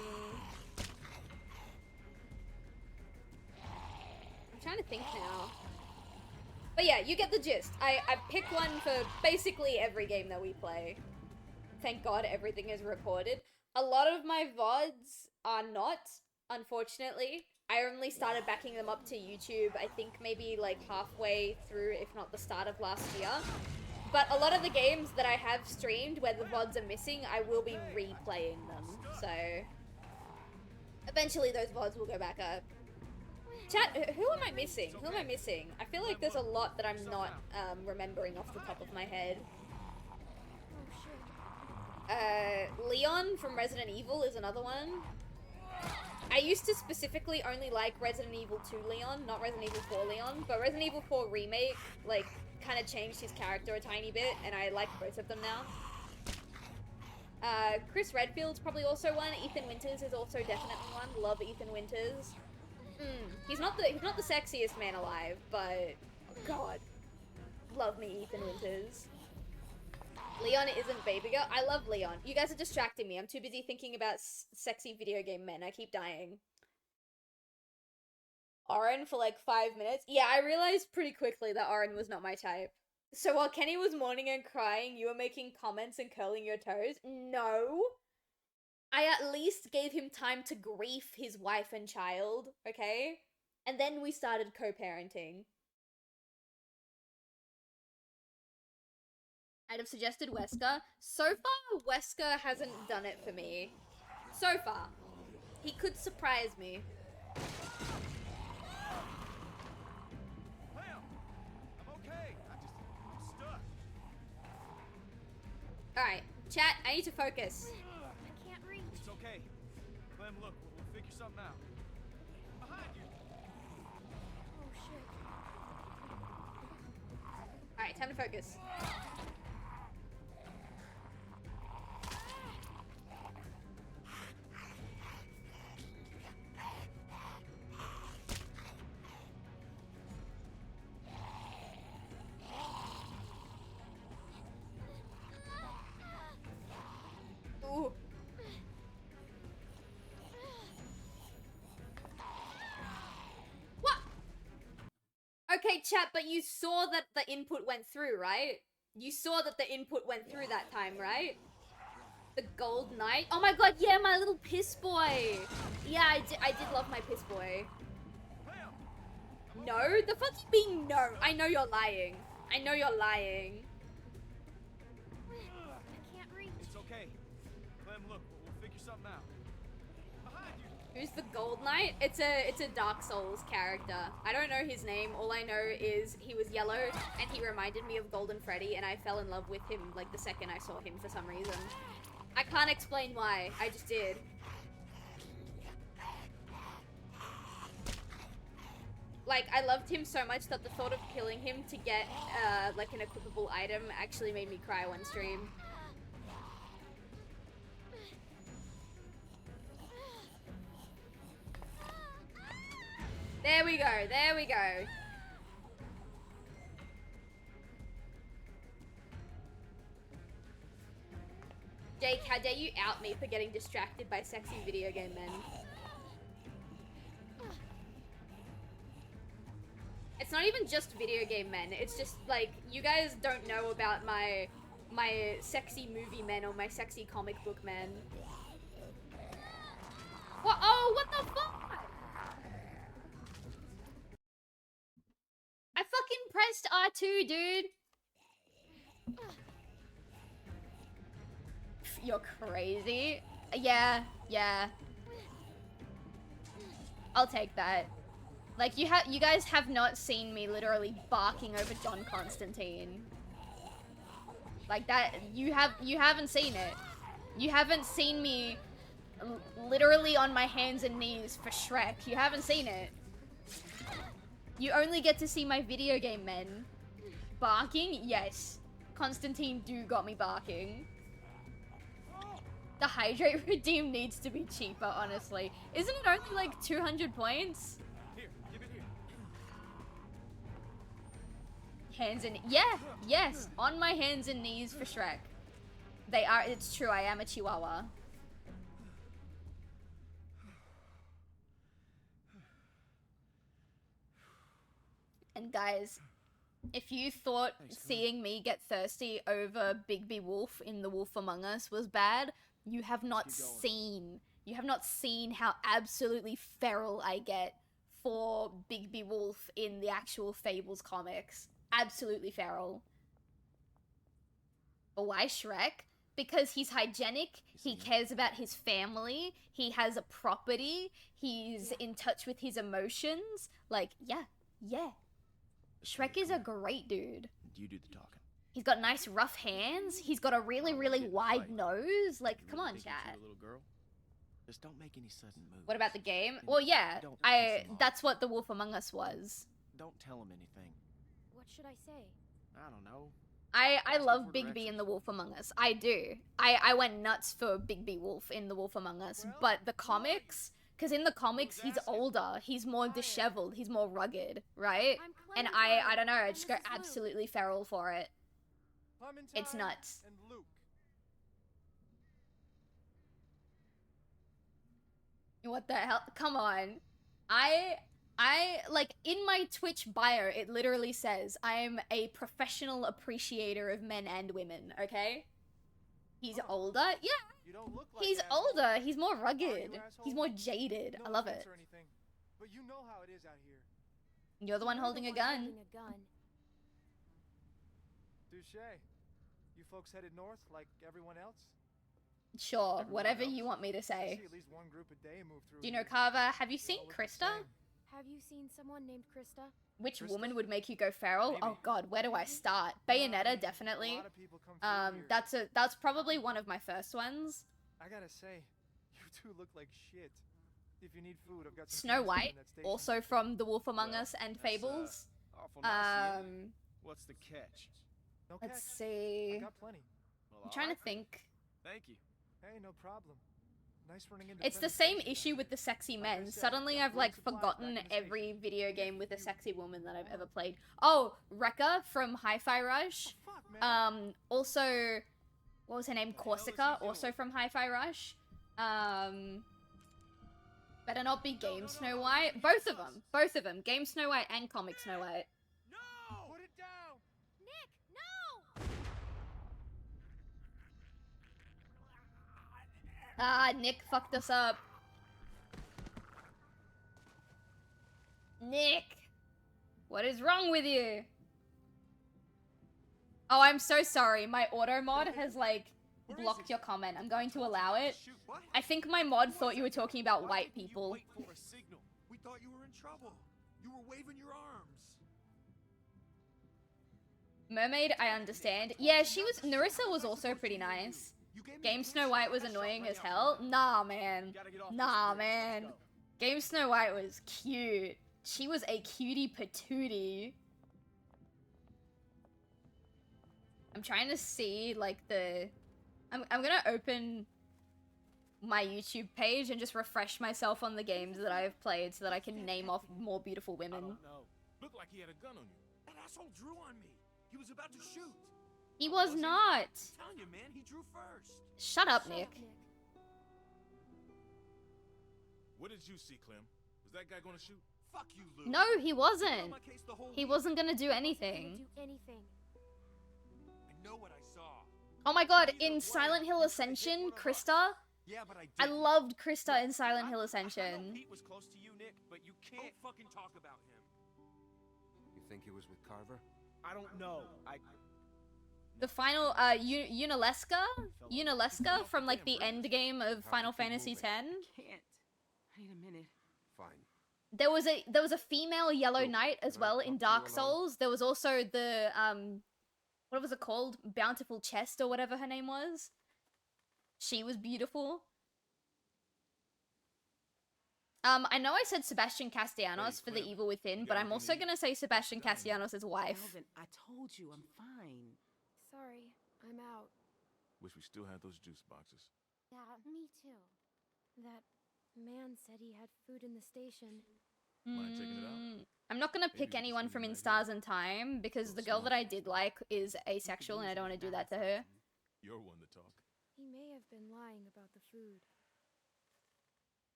trying to think now. But yeah, you get the gist. I pick one for basically every game that we play. Thank God everything is recorded. A lot of my VODs are not, unfortunately. I only started backing them up to YouTube, I think maybe like halfway through, if not the start of last year. But a lot of the games that I have streamed where the VODs are missing, I will be replaying them. So eventually those VODs will go back up. Chat, who am I missing? Who am I missing? I feel like there's a lot that I'm not remembering off the top of my head. Leon from Resident Evil is another one. I used to specifically only like Resident Evil 2 Leon, not Resident Evil 4 Leon, but Resident Evil 4 Remake, like, kind of changed his character a tiny bit, and I like both of them now. Chris Redfield's probably also one. Ethan Winters is also definitely one. Love Ethan Winters. He's not the sexiest man alive, but God, love me Ethan Winters. Leon isn't baby girl. I love Leon. You guys are distracting me. I'm too busy thinking about sexy video game men. I keep dying. Oren for like 5 minutes. Yeah, I realized pretty quickly that Oren was not my type. So while Kenny was mourning and crying, you were making comments and curling your toes? No. I at least gave him time to grief his wife and child, okay? And then we started co-parenting. I'd have suggested Wesker. So far, Wesker hasn't done it for me. So far. He could surprise me. Clem, I'm okay. I'm stuck. Alright, chat, I need to focus. I can't reach. It's okay. Clem, look, we'll figure something out. Behind you. Oh shit. Alright, time to focus. Ooh. What? Okay, chat, but you saw that the input went through, right? You saw that the input went through that time, right? The Gold Knight? Oh my god, yeah, my little piss boy! Yeah, I did love my piss boy. No? The fuck you mean no? I know you're lying. I know you're lying. I can't reach. It's okay. Clem, look, we'll figure something out. Behind you. Who's the Gold Knight? It's a Dark Souls character. I don't know his name. All I know is he was yellow and he reminded me of Golden Freddy, and I fell in love with him like the second I saw him for some reason. I can't explain why. I just did. Like, I loved him so much that the thought of killing him to get like an equipable item actually made me cry one stream. There we go, there we go. Jake, how dare you out me for getting distracted by sexy video game men? It's not even just video game men, it's just like, you guys don't know about my sexy movie men or my sexy comic book men. What? Oh, what the fuck? I fucking pressed R2, dude. You're crazy. Yeah. I'll take that. Like, you guys have not seen me literally barking over John Constantine. Like that, you haven't seen it. You haven't seen me literally on my hands and knees for Shrek. You haven't seen it. You only get to see my video game men. Barking? Yes. Constantine got me barking. The hydrate redeem needs to be cheaper, honestly. Isn't it only like 200 points? Here, give it here. Hands and... Yeah, yes. On my hands and knees for Shrek. They are... It's true, I am a chihuahua. And guys, if you thought seeing me get thirsty over Bigby Wolf in The Wolf Among Us was bad, you have not seen how absolutely feral I get for Bigby Wolf in the actual Fables comics. Absolutely feral. But why Shrek? Because he's hygienic, he cares about his family, he has a property, he's in touch with his emotions. Like, yeah. Shrek is a great dude. You do the talking. He's got nice rough hands. He's got a really, really wide nose. Like, come on, chat. Little girl. Just don't make any sudden moves. What about the game? Well, yeah. That's what The Wolf Among Us was. Don't tell him anything. What should I say? I don't know. I love Bigby in The Wolf Among Us. I do. I went nuts for Bigby Wolf in The Wolf Among Us. But the comics... Because in the comics, he's older, he's more disheveled, he's more rugged, right? And I don't know, I just go absolutely feral for it. It's nuts. What the hell? Come on. I, like, in my Twitch bio, it literally says, I'm a professional appreciator of men and women, okay? He's older? Yeah. You don't look like He's older. He's more rugged. asshole? He's more jaded. No I love offense it. or anything, but you know how it is out here. You're the one holding a gun. Touche. You folks headed north like everyone else? Sure, whatever you want me to I say. see at least one group a day move through. Do you know here. Carver? Have you seen Krista? Have you seen someone named Krista? Which woman would make you go feral? Oh god, where do I start? Bayonetta, definitely. That's probably one of my first ones. I gotta say, you two look like shit. If you need food, I've got some Snow cans White, in that station. also from The Wolf Among Us and Fables. Awful nice of you. What's the catch? No Let's catch. see. I got plenty. I'm trying to think. Thank you. Hey, no problem. Nice running into It's the same issue with the sexy men. Suddenly I've like forgotten every video game with a sexy woman that I've ever played. Oh, Rekka from Hi-Fi Rush. Also, what was her name? Corsica, also from Hi-Fi Rush. Better not be Game Snow White. Both of them. Both of them. Game Snow White and Comic Snow White. No! Put it down! Nick, no! Ah, Nick fucked us up. Nick! What is wrong with you? Oh, I'm so sorry. My auto mod has, like, blocked your comment. I'm going to allow it. I think my mod thought you were talking about white people. Wait for a signal. We thought you were in trouble. You were waving your arms. Mermaid, I understand. Yeah, Narissa was also pretty nice. Game Snow White was annoying as hell. Nah, man. Nah, man. Game Snow White was cute. She was a cutie patootie. I'm trying to see, like, I'm gonna open my YouTube page and just refresh myself on the games that I've played so that I can name off more beautiful women. I don't know. Looked like he had a gun on you. That asshole drew on me. He was about to shoot. He was not. I'm telling you, man, he drew first. Shut up, Nick. What did you see, Clem? Was that guy gonna shoot? Fuck you, Lou. No, he wasn't. He wasn't gonna do anything. I know what I saw. Oh my god, in Silent Hill Ascension, Krista. Yeah, but I I loved Krista in Silent Hill Ascension. Pete was close to you, Nick, but you can't fucking talk about him. You think he was with Carver? I don't know. The final, Unalesca from, like, the end game of Final Fantasy X. Can't. I need a minute. Fine. There was a female Yellow Knight as well in Dark Souls. There was also the, what was it called? Bountiful Chest or whatever her name was. She was beautiful. I know I said Sebastian Castellanos for The Evil Within, but I'm also gonna say Sebastian Castellanos' wife. Melvin, I told you I'm fine. Sorry, I'm out. Wish we still had those juice boxes. Yeah, me too. That man said he had food in the station. Mind checking it out? I'm not gonna pick anyone from In Stars and Time because the girl that I did like is asexual and I don't want to do that to her. You're one to talk. He may have been lying about the food.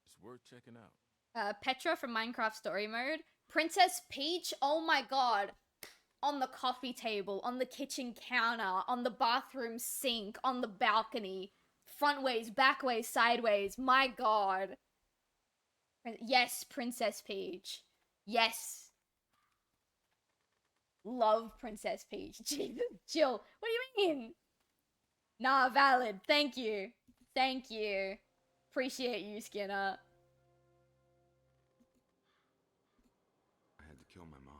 It's worth checking out. Petra from Minecraft Story Mode. Princess Peach, oh my god. On the coffee table, on the kitchen counter, on the bathroom sink, on the balcony. Front ways, back ways, sideways. My god. Yes, Princess Peach. Yes. Love Princess Peach. Jesus, Jill, what do you mean? Nah, valid. Thank you. Thank you. Appreciate you, Skinner. I had to kill my mom.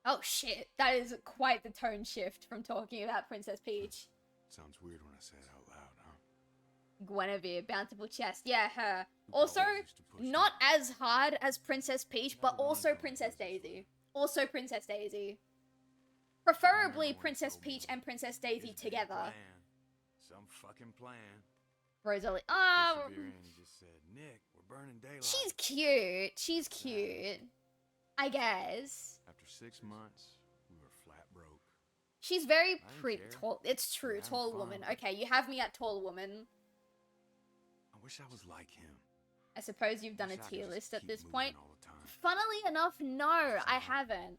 Oh shit, that is quite the tone shift from talking about Princess Peach. Sounds weird when I say it out loud, huh? Guinevere, Bountiful Chest, yeah, her. Also, not as hard as Princess Peach, but also Princess Daisy. Also Princess Daisy. Preferably Princess Peach and Princess Daisy together. Some fucking plan. Rosalie, Just said, Nick, we're burning daylight. she's cute. She's cute. I guess. After 6 months, we were flat broke. She's very pretty. Tall. It's true, tall woman. Okay, you have me at tall woman. I wish I was like him. I suppose you've done a tier list at this point. Funnily enough, no, I haven't.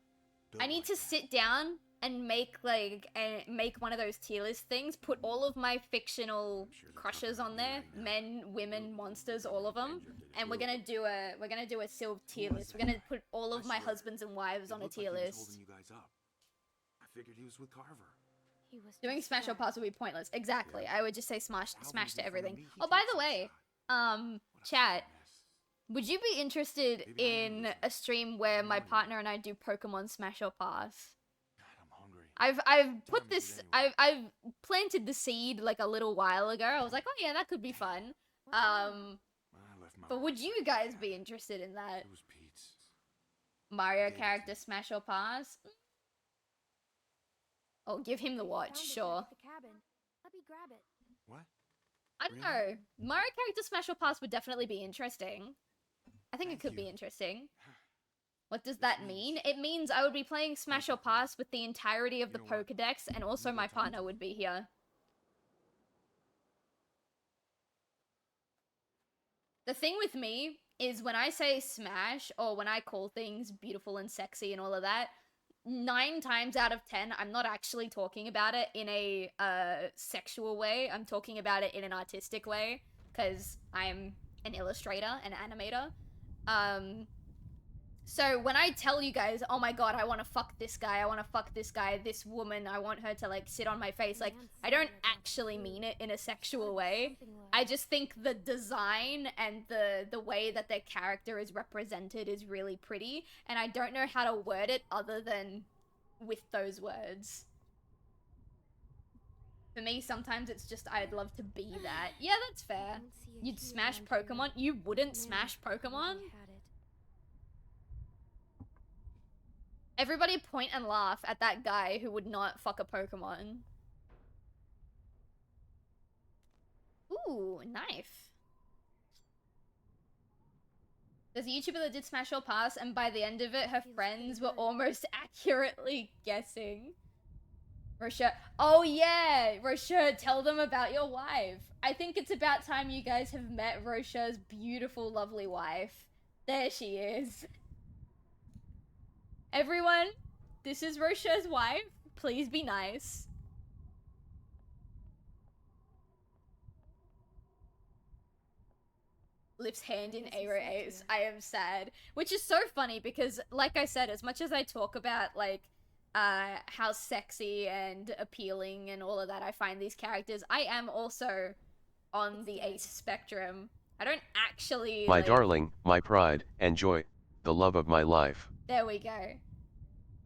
I need to sit down and make one of those tier list things. Put all of my fictional crushes on there, men, women, monsters, all of them, and we're gonna do a silver tier list. We're gonna put all of my husbands and wives on a tier list. You guys up. I figured he was with Carver. Doing smash or pass would be pointless. Exactly. I would just say smash to everything. Oh, by the way, chat, would you be interested in a stream where my partner and I do Pokemon Smash or Pass? I've put this, I've planted the seed like a little while ago. I was like, oh yeah, that could be fun. But would you guys be interested in that? Mario character Smash or Pass? Oh, give him the watch, sure. The cabin. Let me grab it. What? I don't know. Mario character Smash or Pass would definitely be interesting. I think it could be interesting. What does that mean? It means I would be playing Smash or Pass with the entirety of the Pokedex, and also my partner would be here. The thing with me is when I say Smash, or when I call things beautiful and sexy and all of that, 9 times out of 10, I'm not actually talking about it in a sexual way. I'm talking about it in an artistic way, because I'm an illustrator, an animator. So when I tell you guys, oh my god, I want to fuck this guy, I want to fuck this guy, this woman, I want her to like sit on my face, like I don't actually mean it in a sexual way. I just think the design and the way that their character is represented is really pretty, and I don't know how to word it other than with those words. For me, sometimes it's just I'd love to be that. Yeah, that's fair. You'd smash Pokemon? You wouldn't smash Pokemon? Everybody point and laugh at that guy who would not fuck a Pokemon. Ooh, knife. There's a YouTuber that did Smash or Pass, and by the end of it, her friends were almost accurately guessing. Rosha, oh yeah, Rosha, tell them about your wife. I think it's about time you guys have met Rosha's beautiful, lovely wife. There she is. Everyone, this is Rosha's wife. Please be nice. Lifts hand in Aero Ace. I am sad. Which is so funny because, like I said, as much as I talk about, like, how sexy and appealing and all of that I find these characters, I am also on the Ace spectrum. I don't actually, My like... darling, my pride and joy, the love of my life. There we go.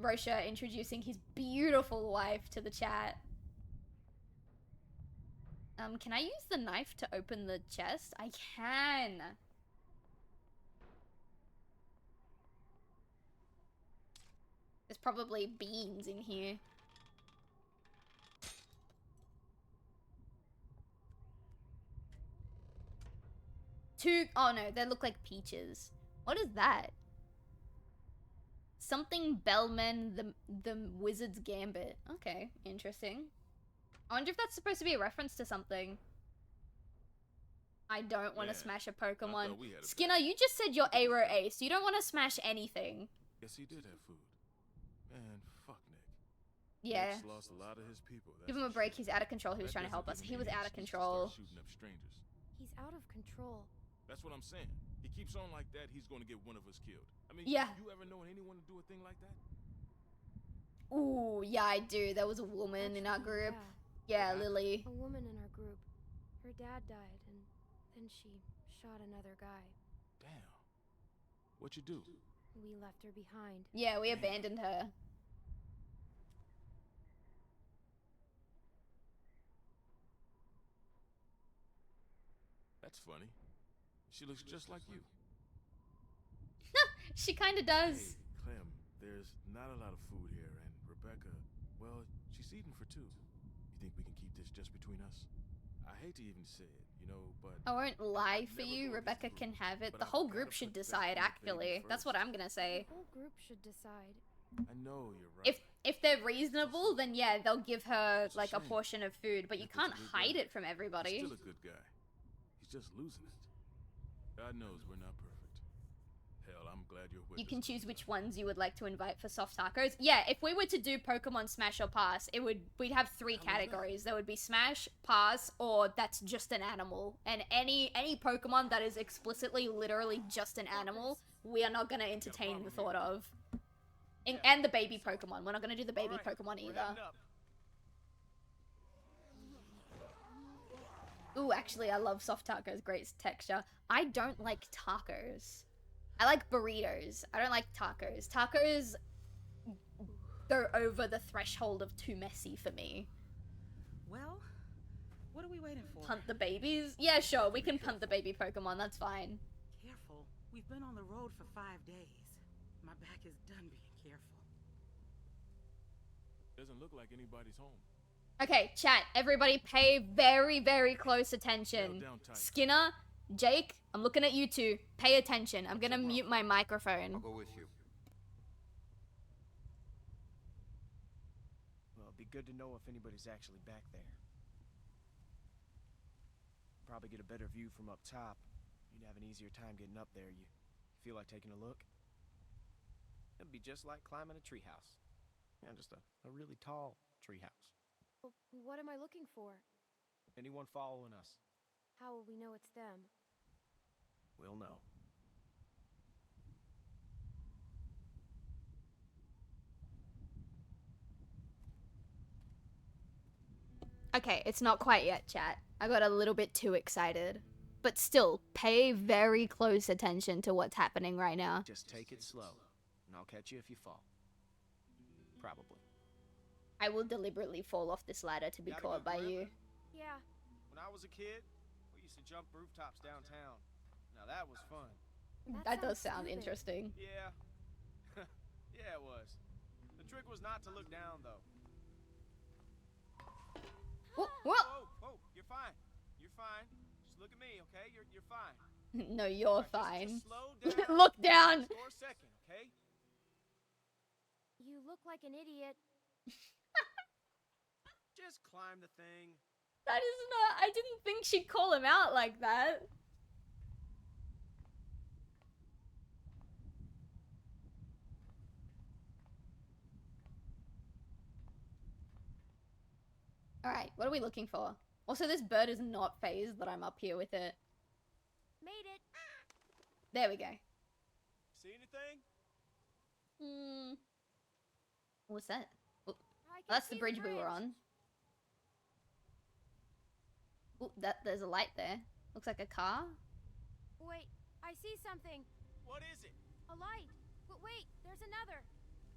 Rosha introducing his beautiful wife to the chat. Can I use the knife to open the chest? I can. There's probably beans in here. Oh no, they look like peaches. What is that? Something Bellman, the Wizard's Gambit. Okay, interesting. I wonder if that's supposed to be a reference to something. I don't want to smash a Pokemon. Skinner, you just said you're Aero Ace. You don't want to smash anything. Yes, he did have food. Man, fuck Nick. Yeah. Nick's lost a lot of his people. Give him a break. He's out of control. He was trying to help us. He was out of control. Shooting up strangers. He's out of control. That's what I'm saying. He keeps on like that, he's gonna get one of us killed. I mean, yeah. You ever known anyone to do a thing like that? Ooh, yeah, I do. There was a woman in our group. Yeah, Lily. A woman in our group. Her dad died, and then she shot another guy. Damn. What'd you do? We left her behind. Yeah, we abandoned her. That's funny. She looks just like you. She kind of does. Hey, Clem, there's not a lot of food here, and Rebecca, well, she's eating for two. You think we can keep this just between us? I hate to even say it, you know, but... I won't lie for you. Rebecca can have it. The whole group should decide, actually. That's what I'm gonna say. The whole group should decide. I know, you're right. If they're reasonable, then yeah, they'll give her, like, a portion of food, but you can't hide it from everybody. He's still a good guy. He's just losing it. God knows we're not perfect. Hell, I'm glad you're with us. You can choose which ones you would like to invite for soft tacos. Yeah, if we were to do Pokemon Smash or Pass, we'd have 3 categories. There would be Smash, Pass, or that's just an animal. And any Pokemon that is explicitly, literally just an animal, we are not gonna entertain the thought of. And the baby Pokemon. We're not gonna do the baby Pokemon either. Ooh, actually, I love soft tacos. Great texture. I don't like tacos. I like burritos. I don't like tacos. Tacos go over the threshold of too messy for me. Well, what are we waiting for? Punt the babies? Yeah, sure. We can punt the baby Pokemon. That's fine. Careful. We've been on the road for 5 days. My back is done being careful. Doesn't look like anybody's home. Okay, chat, everybody pay very, very close attention. Skinner, Jake, I'm looking at you two. Pay attention. I'm gonna mute my microphone. I'll go with you. Well, it'd be good to know if anybody's actually back there. Probably get a better view from up top. You'd have an easier time getting up there. You feel like taking a look? It'd be just like climbing a treehouse. Yeah, just a really tall treehouse. What am I looking for? Anyone following us? How will we know it's them? We'll know. Okay, it's not quite yet, chat. I got a little bit too excited. But still, pay very close attention to what's happening right now. Just take it slow, and I'll catch you if you fall. Probably. I will deliberately fall off this ladder to be Gotta caught go by grip? you. Yeah. When I was a kid, we used to jump rooftops downtown. Now that was fun. That does sound interesting. Yeah. Yeah, it was. The trick was not to look down, though. Whoa, Whoa, you're fine. You're fine. Just look at me, okay? You're fine. No, you're Just fine. slow down. Look down. Just for a second, okay? You look like an idiot. Just climb the thing. That is not... I didn't think she'd call him out like that. Alright, what are we looking for? Also, this bird is not phased that I'm up here with it. Made it. There we go. See anything? What's that? Oh, that's the bridge we were on. Oh, there's a light there. Looks like a car. Wait, I see something. What is it? A light. But wait, there's another.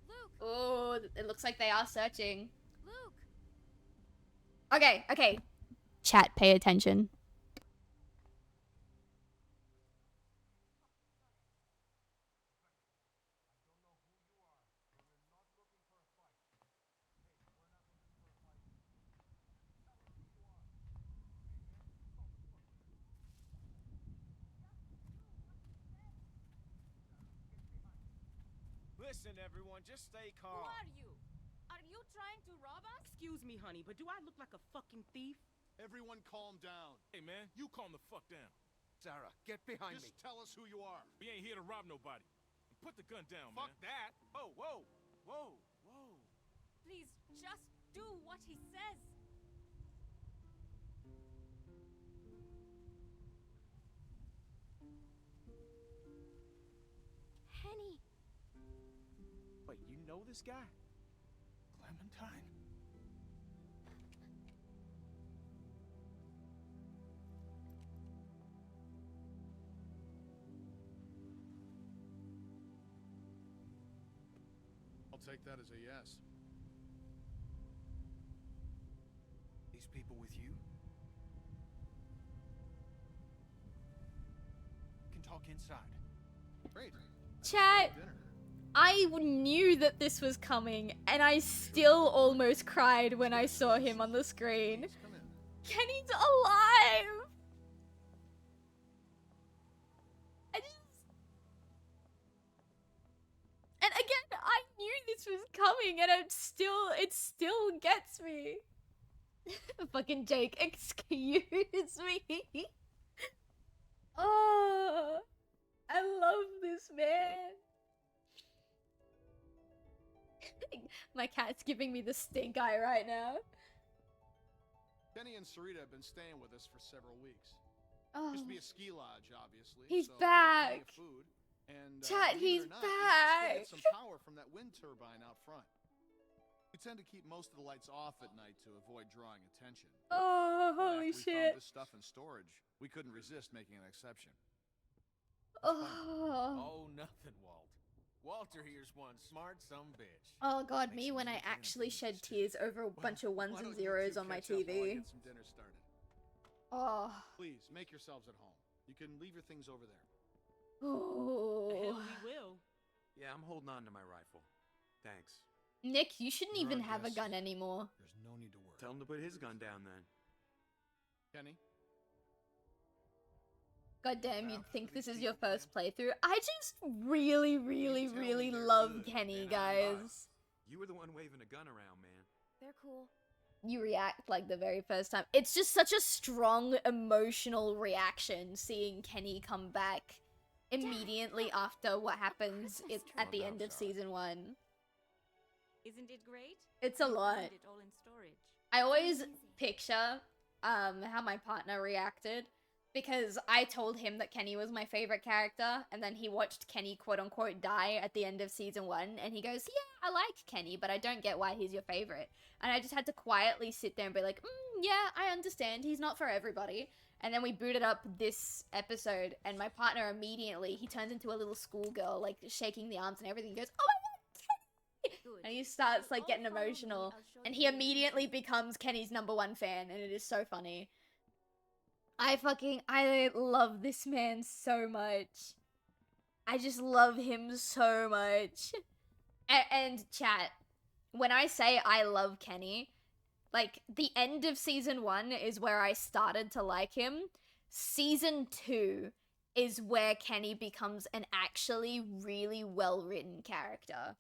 Luke. Oh, it looks like they are searching. Luke. Okay, okay. Chat, pay attention. Listen, everyone, just stay calm. Who are you? Are you trying to rob us? Excuse me, honey, but do I look like a fucking thief? Everyone calm down. Hey, man, you calm the fuck down. Sarah, get behind Just me. Just tell us who you are. We ain't here to rob nobody. Put the gun down, Fuck man. that. Whoa, whoa, whoa, whoa. Please, just do what he says. Henny. Wait, you know this guy? Clementine. I'll take that as a yes. These people with you? Can talk inside. Great. Chat, I knew that this was coming, and I still almost cried when I saw him on the screen. Kenny's alive! And again, I knew this was coming, and it still gets me. Fucking Jake, excuse me. Oh, I love this man. My cat's giving me the stink eye right now. Kenny and Sarita have been staying with us for several weeks. Oh. Used to be a ski lodge, obviously. He's so we have back. plenty of food, and, Chat, believe he's it or not, back. We get some power from that wind turbine out front. We tend to keep most of the lights off at night to avoid drawing attention. Oh, But holy after we found shit. this stuff in storage, we couldn't resist making an exception. Oh. Nothing, Walt. Walter here's one smart bitch. Oh god, me when I actually shed tears over a bunch of ones and zeros on my TV. Get some dinner started. Oh. Please make yourselves at home. You can leave your things over there. Oh. Hell, we will. Yeah, I'm holding on to my rifle. Thanks. Nick, you shouldn't You're even our have a guest. gun anymore. There's no need to worry. Tell him to put his gun down then. Kenny? God damn, you'd think this is your first playthrough. I just really love Kenny, guys. You were the one waving a gun around, man. They're cool. You react like the very first time. It's just such a strong emotional reaction seeing Kenny come back immediately after what happens at the end of season 1. Isn't it great? It's a You lot. found it all in storage. I always picture how my partner reacted because I told him that Kenny was my favorite character, and then he watched Kenny quote-unquote die at the end of season 1, and he goes, yeah, I like Kenny, but I don't get why he's your favorite. And I just had to quietly sit there and be like, yeah, I understand. He's not for everybody. And then we booted up this episode, and my partner immediately, he turns into a little schoolgirl, like, shaking the arms and everything. He goes, oh my god, Kenny! And he starts, like, getting emotional. And he immediately becomes Kenny's #1 fan, and it is so funny. I love this man so much. I just love him so much. And chat, when I say I love Kenny, like, the end of season 1 is where I started to like him. Season 2 is where Kenny becomes an actually really well-written character.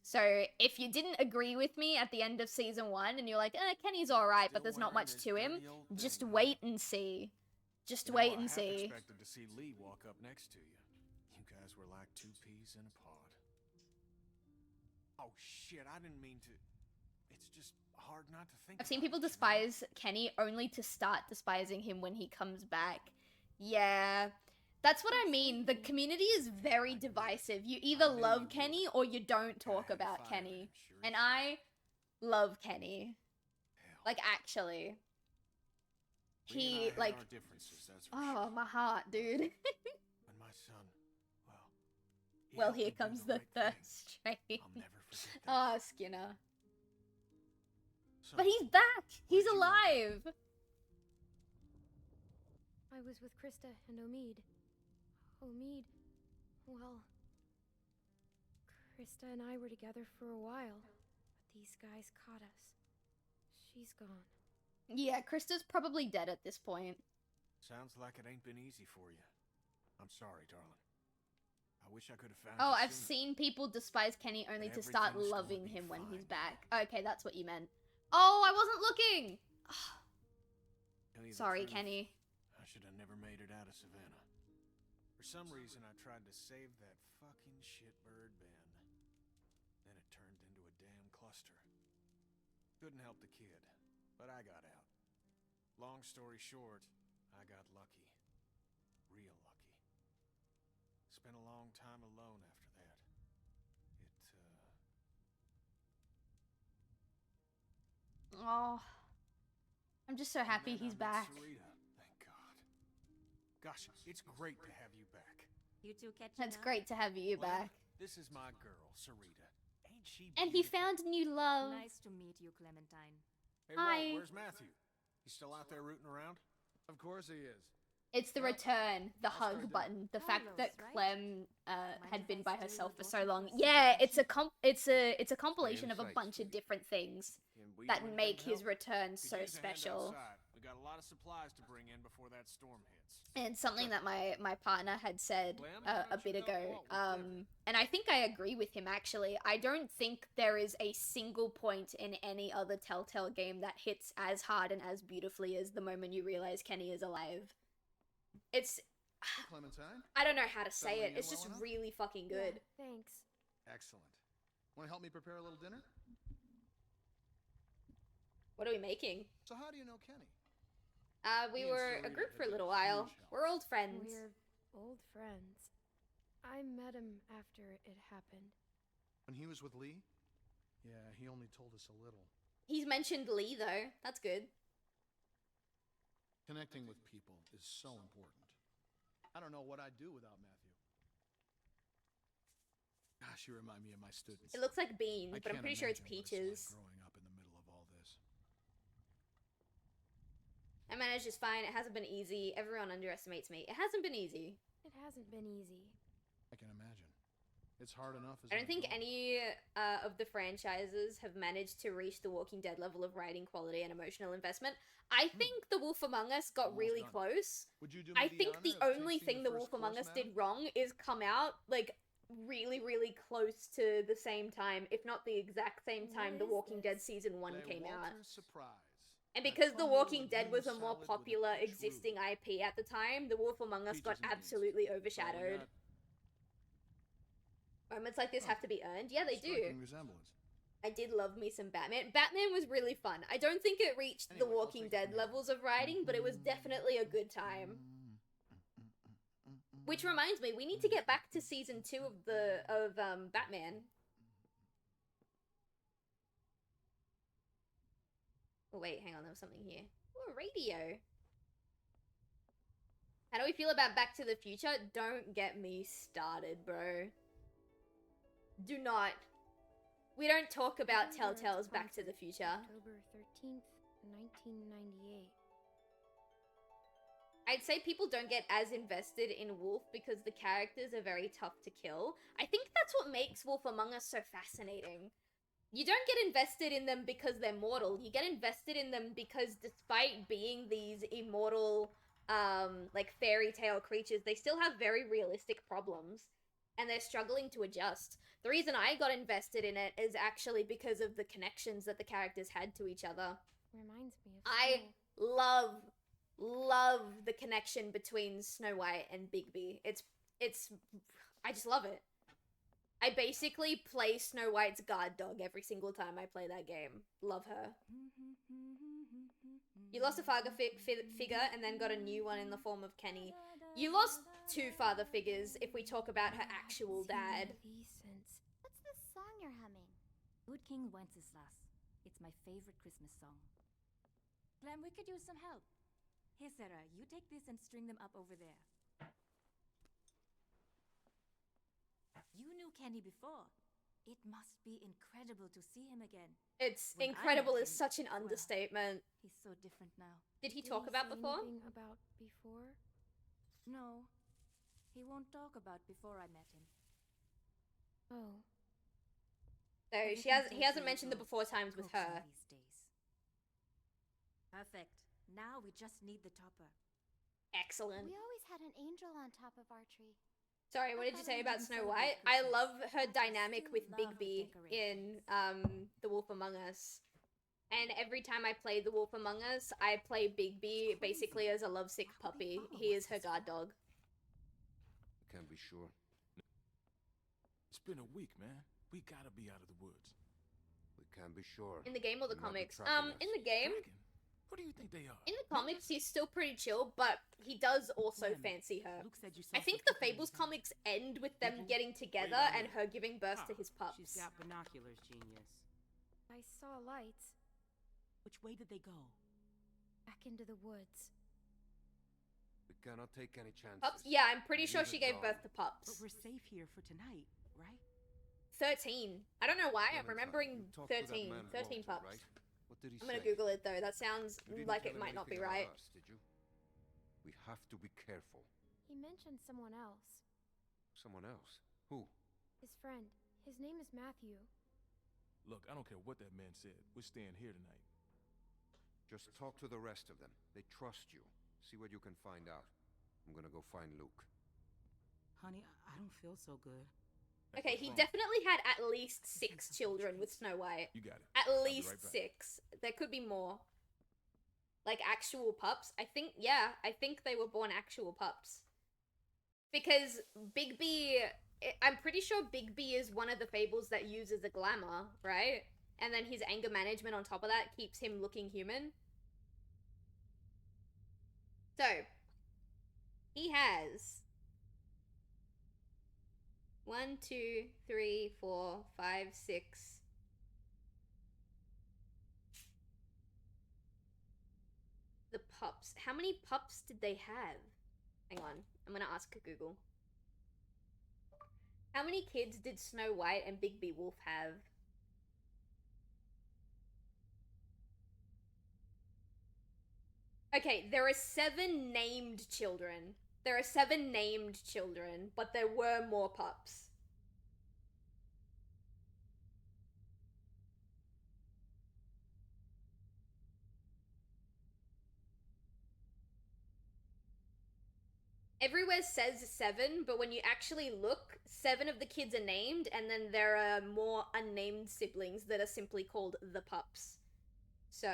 So, if you didn't agree with me at the end of season 1 and you're like, Kenny's alright, but there's not much to him, just wait and see. Just wait and see. I expected to see Lee walk up next to you. You guys were like 2 peas in a pod. Oh shit, I didn't mean to. It's just hard not to think. I've seen people despise Kenny only to start despising him when he comes back. Yeah, that's what I mean. The community is very divisive. You either love Kenny or you don't talk about Kenny. And I love Kenny. Like, actually. He, like, oh, my heart, dude. When my son, well, here comes the thirst train. Oh, Skinner. But he's back! He's alive! I was with Krista and Omid. Omid, well... Krista and I were together for a while, but these guys caught us. She's gone. Yeah, Krista's probably dead at this point. Sounds like it ain't been easy for you. I'm sorry, darling. I wish I could have found Oh, you I've sooner. seen people despise Kenny only to start loving him when he's back. Okay, that's what you meant. Oh, I wasn't looking! Sorry, Kenny. I should have never made it out of Savannah. For some reason, I tried to save that fucking shitbird band. Then it turned into a damn cluster. Couldn't help the kid, but I got out. Long story short, I got lucky. Real lucky. Spent a long time alone after that. Oh. I'm just so happy he's back. Sarita, thank God. Gosh, it's great to have you back. You two catching That's up? great to have you back. This is my girl, Sarita. Ain't she And he found new love. Nice to meet you, Clementine. Hey, Hi. Walt, where's Matthew? He's still out there rooting around? Of course he is. It's the return, the hug button, the fact that Clem had been by herself for so long. Yeah, it's a compilation of a bunch of different things that make his return so special. We got a lot of supplies to bring in before that storm hits. And something that my partner had said a bit ago, and I think I agree with him actually. I don't think there is a single point in any other Telltale game that hits as hard and as beautifully as the moment you realize Kenny is alive. It's... Clementine? I don't know how to say it. Settling in It's well just enough? really fucking good. Yeah, thanks. Excellent. Want to help me prepare a little dinner? What are we making? So how do you know Kenny? We Me and were a Sarita group have for a been little while. huge help. We're old friends. We're old friends. I met him after it happened. When he was with Lee? Yeah, he only told us a little. He's mentioned Lee, though. That's good. Connecting with people is so important. I don't know what I'd do without Matthew. Gosh, you remind me of my students. It looks like beans, I but I'm can't pretty sure it's imagine what peaches. growing up in the middle of all this. I managed just fine. It hasn't been easy. Everyone underestimates me. It hasn't been easy. It hasn't been easy. I can imagine. It's hard enough as I don't an think adult. any of the franchises have managed to reach the Walking Dead level of writing quality and emotional investment. I think The Wolf Among Us got really done. close. Would you do I me the think honor the of only tasting thing the The first Wolf Among course, Us did madam? wrong is come out, like, really, really close to the same time, if not the exact same time, The Walking Dead Season 1 came out. Surprise. And because The fun Walking little Dead was a green more salad with a popular peach existing IP at the time, The Wolf Among Us got Peaches and beans. absolutely That's all we overshadowed. got. Moments like this have to be earned. Yeah, they do. Striking resemblance. I did love me some Batman. Batman was really fun. I don't think it reached The Walking Dead levels of writing, but it was definitely a good time. Which reminds me, we need to get back to season 2 of Batman. Oh wait, hang on, there was something here. Ooh, a radio. How do we feel about Back to the Future? Don't get me started, bro. Do not. We don't talk about Telltale's Back to the Future. October 13th, 1998. I'd say people don't get as invested in Wolf because the characters are very tough to kill. I think that's what makes Wolf Among Us so fascinating. You don't get invested in them because they're mortal. You get invested in them because despite being these immortal, like fairy tale creatures, they still have very realistic problems. And they're struggling to adjust. The reason I got invested in it is actually because of the connections that the characters had to each other. Reminds me of I school. love the connection between Snow White and Bigby. I just love it. I basically play Snow White's guard dog every single time I play that game. Love her. You lost a father figure and then got a new one in the form of Kenny. You lost two father figures if we talk about her actual dad. What's this song you're humming? Good King Wenceslas. It's my favorite Christmas song. Clem, we could use some help. Here, Sarah, you take this and string them up over there. You knew Kenny before. It must be incredible to see him again. It's When I incredible met is him, such an understatement. He's so different now. Did he talk about before? Anything about before? No. He won't talk about before I met him. Oh. So he hasn't mentioned the before times with her. These days. Perfect. Now we just need the topper. Excellent. We always had an angel on top of our tree. Sorry, what did you say about Snow White? I love her dynamic with Bigby in The Wolf Among Us. And every time I play The Wolf Among Us, I play Bigby basically as a lovesick puppy. He is her guard dog. I can't be sure. It's been a week, man. We gotta be out of the woods. We can't be sure. In the game or the They might be comics? tracking us. In the game. Who do you think they are? In the comics, he's still pretty chill, but he does also fancy her. I think the Fables comics end with them getting together and her giving birth to his pups. She's got binoculars, genius. I saw lights Which way did they go? back into the woods. We cannot take any chances. Pups? Yeah, I'm pretty sure Leave she it gave gone. birth to But pups. we're safe here for tonight, right? 13. I don't know why, I'm Clementine, remembering you talked to that 13. man 13 Walter, pups. right? What did he I'm gonna say? Google it though, that sounds You didn't like tell it him might not be anything about right. us, did you? We have to be careful. He mentioned someone else. Someone else? Who? His friend. His name is Matthew. Look, I don't care what that man said. We're staying here tonight. Just talk to the rest of them. They trust you. See what you can find out. I'm gonna go find Luke. Honey, I don't feel so good. Okay, he definitely had at least 6 children with Snow White. You got it. At I'll be least right back. 6. There could be more. Like actual pups. I think they were born actual pups. Because Bigby, I'm pretty sure Bigby is one of the Fables that uses a glamour, right? And then his anger management on top of that keeps him looking human. So, he has 1, 2, 3, 4, 5, 6. The pups. How many pups did they have? Hang on. I'm gonna ask Google. How many kids did Snow White and Bigby Wolf have? Okay, there are 7 named children. There are 7 named children, but there were more pups. Everywhere says 7, but when you actually look, 7 of the kids are named, and then there are more unnamed siblings that are simply called the pups. So,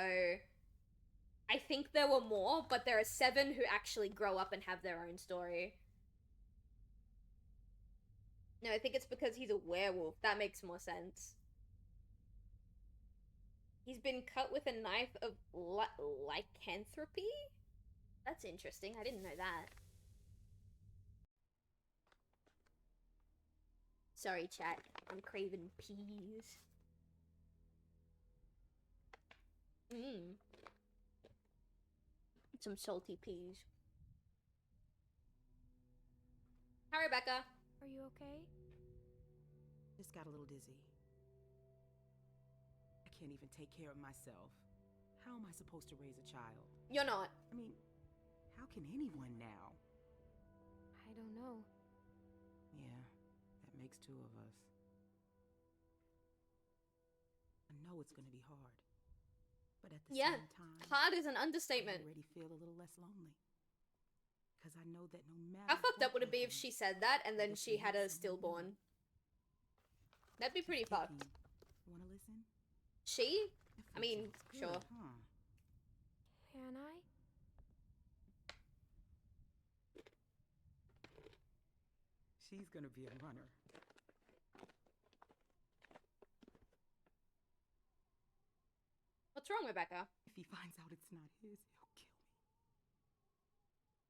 I think there were more, but there are 7 who actually grow up and have their own story. No, I think it's because he's a werewolf. That makes more sense. He's been cut with a knife of lycanthropy? That's interesting. I didn't know that. Sorry, chat. I'm craving peas. some salty peas. Hi, Rebecca. Are you okay? Just got a little dizzy. I can't even take care of myself. How am I supposed to raise a child? You're not. I mean, how can anyone now? I don't know. Yeah, that makes two of us. I know it's gonna be hard. But at the Yeah, same time, hard is an understatement. I already feel a little less lonely. Because I know that no matter How fucked what up would it be if she said that and then she had a stillborn? That'd be pretty fucked. Wanna listen? She? I mean, sure. Huh? Can I? She's gonna be a runner. What's wrong, Rebecca? If he finds out it's not his, he'll kill me.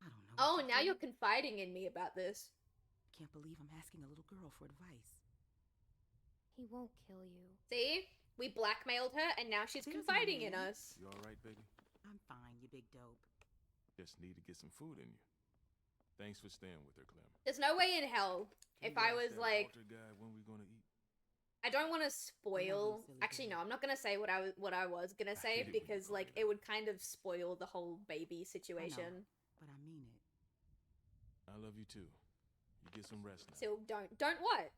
I don't know. Oh, what to now do. you're confiding in me about this. Can't believe I'm asking a little girl for advice. He won't kill you. See? We blackmailed her and now she's There's confiding my in man. us. You alright, baby? I'm fine, you big dope. Just need to get some food in you. Thanks for staying with her, Clem. There's no way in hell if I was like, Walter guy, when we gonna eat? I don't want to spoil. Actually, no, I'm not gonna say what I was gonna say hate it when you because call like it would kind of spoil the whole baby situation. But I mean it. I love you too. You get some rest now. So don't what?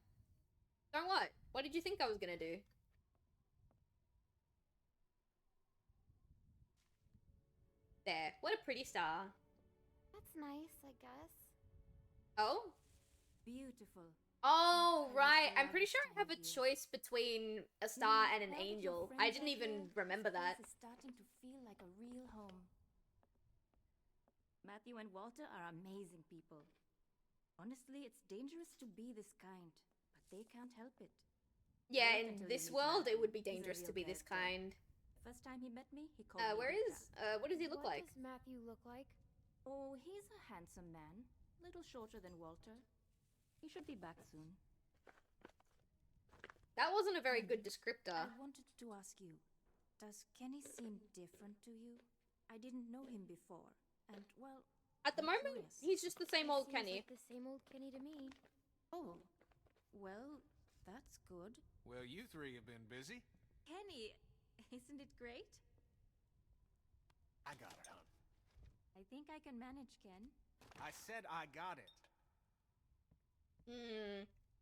Don't what? What did you think I was gonna do? There. What a pretty star. That's nice, I guess. Oh? Beautiful. Oh, I right. wish I I'm pretty sure I have a understood you. choice between a star and an Now that your angel. friends I are didn't even here, remember this that. place is starting to feel like a real home. Matthew and Walter are amazing people. Honestly, it's dangerous to be this kind, but they can't help it. Yeah, Wait in until you this meet world, it Matthew. would be He's a dangerous to real be this character. kind. The first time he met me, he called me Where Rita. what does he look What like? does Matthew look like? Oh, he's a handsome man. Little shorter than Walter. He should be back soon. That wasn't a very good descriptor. I wanted to ask you, does Kenny seem different to you? I didn't know him before, and well, At the I'm moment, curious. he's just the same old Seems Kenny. like the same old Kenny to me. Oh, well, that's good. Well, you three have been busy. Kenny, isn't it great? I got it, hon. I think I can manage, Ken. I said I got it.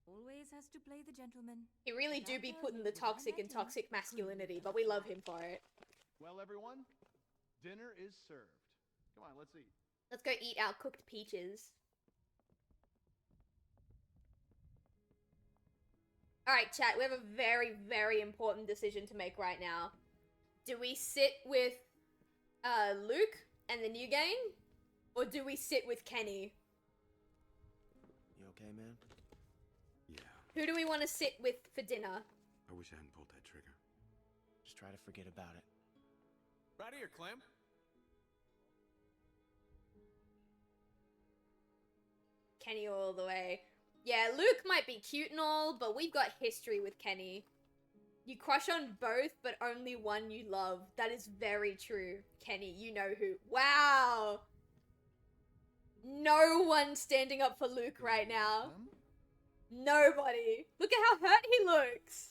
Always has to play the gentleman. He really do be putting the toxic and toxic masculinity, but we love him for it. Well, everyone, dinner is served. Come on, let's eat. Let's go eat our cooked peaches. Alright, chat, we have a very, very important decision to make right now. Do we sit with Luke and the new gang? Or do we sit with Kenny? You okay, man? Yeah, Who do we want to sit with for dinner? I wish I hadn't pulled that trigger. Just try to forget about it. Right here, Clem. Kenny all the way. Yeah, Luke might be cute and all, but we've got history with Kenny. You crush on both, but only one you love. That is very true. Kenny, you know who. Wow! No one standing up for Luke right now. Nobody. Look at how hurt he looks.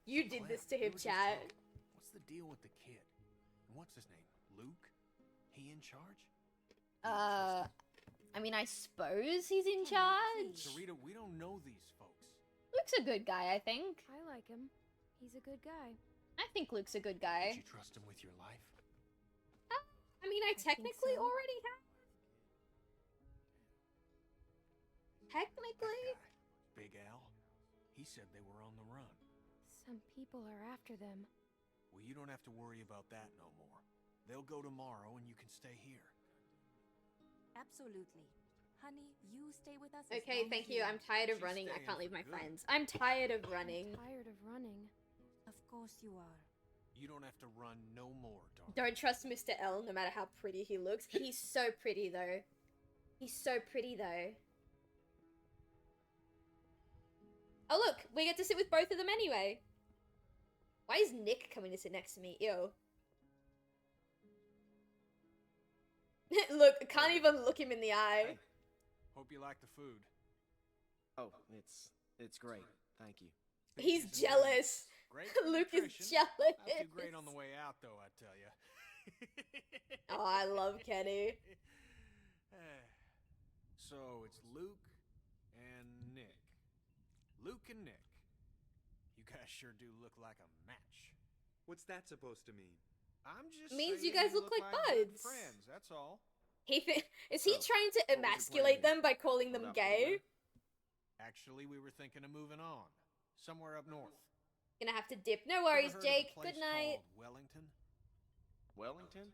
You did this to him, chat. What's the deal with the kid? And what's his name? Luke? He in charge? I mean, I suppose he's in charge. Sarita, we don't know these folks. Luke's a good guy, I think. I like him. He's a good guy. I think Luke's a good guy. Would you trust him with your life? I mean, I technically so. already have. Technically? Big Al? He said they were on the run. Some people are after them. Well, you don't have to worry about that no more. They'll go tomorrow and you can stay here. Absolutely. Honey, you stay with us. as Okay, long thank as you. I'm tired of She's running. I staying can't for leave my good. friends. I'm tired of running. Tired of running. Of course you are. You don't have to run no more, darling. Don't trust Mr. L, no matter how pretty he looks. He's so pretty, though. He's so pretty, though. Oh, look! We get to sit with both of them anyway. Why is Nick coming to sit next to me? Ew. Look, I can't even look him in the eye. Hey. Hope you like the food. Oh, it's great. Thank you. He's Peaches and jealous. greens. Great for Luke is nutrition. jealous. Not too great on the way out, though, I tell you. Oh, I love Kenny. So it's Luke and Nick. Luke and Nick. You guys sure do look like a match. What's that supposed to mean? I'm just Means saying you guys look like good buds. friends, that's all. Is he trying to emasculate them by calling them gay? Actually, we were thinking of moving on. Somewhere up north. Gonna have to dip. No worries, Ever heard of a Jake. place Good night. called Wellington? Wellington?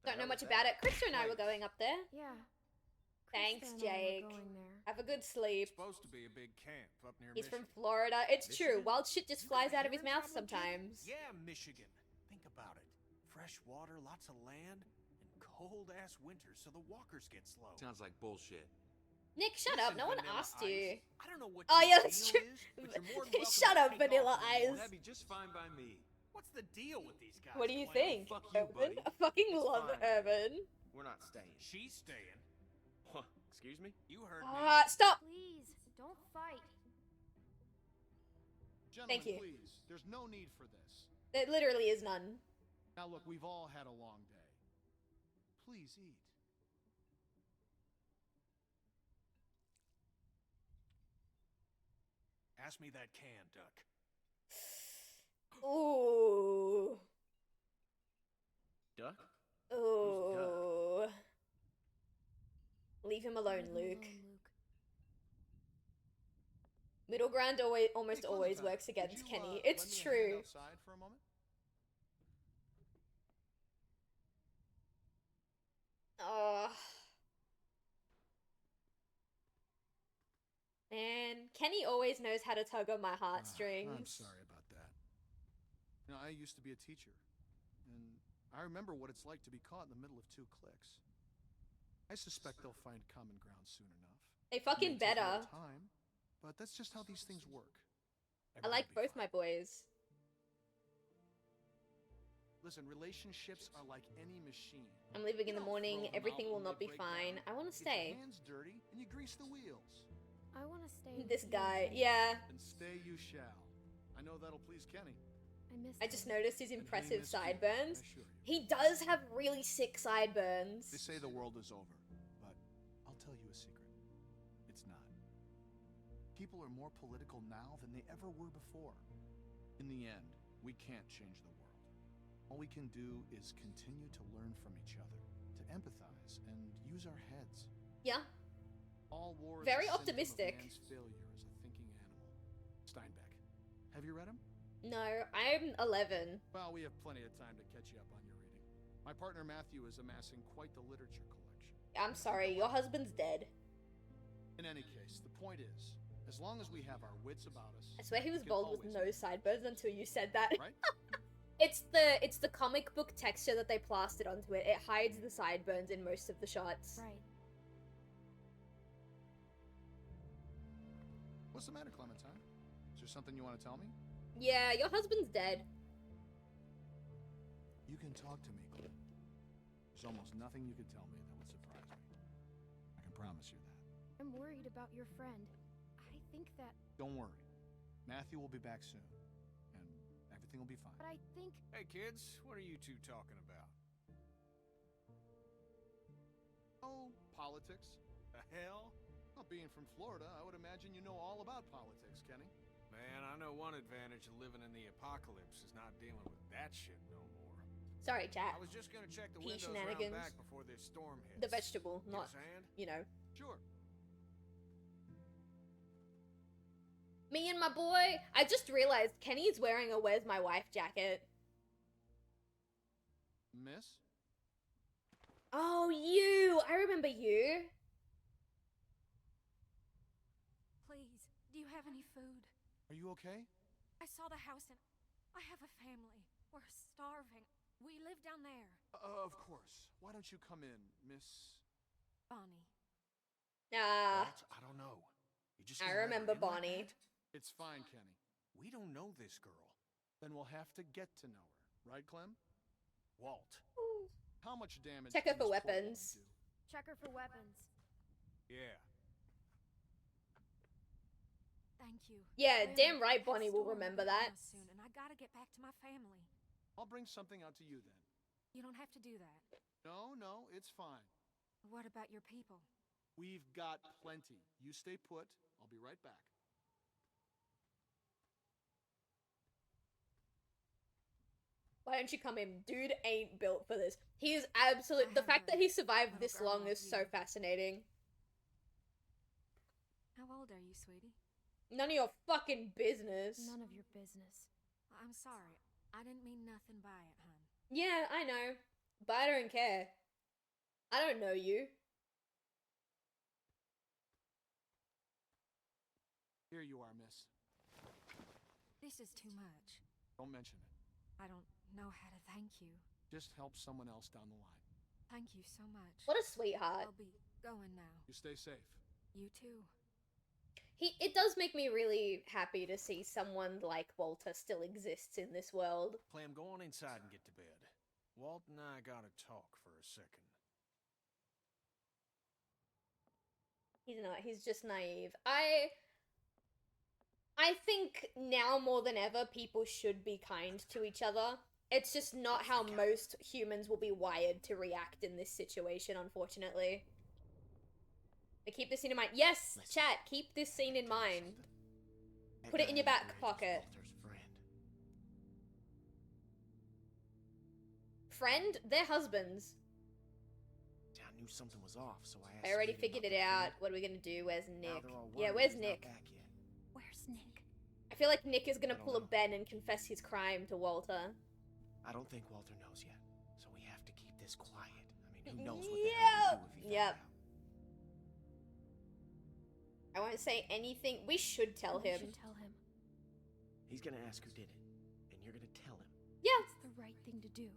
Don't know much about it. Krista and I were going up there. Yeah. Thanks, Krista and I were Jake. going there. Have a good sleep. Supposed to be a big camp up near He's Michigan. from Florida. It's true. Michigan? Wild shit just You flies got out of his hearing mouth problem, kid? sometimes. Yeah, Michigan. Think about it. Fresh water, lots of land, and cold-ass winters, so the walkers get slow. Sounds like bullshit. Nick, shut up. Listen, No one Vanilla asked Ice, you. I don't know what Oh, your yeah, that's deal true. is, but you're more than welcome Shut to up, take Vanilla off when you Ice. want. That'd be just fine by me. What's the deal with these guys? What do you Clan? think? Fuck you, Urban? buddy. I fucking It's love fine. Urban. We're not staying. She's staying. Excuse me? You heard me. Stop. Please, don't fight. Gentlemen, Thank you. please. There's no need for this. There literally is none. Now look, we've all had a long day. Please eat. Pass me that can, Duck. Ooh. Duck? Ooh. Leave him alone, Luke. Middle ground almost always Clementine, works would against you, Kenny. lend It's me a hand true. outside for a moment? Oh. Man, Kenny always knows how to tug on my heartstrings. I'm sorry about that. You know, I used to be a teacher, and I remember what it's like to be caught in the middle of two cliques. I suspect they'll find common ground soon enough. They It fucking may take a little better. time, but that's just how these things work. I like both my boys. Listen, relationships are like any machine. I'm leaving in the You don't morning. throw them Everything out will when not they be break fine. down. I want to Get your stay. hands dirty and you grease the wheels. I want to stay. This with you, guy, Jake. yeah. And stay you shall. I know that'll please Kenny. I missed I him. just noticed his impressive missed you, sideburns. I assure you. He does have really sick sideburns. They say the world is over, but I'll tell you a secret. It's not. People are more political now than they ever were before. In the end, we can't change the world. All we can do is continue to learn from each other, to empathize, and use our heads. Yeah. All war is Very a symptom optimistic. Of man's failure as a thinking animal. Steinbeck. Have you read him? No, I'm 11. Well, we have plenty of time to catch you up on your reading. My partner Matthew is amassing quite the literature collection. I'm sorry, your husband's dead. In any case, the point is, as long as we have our wits about us, I swear he was we can bald with always no sideburns until you said that. Right? It's the comic book texture that they plastered onto it. It hides the sideburns in most of the shots. Right. What's the matter, Clementine? Is there something you want to tell me? Yeah, your husband's dead. You can talk to me, Clem. There's almost nothing you could tell me that would surprise me. I can promise you that. I'm worried about your friend. I think that. Don't worry. Matthew will be back soon, and everything will be fine. But I think. Hey, kids, what are you two talking about? Oh, politics. The hell? Well, being from Florida, I would imagine you know all about politics, Kenny. Man, I know one advantage of living in the apocalypse is not dealing with that shit no more. Sorry, chat. I was just gonna check the Pea windows around shenanigans. back before this storm hits. The vegetable, Get not, a sand? you know. Sure. Me and my boy. I just realized Kenny's wearing a Where's My Wife jacket. Miss? Oh, you! I remember you. Please, do you have any food? Are you okay? I saw the house and I have a family. We're starving. We live down there. Of course. Why don't you come in, Miss... Bonnie. Ah, What? I don't know. You just I gonna let her remember in like Bonnie. that? It's fine, Kenny. We don't know this girl. Then we'll have to get to know her. Right, Clem? Walt. How much damage Check her can for this poor woman weapons. do? Check her for weapons. Yeah. Thank you. Yeah, Really, damn right that Bonnie will storm remember be on that. us soon, and I gotta get back to my family. I'll bring something out to you then. You don't have to do that. No, it's fine. What about your people? We've got plenty. You stay put. I'll be right back. Why don't you come in? Dude ain't built for this. He is absolute. The fact that he survived this long is so fascinating. How old are you, sweetie? None of your fucking business. None of your business. I'm sorry. I didn't mean nothing by it, hon. Yeah, I know. But I don't care. I don't know you. Here you are, miss. This is too much. Don't mention it. I don't know how to thank you. Just help someone else down the line. Thank you so much. What a sweetheart. I'll be going now. You stay safe. You too. It does make me really happy to see someone like Walter still exists in this world. Clem, go on inside and get to bed. Walt and I gotta talk for a second. He's not, he's just naive. I think now more than ever people should be kind to each other. It's just not how most humans will be wired to react in this situation, unfortunately. But keep this scene in mind. Yes, chat, keep this scene in mind. Put it in your back pocket. Friend? They're husbands. I knew something was off, so I asked. I already you to meet figured up it with out. Nick. What are we gonna do? Where's Nick? they're all Yeah, worried where's he's not Nick? back yet. Where's Nick? I feel like Nick is gonna pull a Ben and confess his crime to Walter. I don't think Walter knows yet, so we have to keep this quiet. I mean, who knows what the hell he'd do if he found out. I won't say anything. We should tell him. We should tell him. He's gonna ask who did it, and you're gonna tell him. Yeah. It's the right thing to do.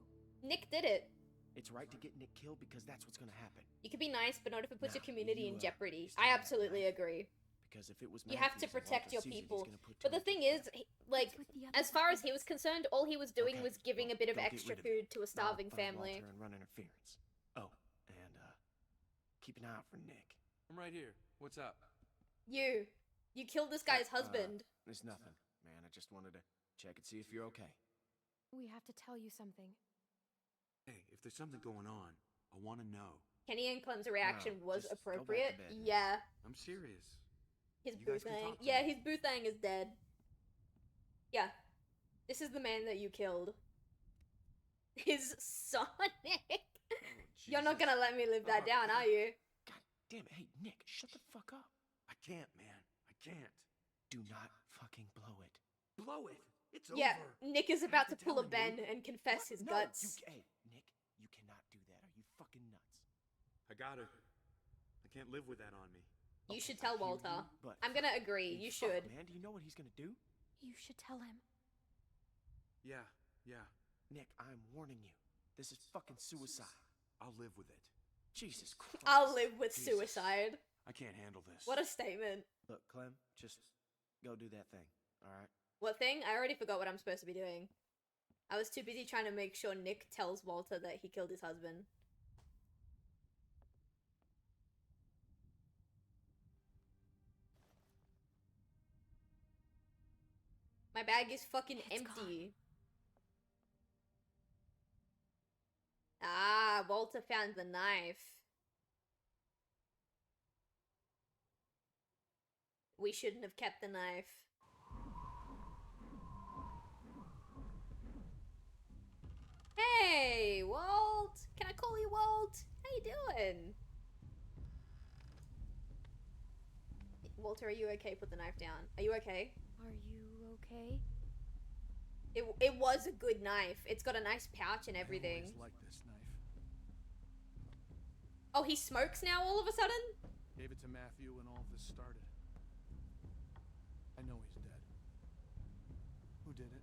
Nick did it. It's right to get Nick killed because that's what's gonna happen. You can be nice, but not if it puts your Nah, community in you jeopardy. stay I out of absolutely agree. Because if it was You have to Matthews and protect Walter your sees it, he's people. gonna put But two the thing is, like, as far as he was concerned, all he was doing was giving a bit of Go get extra rid of it. food to a I'll starving find family. Walter and run interference. Oh, and keep an eye out for Nick. I'm right here. What's up? You killed this guy's husband. It's nothing, man. I just wanted to check and see if you're okay. We have to tell you something. Hey, if there's something going on, I want to know. Kenny and Clem's reaction was just go back to appropriate. bed. Yeah. I'm serious. His You guys can Boothang. talk to Yeah, me. his Boothang is dead. Yeah. This is the man that you killed. His Sonic. You're not gonna let me live that down, are you? Damn it. Hey, Nick, shut the fuck up. I can't, man. I can't. Do not fucking blow it. Blow it. It's Yeah, over. Nick is about to pull a tell him, Ben dude. and confess his No, guts. hey, Nick, you cannot do that. Are you fucking nuts? I gotta. I can't live with that on me. You should tell Walter. but- I'm gonna agree. You Fuck, should. man, do you know what he's gonna do? You should tell him. Yeah. Nick, I'm warning you. This is fucking suicide. I'll live with it. Jesus Christ. I'll live with suicide. I can't handle this. What a statement. Look, Clem, just go do that thing, alright? What thing? I already forgot what I'm supposed to be doing. I was too busy trying to make sure Nick tells Walter that he killed his husband. My bag is fucking empty. Ah, Walter found the knife. We shouldn't have kept the knife. Hey, Walt! Can I call you Walt? How you doing? Walter, are you okay? Put the knife down. Are you okay? Are you okay? It was a good knife. It's got a nice pouch and everything. I always liked this knife. Oh, he smokes now all of a sudden? Gave it to Matthew when all this started. I know he's dead. Who did it?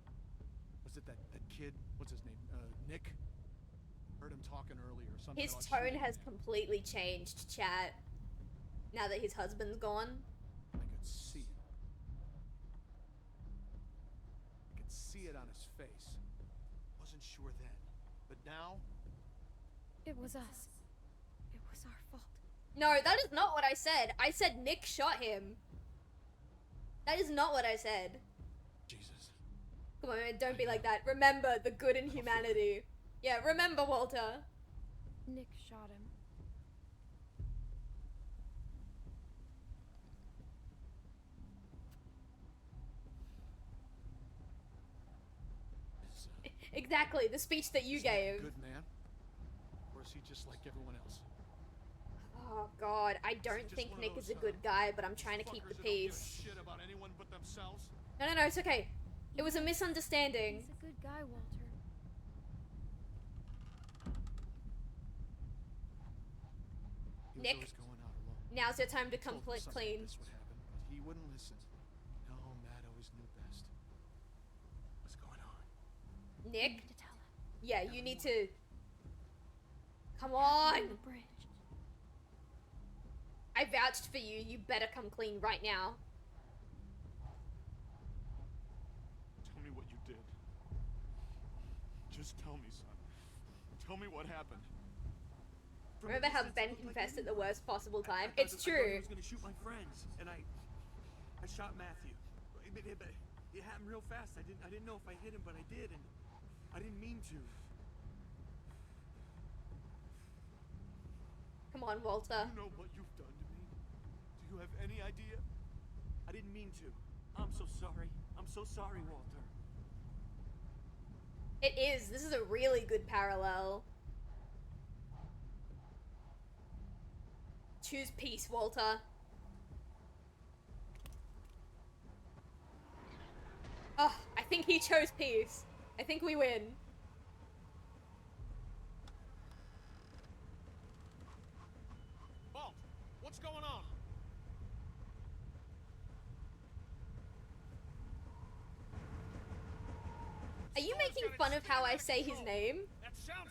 Was it that kid? What's his name? Nick? Heard him talking earlier. Something His about tone shooting has him. completely changed, chat. Now that his husband's gone. I could see it. I could see it on his face. Wasn't sure then. But now, It was us. It was our fault. No, that is not what I said. I said Nick shot him. That is not what I said. Jesus. Come on, man, don't be like that. Remember the good in humanity. Yeah, remember, Walter. Nick shot him. Exactly, the speech that you Is Nick gave. a good man? Or is he just like everyone else? Oh god, I don't think Nick is a good guy, but I'm trying to keep the peace. Shit about anyone but themselves? No, it's okay. It was a misunderstanding. He's a good guy, Walter. He was Nick, always going out alone. now's your time to I come told him something clean. like this would happen, but he wouldn't listen. No, Matt always knew best. What's going on? Nick? To tell him. Yeah, you need to... Come on! The bridge. I vouched for you. You better come clean right now. Tell me what you did. Just tell me, son. Tell me what happened. Remember how Ben confessed at the worst possible time? I It's thought true. he was gonna shoot my friends, and I shot Matthew. It happened real fast. I didn't know if I hit him, but I did, and I didn't mean to. Come on, Walter. You know what you've done to me. Do you have any idea? I didn't mean to. I'm so sorry. I'm so sorry, Walter. It is. This is a really good parallel. Choose peace, Walter. Oh, I think he chose peace. I think we win. Walt, what's going on? Are you making fun of how I say his name?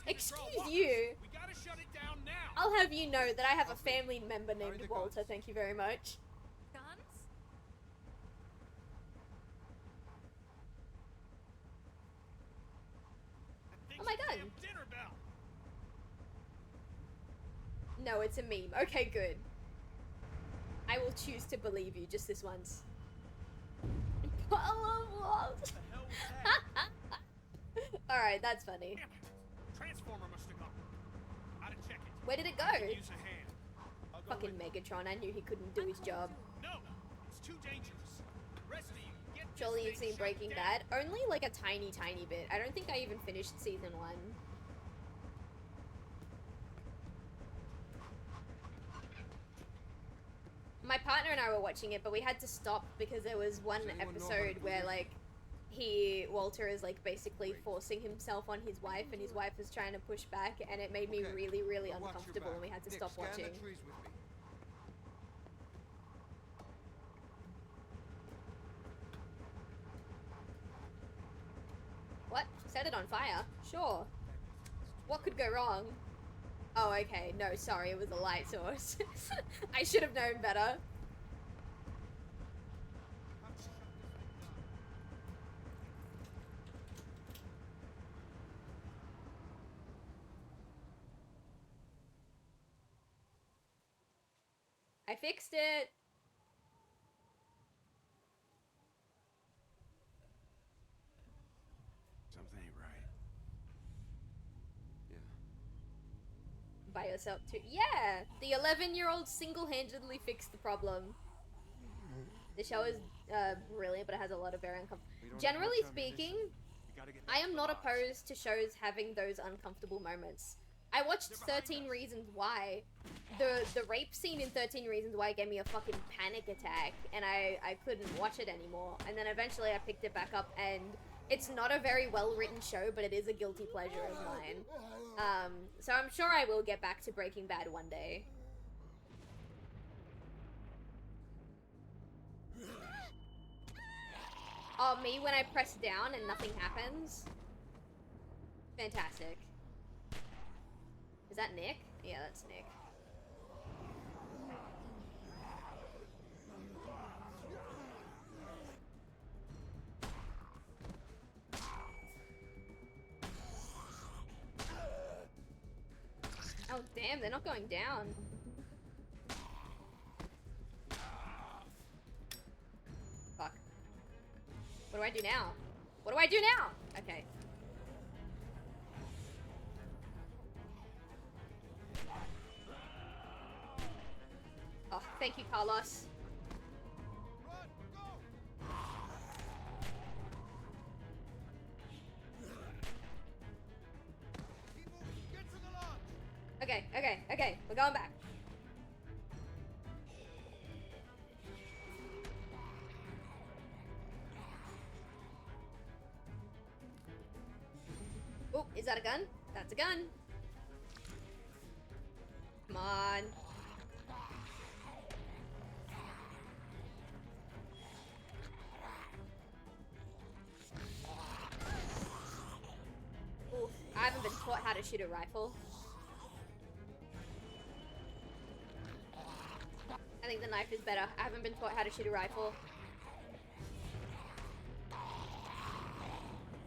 Excuse you. We gotta shut it down now. I'll have you know that I have a family member named Walter, thank you very much. Guns? Oh my god. Dinner bell. No, it's a meme. Okay, good. I will choose to believe you just this once. I love Walt. Alright, that's funny. Transformer must have gone. Gotta check it. Where did it go? Use a hand. I'll go Fucking with Megatron, I knew he couldn't do his job. No, it's too dangerous. Rest of you, get this Surely you've thing seen shut Breaking down. Bad. Only like a tiny bit. I don't think I even finished season 1. My partner and I were watching it, but we had to stop because there was one episode where like Walter is like basically forcing himself on his wife and his wife is trying to push back and it made me really, really uncomfortable and we had to stop watching. What? Set it on fire? Sure. What could go wrong? Oh, okay. No, sorry. It was a light source. I should have known better. I fixed it. Something ain't right. Yeah. By yourself too. Yeah! The 11-year-old single-handedly fixed the problem. The show is brilliant, but it has a lot of very uncomfortable... Generally speaking, I am not opposed to shows having those uncomfortable moments. I watched 13 Reasons Why. The rape scene in 13 Reasons Why gave me a fucking panic attack, and I couldn't watch it anymore. And then eventually I picked it back up, and it's not a very well-written show, but it is a guilty pleasure of mine. So I'm sure I will get back to Breaking Bad one day. Oh, me when I press down and nothing happens? Fantastic. Is that Nick? Yeah, that's Nick. Oh, damn, they're not going down. Fuck. What do I do now? What do I do now? Okay. Oh, thank you, Carlos. Okay, okay, okay. We're going back. Oh, is that a gun? That's a gun. Come on. Ooh, I haven't been taught how to shoot a rifle. I think the knife is better. I haven't been taught how to shoot a rifle.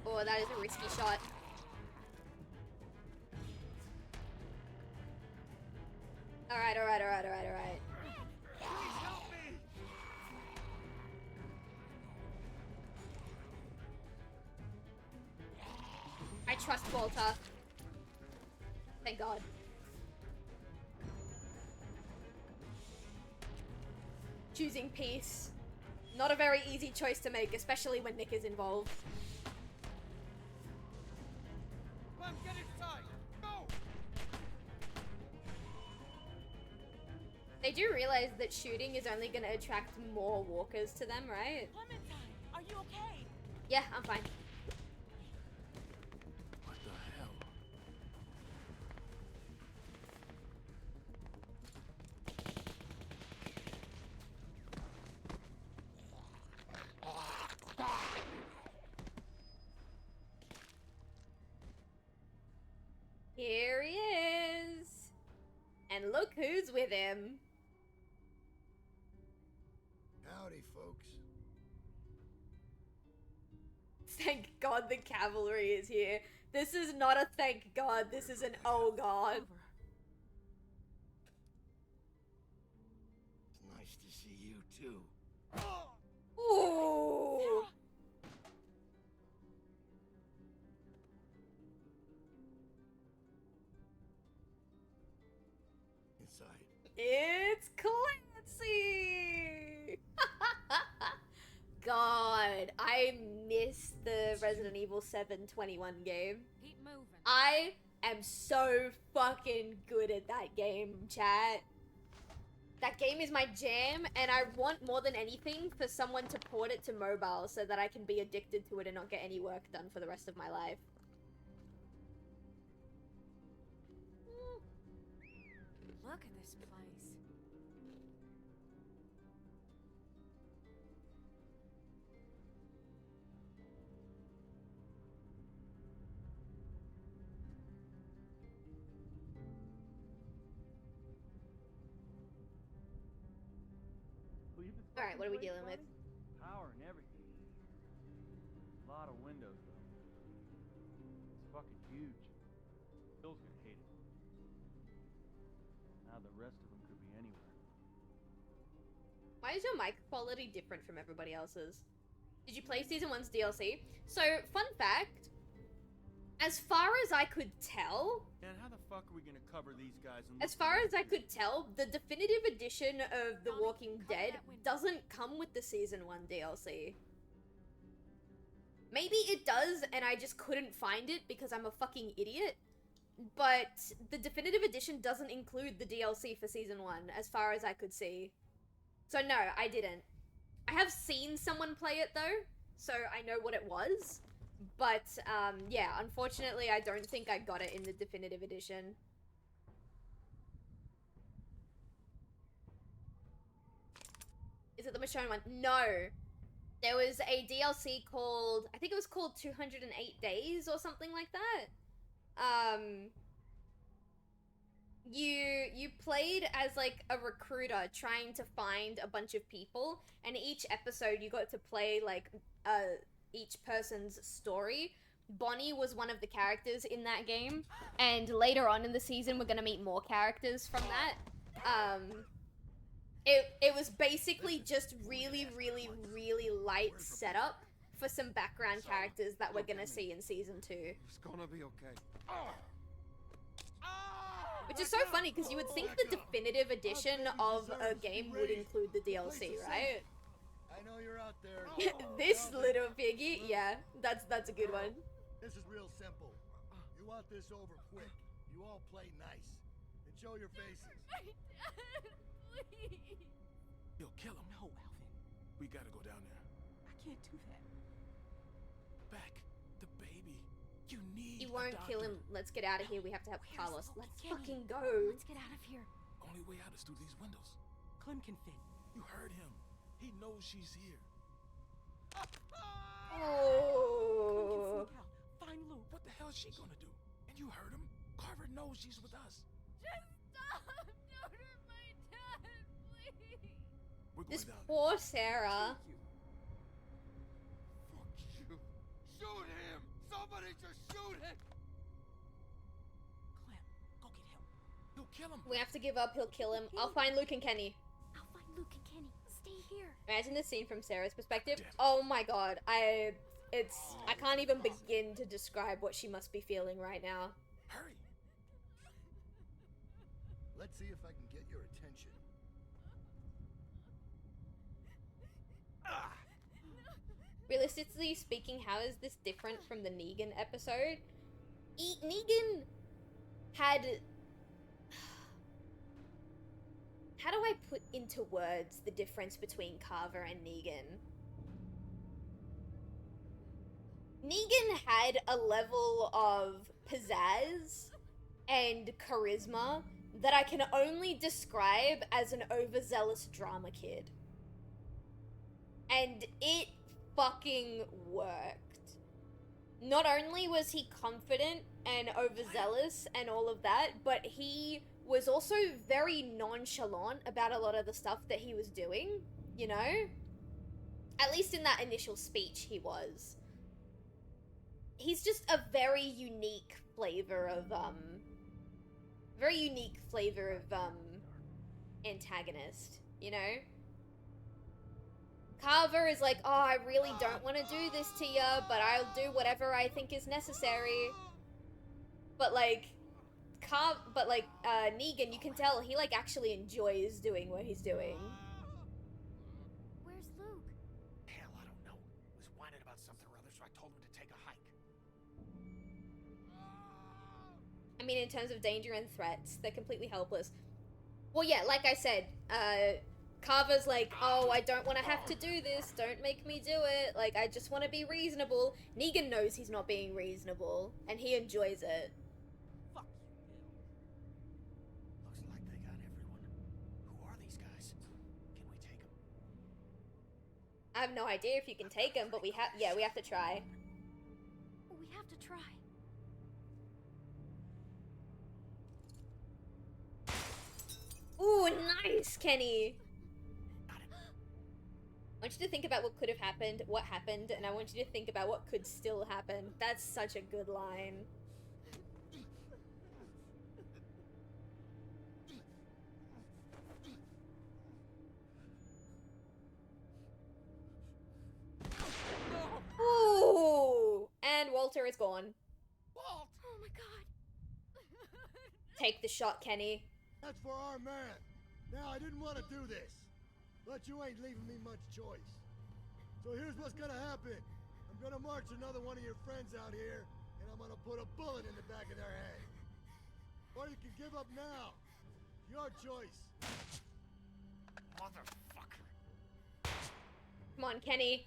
Oh, that is a risky shot. Alright, alright, alright, alright, alright. Please help me! I trust Walter. Thank God. Choosing peace. Not a very easy choice to make, especially when Nick is involved. Clem, get inside! Go! They do realize that shooting is only going to attract more walkers to them, right? Clementine, are you okay? Yeah, I'm fine. What the hell? Here he is. And look who's with him. Howdy, folks. Thank God the cavalry is here. This is not a thank God, this is an oh God. It's nice to see you, too. Ooh. Inside. It's Clancy! God, I miss the Resident Evil 7 21 game. Keep moving. I am so fucking good at that game, chat. That game is my jam, and I want more than anything for someone to port it to mobile so that I can be addicted to it and not get any work done for the rest of my life. Look at this place. Alright, what are we dealing with? Power and everything. A lot of windows, though. It's fucking huge. Bill's gonna hate it. Now the rest of them could be anywhere. Why is your mic quality different from everybody else's? Did you play Season 1's DLC? So, fun fact, as far as I could tell, And how the fuck are we gonna cover these guys? And as far as I could tell, the definitive edition of The Walking Dead doesn't come with the Season 1 DLC. Maybe it does, and I just couldn't find it because I'm a fucking idiot. But the definitive edition doesn't include the DLC for Season 1, as far as I could see. So no, I didn't. I have seen someone play it though, so I know what it was. But, yeah, unfortunately I don't think I got it in the definitive edition. Is it the Michonne one? No. There was a DLC called, I think it was called 208 Days or something like that. You played as like a recruiter trying to find a bunch of people, and each episode you got to play like each person's story, Bonnie was one of the characters in that game, and later on in the season we're gonna meet more characters from that. It was basically just really light setup for some background characters that we're gonna see in season 2. It's gonna be okay. Which is so funny because you would think the definitive edition of a game would include the DLC, right? I know you're out there. This little piggy, yeah, that's a good one. This is real simple. You want this over quick. You all play nice. And show your faces. My dad, please. You'll kill him. No, Alvin. We gotta go down there. I can't do that. Beck, the baby. You need He a won't kill doctor. him. Let's get out of here. We have to help Carlos. Let's Kenny, fucking go. Let's get out of here. Only way out is through these windows. Clem can fit. You heard him. He knows she's here. Oh. Find Luke. What the hell is she gonna do? And you heard him. Carver knows she's with us. Just stop. Don't hurt my dad, please. We're going This down. poor Sarah. Fuck you. Shoot him! Somebody just shoot him! Clem, go get help. He'll kill him. We have to give up. He'll kill him. I'll find Luke and Kenny. I'll find Luke and Kenny. Stay here. Imagine the scene from Sarah's perspective. Oh my god. I can't even begin to describe what she must be feeling right now. Hurry. Let's see if I can get your attention. Realistically speaking, how is this different from the Negan episode? Negan had... How do I put into words the difference between Carver and Negan? Negan had a level of pizzazz and charisma that I can only describe as an overzealous drama kid. And it fucking worked. Not only was he confident and overzealous and all of that, but he was also very nonchalant about a lot of the stuff that he was doing, you know? At least in that initial speech he was. He's just a very unique flavor of, antagonist, you know? Carver is like, oh, I really don't want to do this to you, but I'll do whatever I think is necessary. But like, Negan, you can tell he like actually enjoys doing what he's doing. Where's Luke? Hell, I don't know. He was whining about something or other, so I told him to take a hike. I mean, in terms of danger and threats, they're completely helpless. Well, yeah, like I said, Carver's like, oh, I don't want to have to do this, don't make me do it, like, I just want to be reasonable. Negan knows he's not being reasonable, and he enjoys it. Fuck you, Bill. Looks like they got everyone. Who are these guys? Can we take them? I have no idea if you can take him, but we have to try. We have to try. Ooh, nice, Kenny! I want you to think about what could have happened, what happened, and I want you to think about what could still happen. That's such a good line. Ooh! And Walter is gone. Walt! Oh my god. Take the shot, Kenny. That's for our man. Now, I didn't want to do this, but you ain't leaving me much choice. So here's what's gonna happen. I'm gonna march another one of your friends out here, and I'm gonna put a bullet in the back of their head. Or you can give up now. Your choice. Motherfucker. Come on, Kenny.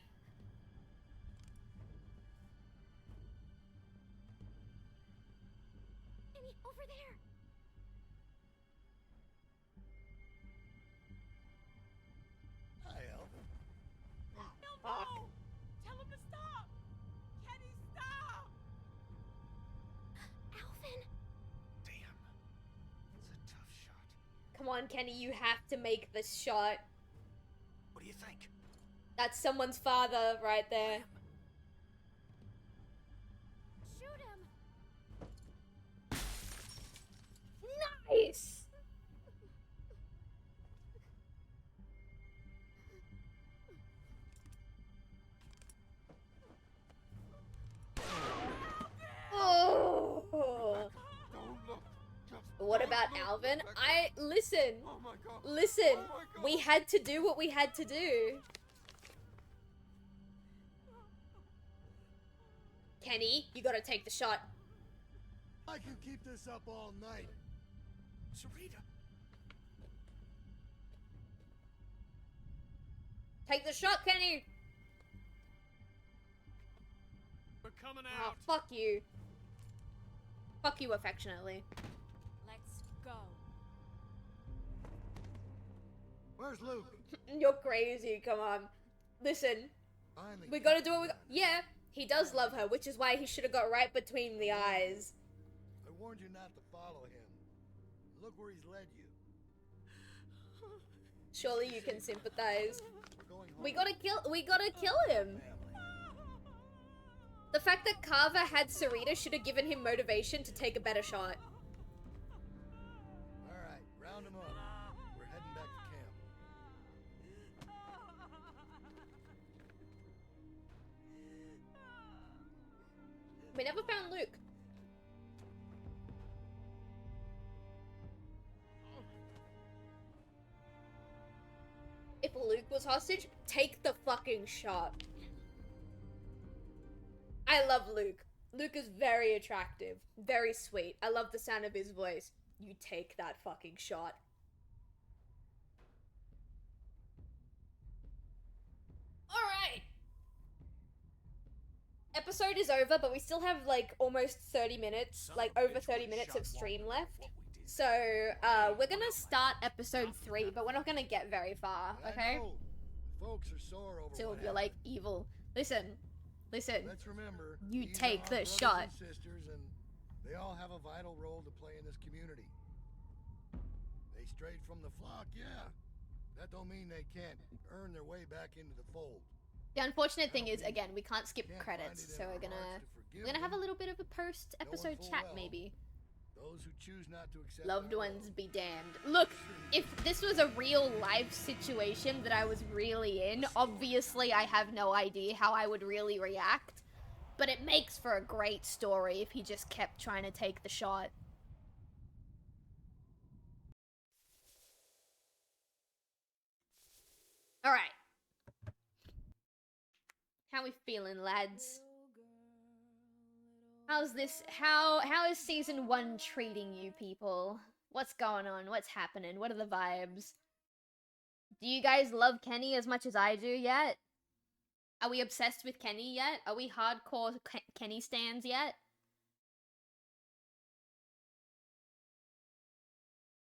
Kenny, over there. Hi, Alvin. Fuck. Tell him to stop! Kenny, stop! Alvin. Damn. It's a tough shot. Come on, Kenny, you have to make this shot. What do you think? That's someone's father right there. Nice. Oh. What about Alvin? Listen. Listen. We had to do what we had to do. Kenny, you gotta take the shot. I can keep this up all night. Sarita. Take the shot, Kenny. We're coming Oh, out. fuck you. Fuck you affectionately. Let's go. Where's Luke? You're crazy, come on. Listen. Finally. We gotta do what we got. Yeah, he does love her, which is why he should have got right between the eyes. I warned you not to follow him. Look where he's led you. Surely you can sympathize. We gotta kill him. The fact that Carver had Sarita should have given him motivation to take a better shot. Alright, round him up. We're heading back to camp. We never found Luke. If Luke was hostage, take the fucking shot. I love Luke. Luke is very attractive. Very sweet. I love the sound of his voice. You take that fucking shot. Alright. Episode is over, but we still have like almost 30 minutes, like over 30 minutes of stream left. So, we're gonna start episode 3, but we're not gonna get very far, okay? Folks are sore over Till what you're like evil. Listen. Listen. Let's remember, You these take are our the brothers shot. and sisters, and they all have a vital role to play in this community. They strayed from the flock, yeah. That don't mean they can't earn their way back into the fold. The unfortunate thing is, again, we can't skip credits, so we're gonna have a little bit of a post-episode chat, maybe. Those who choose not to accept Loved ones be damned. Look, if this was a real life situation that I was really in, obviously I have no idea how I would really react. But it makes for a great story if he just kept trying to take the shot. Alright. How we feeling, lads? How's this? How is season 1 treating you people? What's going on? What's happening? What are the vibes? Do you guys love Kenny as much as I do yet? Are we obsessed with Kenny yet? Are we hardcore Kenny stans yet?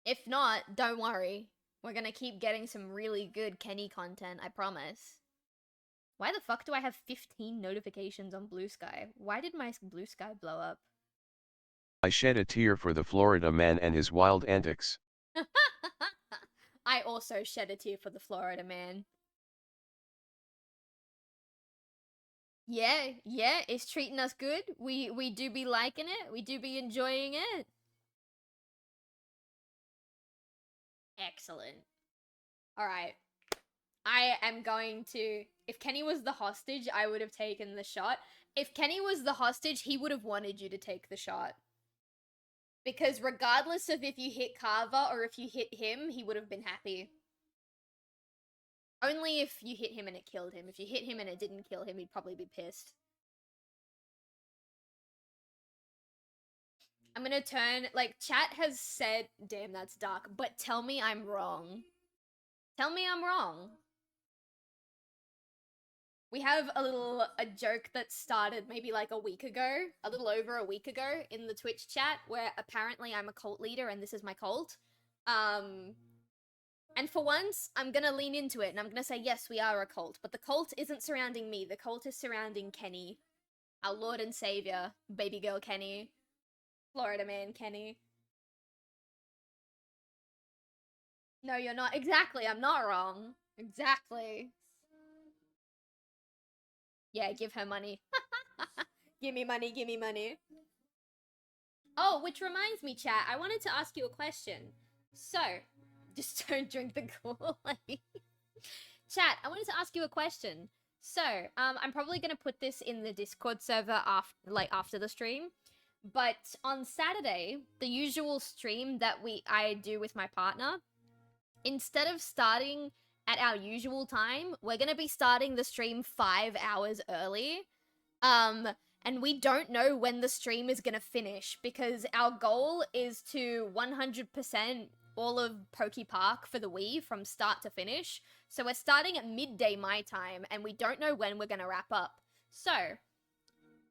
If not, don't worry. We're gonna keep getting some really good Kenny content, I promise. Why the fuck do I have 15 notifications on Blue Sky? Why did my Blue Sky blow up? I shed a tear for the Florida man and his wild antics. I also shed a tear for the Florida man. Yeah, it's treating us good. We do be liking it. We do be enjoying it. Excellent. Alright. I am going to... If Kenny was the hostage, I would have taken the shot. If Kenny was the hostage, he would have wanted you to take the shot. Because regardless of if you hit Carver or if you hit him, he would have been happy. Only if you hit him and it killed him. If you hit him and it didn't kill him, he'd probably be pissed. I'm gonna turn... Like, chat has said... Damn, that's dark. But tell me I'm wrong. Tell me I'm wrong. We have a joke that started maybe like a week ago, a little over a week ago in the Twitch chat where apparently I'm a cult leader and this is my cult. And for once, I'm gonna lean into it and I'm gonna say, yes, we are a cult, but the cult isn't surrounding me. The cult is surrounding Kenny, our Lord and Savior, baby girl Kenny, Florida man Kenny. No, you're not. Exactly, I'm not wrong. Exactly. Yeah, give her money. Give me money, give me money. Oh, which reminds me, chat, I wanted to ask you a question. So, just don't drink the Kool-Aid. Chat, I wanted to ask you a question. So, I'm probably gonna put this in the Discord server after the stream. But on Saturday, the usual stream that I do with my partner, instead of starting at our usual time, we're gonna be starting the stream 5 hours early. And we don't know when the stream is gonna finish because our goal is to 100% all of Poke Park for the Wii from start to finish. So we're starting at midday my time and we don't know when we're gonna wrap up. So,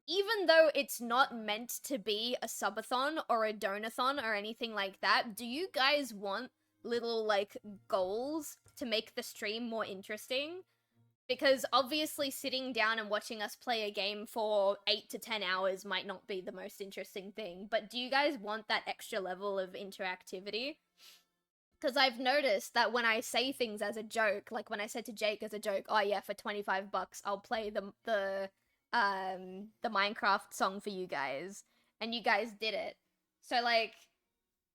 even though it's not meant to be a subathon or a donathon or anything like that, do you guys want little, like, goals to make the stream more interesting? Because obviously sitting down and watching us play a game for 8 to 10 hours might not be the most interesting thing, but do you guys want that extra level of interactivity? Because I've noticed that when I say things as a joke, like when I said to Jake as a joke, oh yeah, for 25 bucks, I'll play the Minecraft song for you guys, and you guys did it. So, like,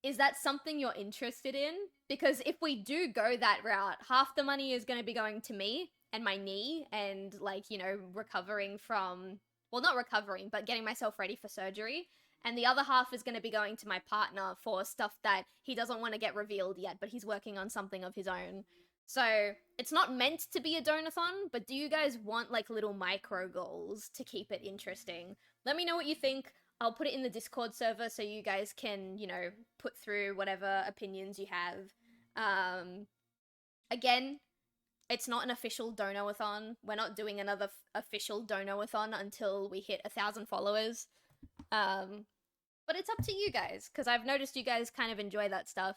is that something you're interested in? Because if we do go that route, half the money is going to be going to me and my knee and, like, you know, recovering from, well, not recovering, but getting myself ready for surgery. And the other half is going to be going to my partner for stuff that he doesn't want to get revealed yet, but he's working on something of his own. So it's not meant to be a donathon, but do you guys want, like, little micro goals to keep it interesting? Let me know what you think. I'll put it in the Discord server so you guys can, you know, put through whatever opinions you have. Again, it's not an official dono-a-thon. We're not doing another official dono-a-thon until we hit 1,000 followers. But it's up to you guys, because I've noticed you guys kind of enjoy that stuff.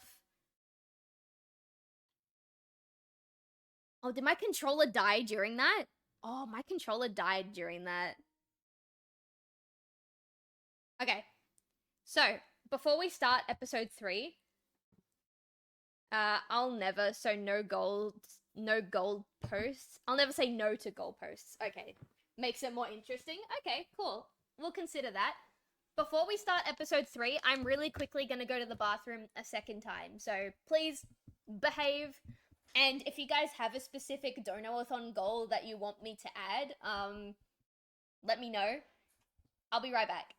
Oh, did my controller die during that? Oh, my controller died during that. Okay. So, before we start episode 3, I'll never, so no gold posts. I'll never say no to gold posts. Okay. Makes it more interesting. Okay, cool. We'll consider that. Before we start episode 3, I'm really quickly gonna go to the bathroom a second time. So please behave. And if you guys have a specific dono-a-thon goal that you want me to add, let me know. I'll be right back.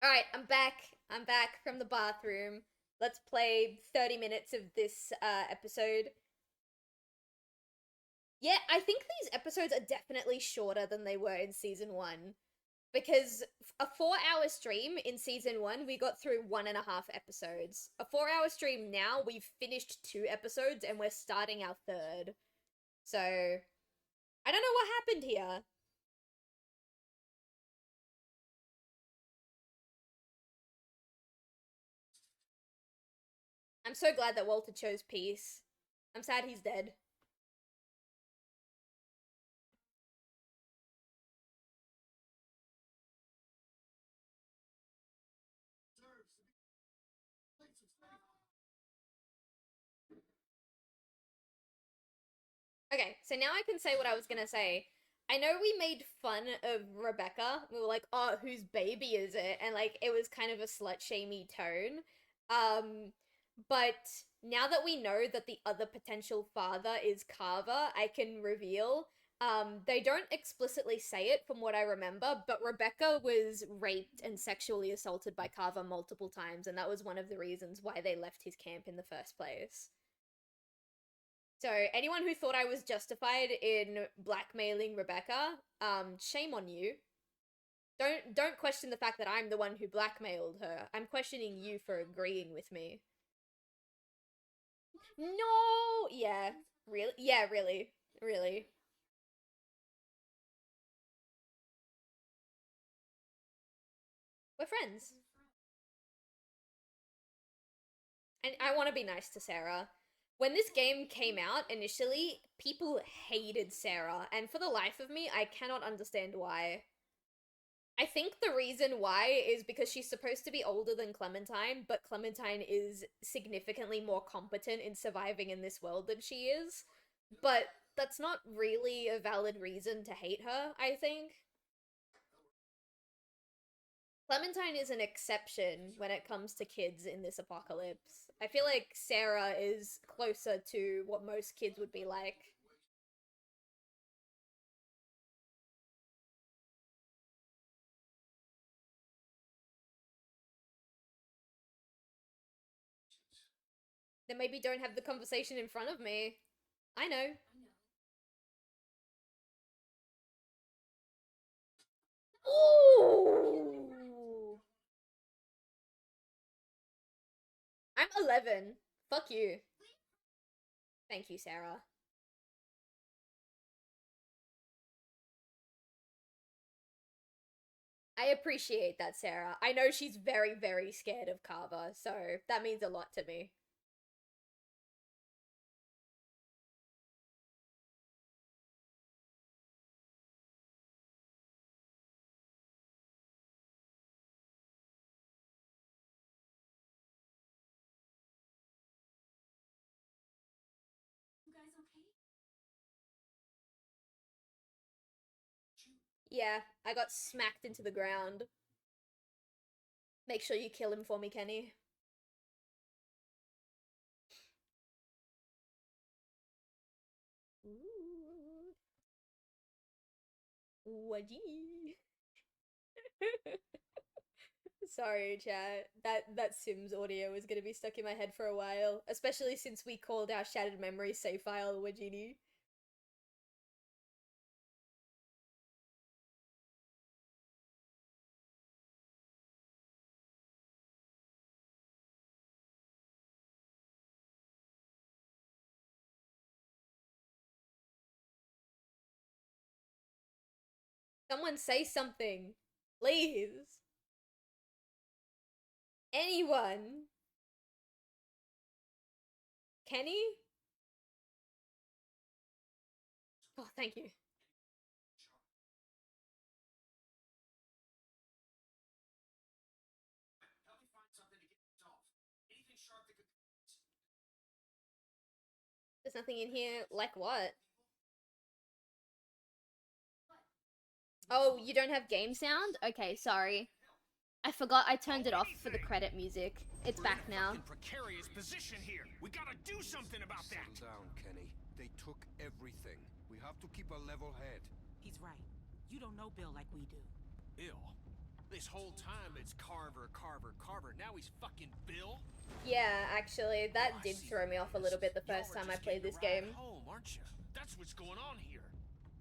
Alright, I'm back. I'm back from the bathroom. Let's play 30 minutes of this episode. Yeah, I think these episodes are definitely shorter than they were in season 1. Because a 4-hour stream in season 1, we got through 1.5 episodes. A 4-hour stream now, we've finished 2 episodes and we're starting our 3rd. So, I don't know what happened here. I'm so glad that Walter chose peace. I'm sad he's dead. Okay, so now I can say what I was gonna say. I know we made fun of Rebecca. We were like, oh, whose baby is it? And like, it was kind of a slut-shamey tone. But now that we know that the other potential father is Carver, I can reveal. They don't explicitly say it from what I remember, but Rebecca was raped and sexually assaulted by Carver multiple times, and that was one of the reasons why they left his camp in the first place. So anyone who thought I was justified in blackmailing Rebecca, shame on you. Don't question the fact that I'm the one who blackmailed her. I'm questioning you for agreeing with me. No, yeah, really, yeah, really, really. We're friends. And I want to be nice to Sarah. When this game came out initially, people hated Sarah, and for the life of me, I cannot understand why. I think the reason why is because she's supposed to be older than Clementine, but Clementine is significantly more competent in surviving in this world than she is. But that's not really a valid reason to hate her, I think. Clementine is an exception when it comes to kids in this apocalypse. I feel like Sarah is closer to what most kids would be like. Then maybe don't have the conversation in front of me. I know. Ooh. I'm 11. Fuck you. Thank you, Sarah. I appreciate that, Sarah. I know she's very, very scared of Carver, so that means a lot to me. You guys okay? Yeah, I got smacked into the ground. Make sure you kill him for me, Kenny. Ooh. Wajee. Sorry, chat. That Sims audio is gonna be stuck in my head for a while, especially since we called our shattered memory save file Wajini. Someone say something. Please. Anyone. Kenny? Oh, thank you. There's nothing in here. Like what? Oh, you don't have game sound? Okay, sorry. I forgot I turned it off for the credit music. It's back now. Precarious position here. We gotta do something about that. Settle down, Kenny. They took everything. We have to keep a level head. He's right. You don't know Bill like we do. Bill? This whole time it's Carver, Carver, Carver. Now he's fucking Bill? Yeah, actually, that did throw me off a little bit the first time I played this game. Home, aren't you? That's what's going on here.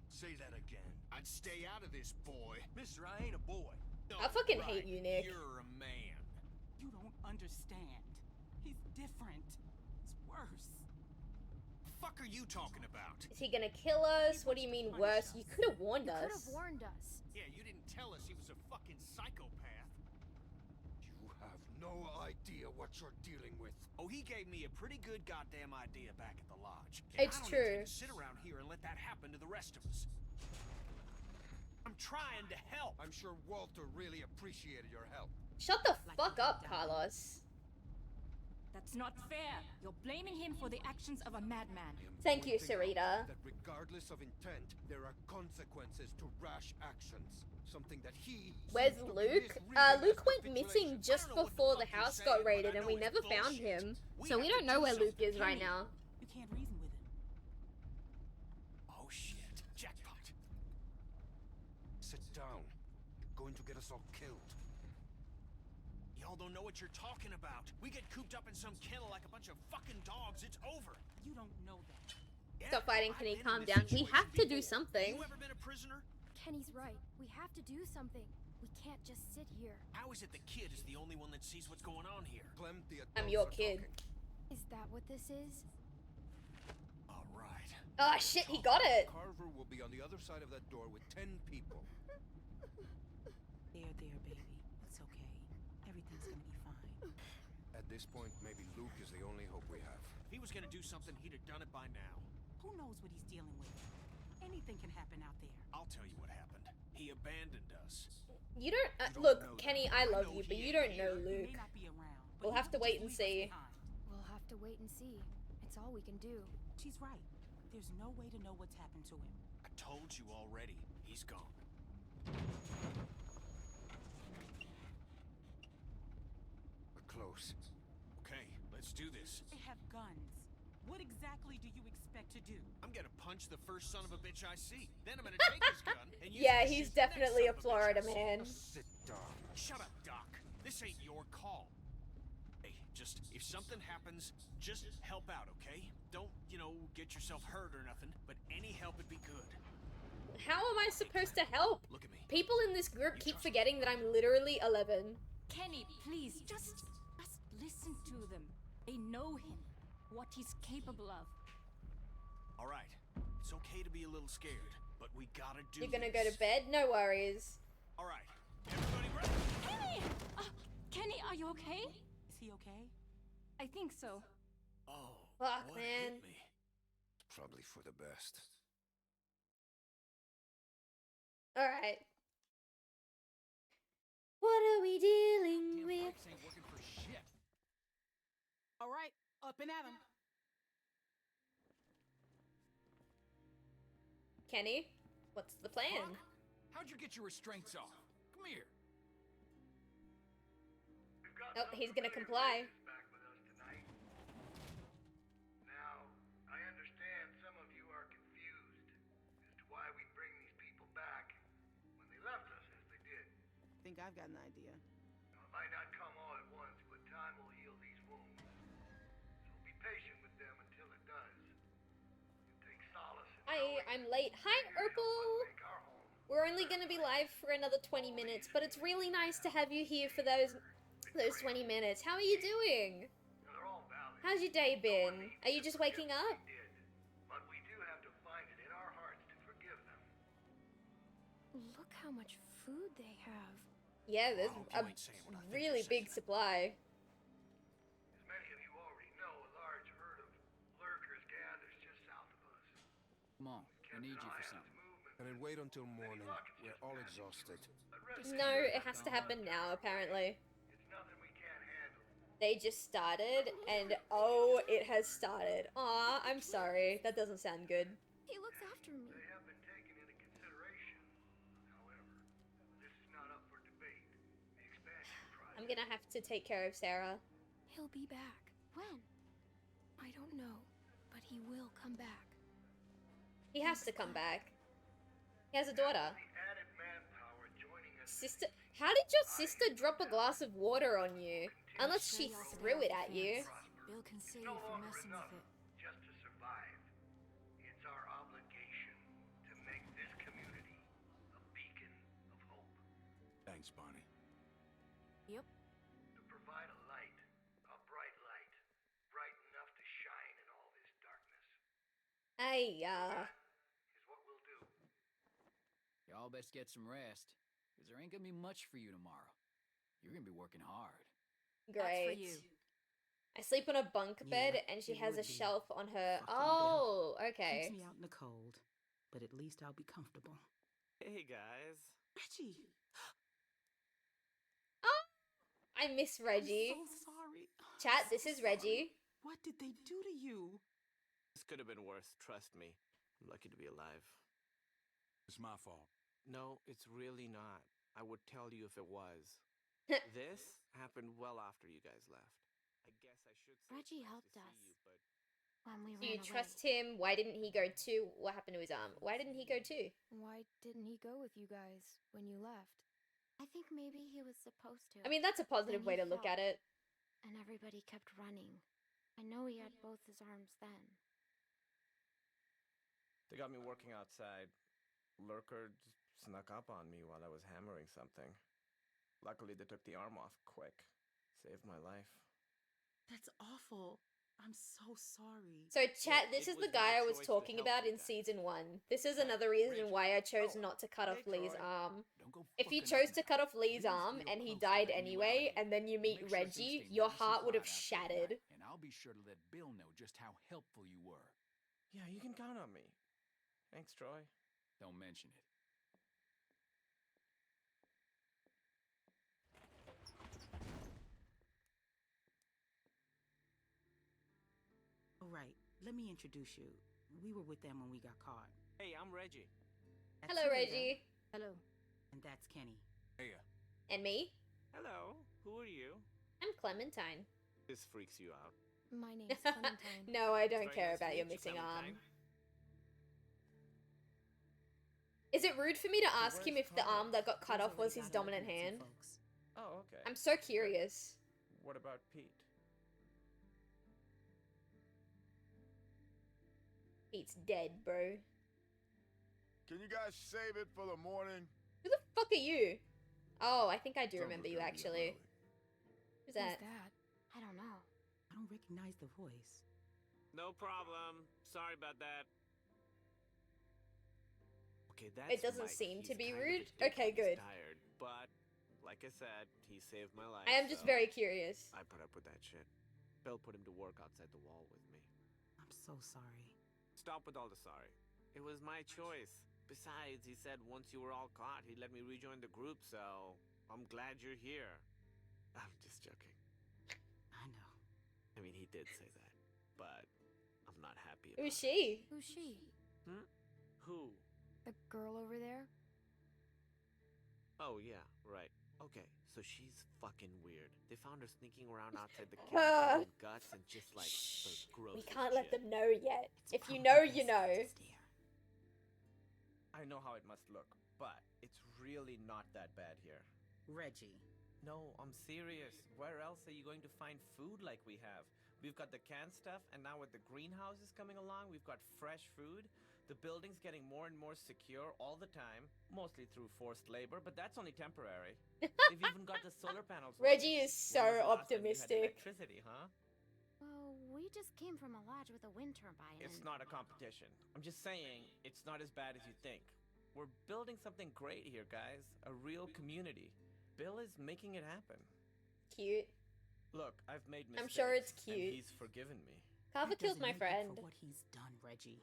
Say that again. I'd stay out of this, boy. Mister, I ain't a boy. No, I fucking right. hate you, Nick. You're a man. You don't understand. He's different. It's worse. The fuck are you talking about? Is he gonna kill us? What do you mean worse? You could have warned us. Could have warned us. Yeah, you didn't tell us he was a fucking psychopath. You have no idea what you're dealing with. Oh, he gave me a pretty good goddamn idea back at the lodge. It's I don't true. intend to sit around here and let that happen to the rest of us. I'm trying to help. I'm sure Walter really appreciated your help. Shut the fuck up, Carlos. That's not fair. You're blaming him for the actions of a madman. Thank you, Pointing Sarita. out that regardless of intent, there are consequences to rash actions. Something that he. Where's seems to be Luke? misreading Luke as went capitulation. missing just before the house got raided and we never found him. So we don't know where Luke is right now. You can't reason with him. Oh shit. Jackpot. Sit down. You're going to get us all killed. Y'all don't know what you're talking about. We get cooped up in some kennel like a bunch of fucking dogs, it's over. You don't know that. Stop fighting, Kenny. Calm down. We have to do something. You ever been a prisoner? Kenny's right. We have to do something. We can't just sit here. How is it the kid is the only one that sees what's going on here? Clem, the I'm adults your are kid. talking. Is that what this is? All right. Ah, shit, he got it. Carver will be on the other side of that door with 10 people. There, baby. It's okay. Everything's gonna be fine. At this point, maybe Luke is the only hope we have. If he was gonna do something, he'd have done it by now. Who knows what he's dealing with? Anything can happen out there. I'll tell you what happened. He abandoned us. You don't look, Kenny, I love you, but you don't know Luke. He may not be around. We'll have to wait and see. We'll have to wait and see. It's all we can do. She's right. There's no way to know what's happened to him. I told you already. He's gone. We're close. Okay, let's do this. They have guns. What exactly do you expect to do? I'm gonna punch the first son of a bitch I see. Then I'm gonna take his gun and use Yeah, it to he's shoot the next definitely son a of Florida bitch I see. man. Sit down. Shut up, Doc. This ain't your call. Hey, just, if something happens, just help out, okay? Don't, get yourself hurt or nothing, but any help would be good. How am I supposed to help? Look at me. People in this group keep forgetting that I'm literally 11. Kenny, please, just listen to them. They know him, what he's capable of. All right, it's okay to be a little scared, but we gotta do You're gonna this. go to bed? No worries. All right, everybody ready? Kenny! Kenny, are you okay? Is he okay? I think so. Oh, Fuck, what man. hit me? Probably for the best. Alright. What are we dealing with? Brakes ain't working for shit. All right, up and at him. Kenny, what's the plan? How'd you get your restraints off? Come here. Oh, he's gonna comply. Now, I understand some of you are confused as to why we bring these people back when they left us as they did. I think I've got an idea. Now, it might not come all at once, but time will heal these wounds. So be patient with them until it does. And take solace in I'm late. Hi, Urkel! We're only gonna be live for another 20 minutes, but it's really nice to have you here for those 20 minutes. How are you doing? How's your day been? Are you just waking up? But we do have to find it in our hearts to forgive them. Look how much food they have. Yeah, there's a really big supply. As many of you already know, a large herd of lurkers gathers just south of us. Come on, I need you for something. And then wait until morning. We're all exhausted. No, it has to happen now, apparently. They just started, and oh, it has started. Aw, I'm sorry. That doesn't sound good. He looks after me. They have been taken into consideration. However, this is not up for debate. The expansion project. I'm gonna have to take care of Sarah. He'll be back. When? I don't know, but he will come back. He has to come back. He has a daughter. Sister, how did your sister drop a glass of water on you? Unless she threw it at you. Bill can save you for messing with it. Just to survive. It's our obligation to make this community a beacon of hope. Thanks, Barney. Yep. To provide a light, a bright light, bright enough to shine in all this darkness. Hey, Is what we'll do. Y'all best get some rest, because there ain't gonna be much for you tomorrow. You're gonna be working hard. Great. I sleep on a bunk bed and she has a shelf on her. Fucking Oh, Keeps okay. me out in the cold, but at least I'll be comfortable. Hey, guys. Reggie! Oh, I miss Reggie. I'm so sorry. Chat, this is Reggie. What did they do to you? This could have been worse, trust me. I'm lucky to be alive. It's my fault. No, it's really not. I would tell you if it was. This happened well after you guys left. I guess I should say Reggie it's nice helped to us. see you, but When we Do ran you away. trust him? Why didn't he go too? What happened to his arm? Why didn't he go too? Why didn't he go with you guys when you left? I think maybe he was supposed to. I mean, that's a positive Then way he to look fell, at it. And everybody kept running. I know he had both his arms then. they got me working outside. Lurker snuck up on me while I was hammering something. Luckily, they took the arm off quick. Saved my life. That's awful. I'm so sorry. So, chat, Look, this it is the was my guy I was choice to talking help about you in guys. season 1. This is Hey, another reason Reggie. why I chose Oh, not to cut off hey, Lee's Troy. arm. Don't go If you fucking chose up to now. cut off Lee's Lee's arm real and he close to died letting you out anyway, of here. and then you meet Make sure things Reggie, stay your nice and heart would have quiet after shattered. tonight, and I'll be sure to let Bill know just how helpful you were. Yeah, you can count on me. Thanks, Troy. Don't mention it. All right, let me introduce you. We were with them when we got caught. Hey, I'm Reggie. That's Hello, Rita. Reggie. Hello. And that's Kenny. Hey, And me? Hello. Who are you? I'm Clementine. This freaks you out. My name's Clementine. No, I don't Very care nice to about your meet you, missing arm. Clementine. Is it rude for me to ask him where's if the Carl? arm that got cut He's off was already his got dominant arguments hand? with folks. Oh, okay. I'm so curious. What about Pete? Pete's dead, bro. Can you guys save it for the morning? Who the fuck are you? Oh, I think I do Summer's remember you gonna be up actually. early. Who's that? I don't know. I don't recognize the voice. No problem. Sorry about that. Okay, that's It doesn't Mike. seem to He's be kind of a rude. dick Okay, when he's good. tired, but like I said, he saved my life. I am just so very curious. I put up with that shit. Bill put him to work outside the wall with me. I'm so sorry. Stop with all the sorry. It was my choice. Besides, he said once you were all caught, he'd let me rejoin the group, so I'm glad you're here. I'm just joking. I know. I mean, he did say that, but I'm not happy about Who's she? Who's she? it. Who? The girl over there? Oh, yeah, right. Okay, so she's fucking weird. They found her sneaking around outside the kitchen covered in guts and just like the gross. We can't let them know yet. It's If you know, probably you best not know. to stare. I know how it must look, but it's really not that bad here. Reggie. No, I'm serious. Where else are you going to find food like we have? We've got the canned stuff, and now with the greenhouses coming along, we've got fresh food. The building's getting more and more secure all the time, mostly through forced labor, but that's only temporary. They've even got the solar panels. Reggie working. is When so was the last time you had optimistic. electricity, huh? Well, we just came from a lodge with a wind turbine. It's and... not a competition. I'm just saying, it's not as bad as you think. We're building something great here, guys. A real community. Bill is making it happen. Cute. Look, I've made mistakes. I'm sure it's and cute. he's forgiven me. Carver That killed doesn't my make up friend. For what he's done, Reggie.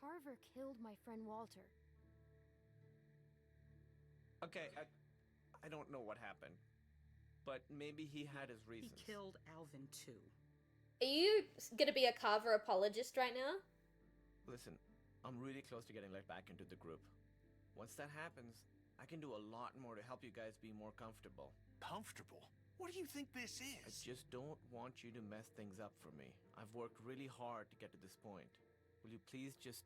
Carver killed my friend Walter. Okay, I don't know what happened. But maybe he had his He reasons. killed Alvin too. Are you gonna be a Carver apologist right now? Listen, I'm really close to getting let back into the group. Once that happens, I can do a lot more to help you guys be more comfortable. Comfortable? What do you think this I is? just don't want you to mess things up for me. I've worked really hard to get to this point. Will you please just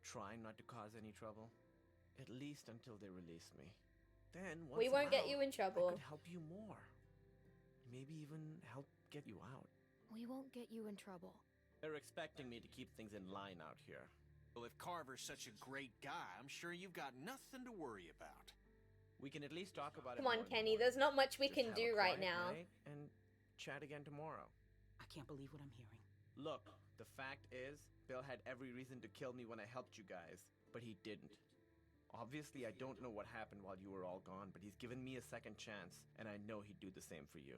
try not to cause any trouble? At least until they release me. Then, once We I'm won't get out, you in trouble. I could help you more. Maybe even help get you out. We won't get you in trouble. They're expecting me to keep things in line out here. Well, if Carver's such a great guy, I'm sure you've got nothing to worry about. We can at least talk about Come it on, more in the Kenny. morning. There's not much we Just can have do a right quiet now. night and chat again tomorrow. I can't believe what I'm hearing. Look, the fact is, Bill had every reason to kill me when I helped you guys, but he didn't. Obviously, I don't know what happened while you were all gone, but he's given me a second chance, and I know he'd do the same for you.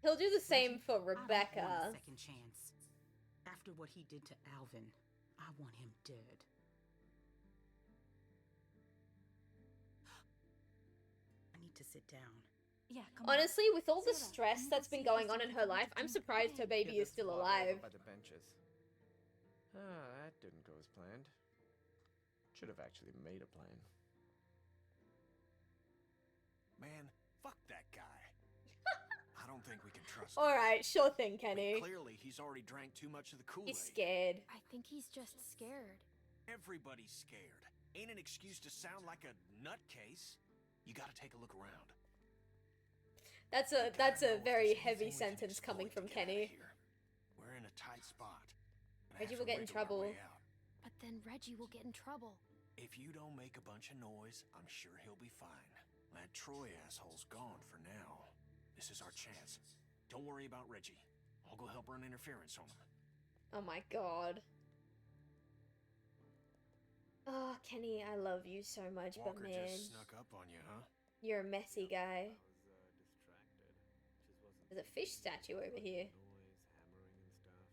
He'll do the same Reggie, for I don't want a Rebecca. second chance. After what he did to Alvin, I want him dead. I need to sit down. Yeah, Honestly, with all the stress that's been going on in her life, I'm surprised her baby is still alive. By the benches. Ah, that didn't go as planned. Should have actually made a plan. Man, fuck that guy. I don't think we can trust him. Alright, sure thing, Kenny. Clearly, he's already drank too much of the Kool-Aid. He's scared. I think he's just scared. Everybody's scared. Ain't an excuse to sound like a nutcase. You gotta take a look around. That's a very heavy sentence coming from Kenny. We're in a tight spot. Reggie will get in trouble. But then Reggie will get in trouble. If you don't make a bunch of noise, I'm sure he'll be fine. That Troy asshole's gone for now. This is our chance. Don't worry about Reggie. I'll go help run interference on him. Oh my god. Oh, Kenny, I love you so much, Walker but man, just snuck up on you, huh? you're a messy guy. Distracted. Just wasn't. There's a fish statue over here. Noise, hammering and stuff.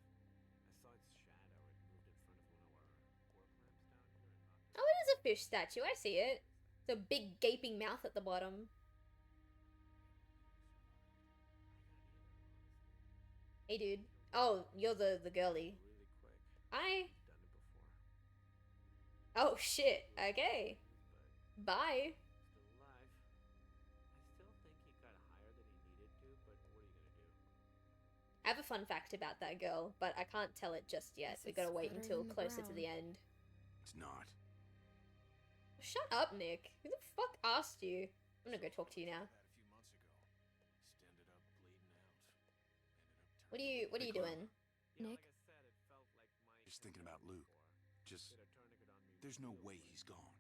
I saw its shadow. It moved in front of one of our work lamps down here and knocked. Oh, it is a fish statue. I see it. It's a big gaping mouth at the bottom. Hey, dude. Oh, you're the girly. Really quick. Hi. Done it before. Oh shit. Okay. Bye. Still alive. I still think he got higher than he needed to, but what are you gonna do? I have a fun fact about that girl, but I can't tell it just yet. We Guess gotta it's wait better until than the closer to ground. the end. It's not. Shut up, Nick. Who the fuck asked you? I'm gonna go talk to you now. That a few months ago. Just ended up bleeding out. What are you doing? Yeah, Nick? like I said, it felt like my. Just thinking about Luke. Just, Did a tourniquet on me. there's no way he's gone.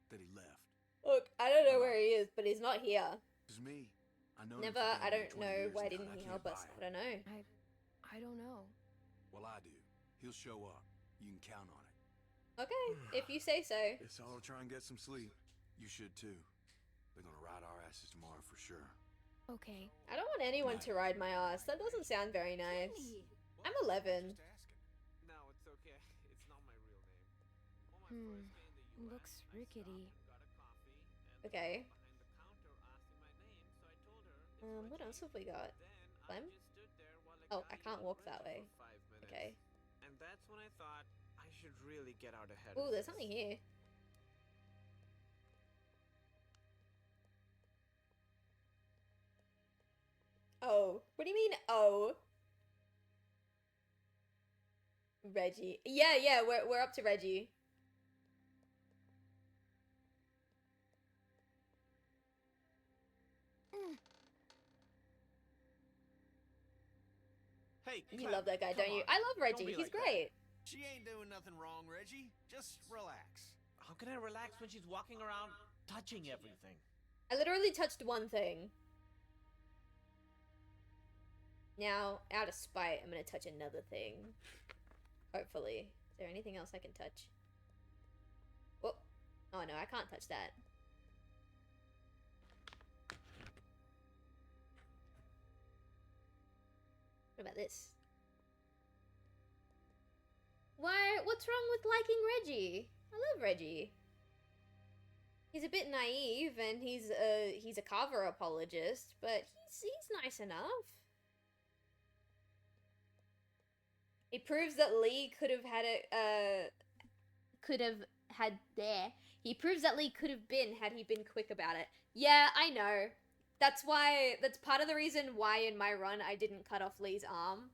That he left. Look, I don't know where he is, but he's not here. It's me. I know. Never, I don't know why didn't he help us. I don't know. I don't know. Well, I do. He'll show up. You can count on it. Okay, if you say so. Guess I'll try and get some sleep. You should too. They're gonna ride our asses tomorrow for sure. Okay. I don't want anyone to ride my ass. That doesn't sound very nice. I'm 11. No, it's okay. It's not my real name. On my Hmm. first day in the US, Looks I rickety. stopped and got a coffee, and Okay. the woman behind the counter asked me my name, so I told her it's What Reggie. else have we got? Then Clem? I just stood there while a Oh, guy I can't yelled walk that Reggie way. for 5 minutes. Okay. And that's when I thought I should really get out ahead Oh, of there's this. something here. Oh, what do you mean? Oh, Reggie. Yeah, we're up to Reggie. Hey, You Clem, love that guy, come don't you? on. I love Don't Reggie. be He's like that. great. She ain't doing nothing wrong, Reggie. Just relax. How can I relax when she's walking around touching everything? I literally touched one thing. Now, out of spite, I'm gonna touch another thing. Hopefully. Is there anything else I can touch? Oh, oh no, I can't touch that. What about this? Why? What's wrong with liking Reggie? I love Reggie. He's a bit naive, and he's a Carver apologist, but he's nice enough. He proves that Lee could have had He proves that Lee could have been had he been quick about it. Yeah, I know. That's part of the reason why in my run I didn't cut off Lee's arm.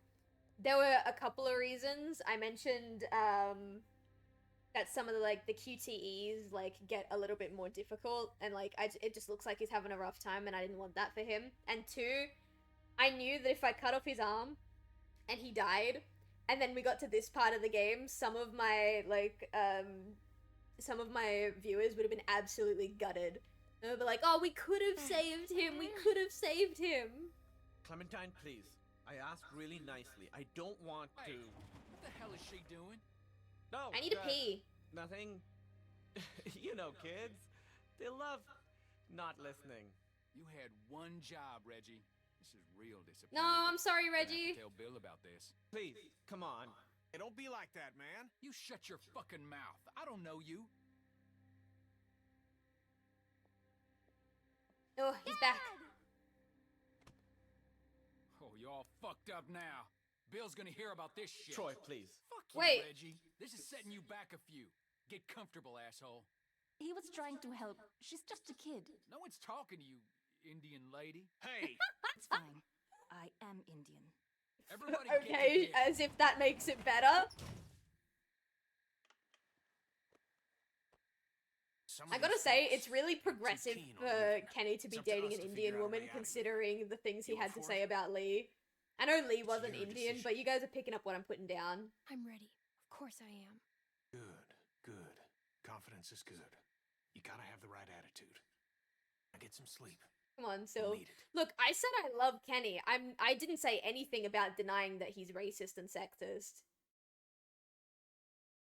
There were a couple of reasons. I mentioned that some of the QTEs get a little bit more difficult, and it just looks like he's having a rough time, and I didn't want that for him. And two, I knew that if I cut off his arm and he died, and then we got to this part of the game, some of my viewers would have been absolutely gutted. They would be like, "Oh, we could have saved him. We could have saved him." Clementine, please. I asked really nicely. I don't want to. What the hell is she doing? No. I need to pee. Nothing. You know, kids. They love not listening. You had one job, Reggie. This is real disappointing. No, I'm sorry, Gonna have to Reggie. tell Bill about this. Please, come on. It don't be like that, man. You shut your fucking mouth. I don't know you. Oh, he's back. Oh, you all fucked up now. Bill's gonna hear about this shit. Troy, please. Fuck you, Wait. Reggie. This is setting you back a few. Get comfortable, asshole. He was trying to help. She's just a kid. No one's talking to you, Indian lady. Hey! It's fine. I am Indian. Everybody Okay, as if that makes it better. I gotta say, it's really progressive for Kenny to be dating an Indian woman, considering the things he had to say about Lee. I know Lee wasn't Indian, but you guys are picking up what I'm putting down. I'm ready. Of course I am. Good, good. Confidence is good. You gotta have the right attitude. Now get some sleep. Come on, Sil. Look, I said I love Kenny. I didn't say anything about denying that he's racist and sexist.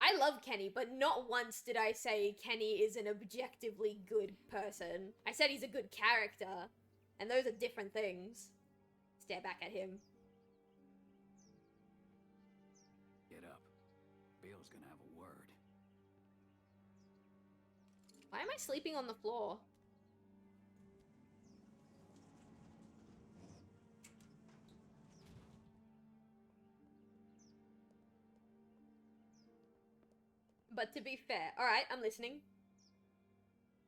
I love Kenny, but not once did I say Kenny is an objectively good person. I said he's a good character, and those are different things. Stare back at him. Get up. Bill's gonna have a word. Why am I sleeping on the floor? But to be fair, alright, I'm listening.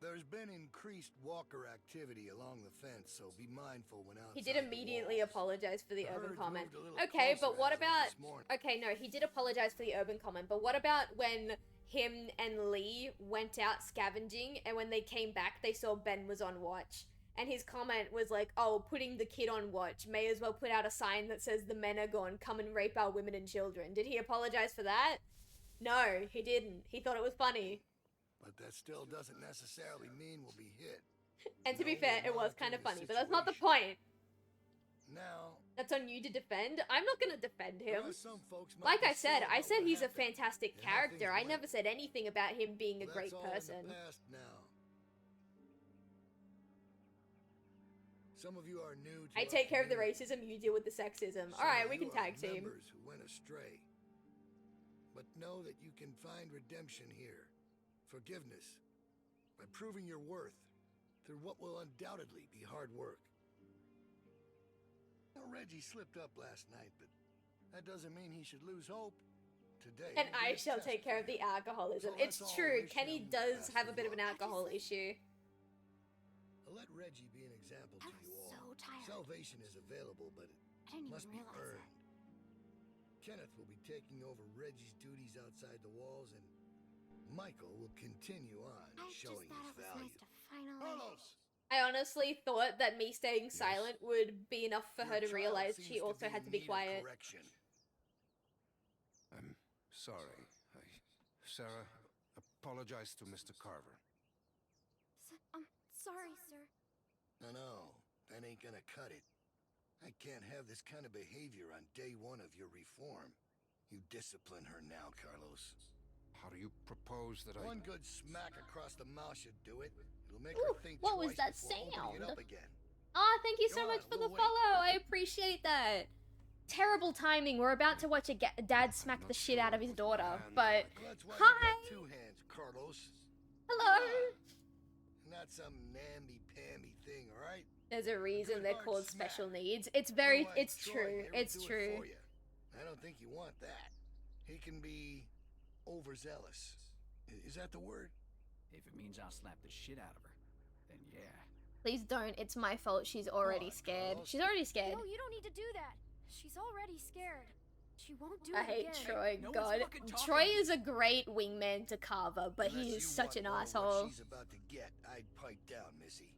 There's been increased walker activity along the fence, so be mindful when outside. He did immediately apologize for the urban comment. moved a little Okay, but closer what as of about... this morning. Okay, no, he did apologize for the urban comment, but what about when him and Lee went out scavenging, and when they came back, they saw Ben was on watch? And his comment was like, oh, putting the kid on watch, may as well put out a sign that says the men are gone, come and rape our women and children. Did he apologize for that? No, he didn't. He thought it was funny. But that still doesn't necessarily mean we'll be hit. And to be No, fair, we're it was kind monitoring of the funny, but that's not the situation. point. Now, That's on you to defend. I'm not gonna defend him. there are some folks might Like be I said, sore I about said what he's a happened fantastic and how things character. I went. never said anything about him being a Well, great that's all in the person. past now. Some of you are new to I our take care of the community. racism, you deal with the sexism. Some Alright, of we you can are tag team. members who went astray. But know that you can find redemption here. Forgiveness. By proving your worth through what will undoubtedly be hard work. Now, Reggie slipped up last night, but that doesn't mean he should lose hope. Today, And will be I a shall test take for care of him. the alcoholism. So It's let's all true, wish Kenny him does best have a of bit of an luck. alcohol issue. Let Reggie be an example to you all. so tired. Salvation is available, but I didn't it must even be realize earned. Kenneth will be taking over Reggie's duties outside the walls, and Michael will continue on I just showing thought his it was value. nice to finally... Carlos! I honestly thought that me staying silent would be enough for her to Your child realize seems she to also be had in to be need of quiet. correction. I'm sorry. Sarah, apologize to Mr. Carver. Sorry, sir. No, that ain't gonna cut it. I can't have this kind of behavior on day one of your reform. You discipline her now, Carlos. How do you propose that One good smack across the mouth should do it. It'll make Ooh, her think what twice was that before opening it sound? up again. Ah, thank you so Go much on, for we'll the wait. follow. I appreciate that. Terrible timing. We're about to watch a dad smack the shit out of his daughter. But That's why hi, you got two hands, Carlos. hello. Not some namby-pamby thing, all right? There's a reason good they're hard called smack. special needs. It's very, Otherwise, it's Troy true. here will It's do it true. for you. I don't think you want that. He can be overzealous. Is that the word? If it means I'll slap the shit out of her, then yeah. Please don't. It's my fault. She's already scared. She's already scared. No, you don't need to do that. She's already scared. She won't do I it hate again. Troy. No one's God, fucking talking Troy to you. is a great wingman to Carver, but Unless he you is such an want more of asshole. What she's about to get, I'd pipe down, Missy.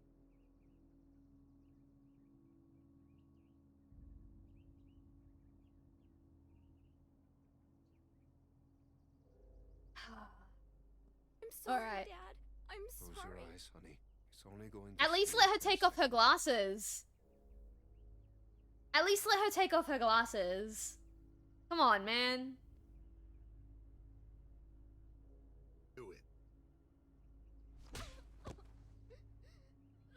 I'm sorry, Alright. Dad. I'm Close sorry. your eyes, honey. It's only going to At least sting let her for a take off her glasses. At least let her take off her glasses. Come on, man. Do it.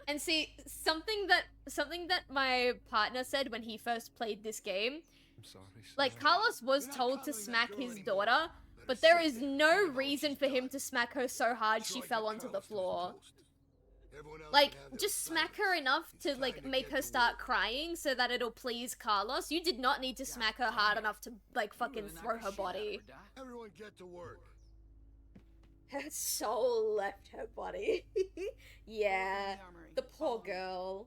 And see, something that my partner said when he first played this game, I'm sorry, like Carlos was told to smack his daughter, but there is no reason for him to smack her so hard she fell onto the floor. Like, just smack her enough to like make her start crying so that it'll please Carlos. You did not need to smack her hard enough to like fucking throw her body. Everyone get to work. Her soul left her body. Yeah, the poor girl.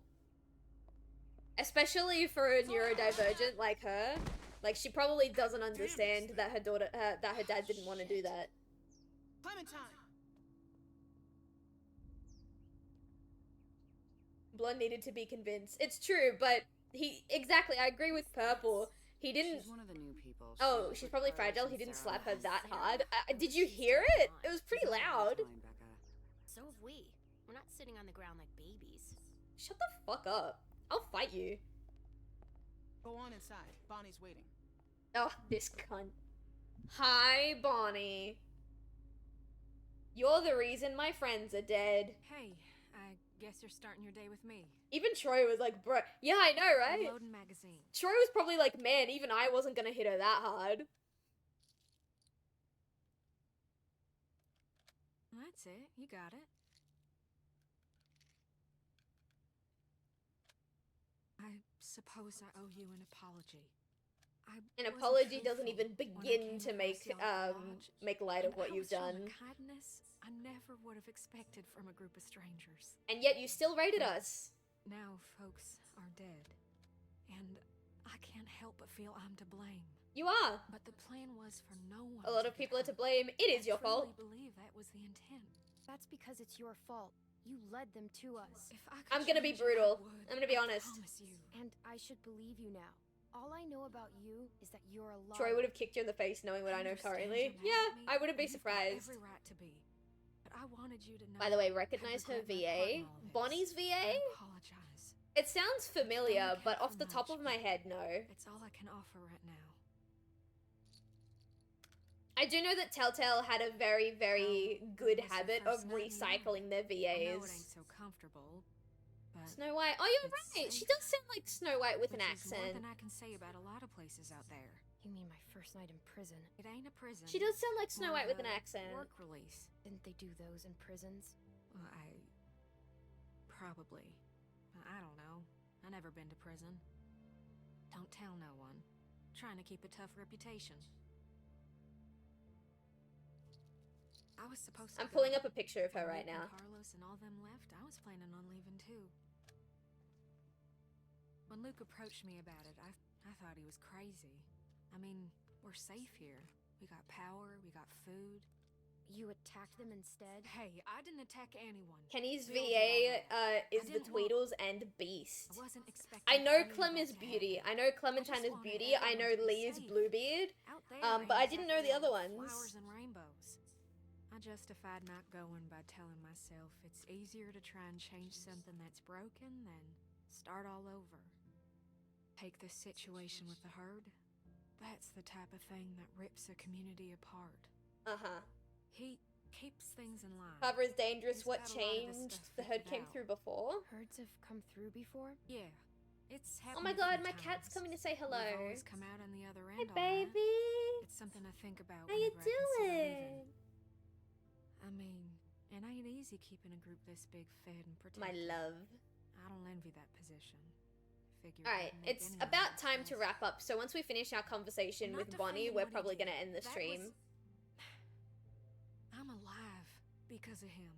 Especially for a neurodivergent like her. Like, she probably doesn't understand that her daughter, that her dad didn't want to do that. Clementine. Blonde needed to be convinced. It's true, but exactly, I agree with Purple. He didn't... She's one of the new people. Oh, she's probably fragile. He didn't slap her that hard. Did you hear it? It was pretty loud. So have we. We're not sitting on the ground like babies. Shut the fuck up. I'll fight you. Go on inside. Bonnie's waiting. Oh, this cunt. Hi, Bonnie. You're the reason my friends are dead. Hey, I guess you're starting your day with me. Even Troy was like, bro. Yeah, I know, right? Loading magazine. Troy was probably like, man, even I wasn't gonna hit her that hard. That's it. You got it. I suppose I owe you an apology. An apology doesn't even begin to make light of what you've done. Kindness I never would have expected from a group of strangers. And yet you still raided us. Now folks are dead, and I can't help but feel I'm to blame. You are. But the plan was for no one. A lot of people are to blame. It is your fault. I believe that was the intent. That's because it's your fault. You led them to us. If I I'm gonna be brutal. I'm gonna be honest. And I should believe you now. All I know about you is that you're a liar. Troy would have kicked you in the face knowing what I know currently. Yeah, I wouldn't be surprised. Every right to be. But I wanted you to know. By the way, recognize her VA? Bonnie's VA? It sounds familiar, but off the top of my head, no. It's all I can offer right now. I do know that Telltale had a very, very good habit of recycling their VAs. I know it ain't so comfortable, but Snow White. Oh, you're right. She does sound like Snow White with an accent. More than I can say about a lot of places out there. You mean my first night in prison? It ain't a prison. She does sound like Snow White with an accent. Work release. Didn't they do those in prisons? Well, probably. I don't know. I never been to prison. Don't tell no one. Trying to keep a tough reputation. I was supposed to. I'm pulling up a picture of her right now. Carlos and all them left. I was planning on leaving too. When Luke approached me about it, I thought he was crazy. I mean, we're safe here. We got power, we got food. You attacked them instead? Hey, I didn't attack anyone. Kenny's VA is the Tweedles and Beast. I wasn't expecting. I know Clem is Beauty. I know Clementine is Beauty. I know Lee is Bluebeard. But I didn't know the other ones. Flowers and rainbows. I justified not going by telling myself it's easier to try and change something that's broken than start all over. Take this situation with the herd. That's the type of thing that rips a community apart. Uh-huh. He keeps things in line. Cover is dangerous. What changed? The herd came through before? Herds have come through before? Yeah. It's happened. Oh my god, my cat's coming to say hello. We've always come out on the other Hey, end. baby. It's something I think about. How you whenever I consider doing? leaving. I mean, it ain't easy keeping a group this big fed and protected. My love. I don't envy that position. Figure Alright, it's about time to wrap up. So once we finish our conversation with Bonnie, we're probably gonna end the stream. I'm alive because of him.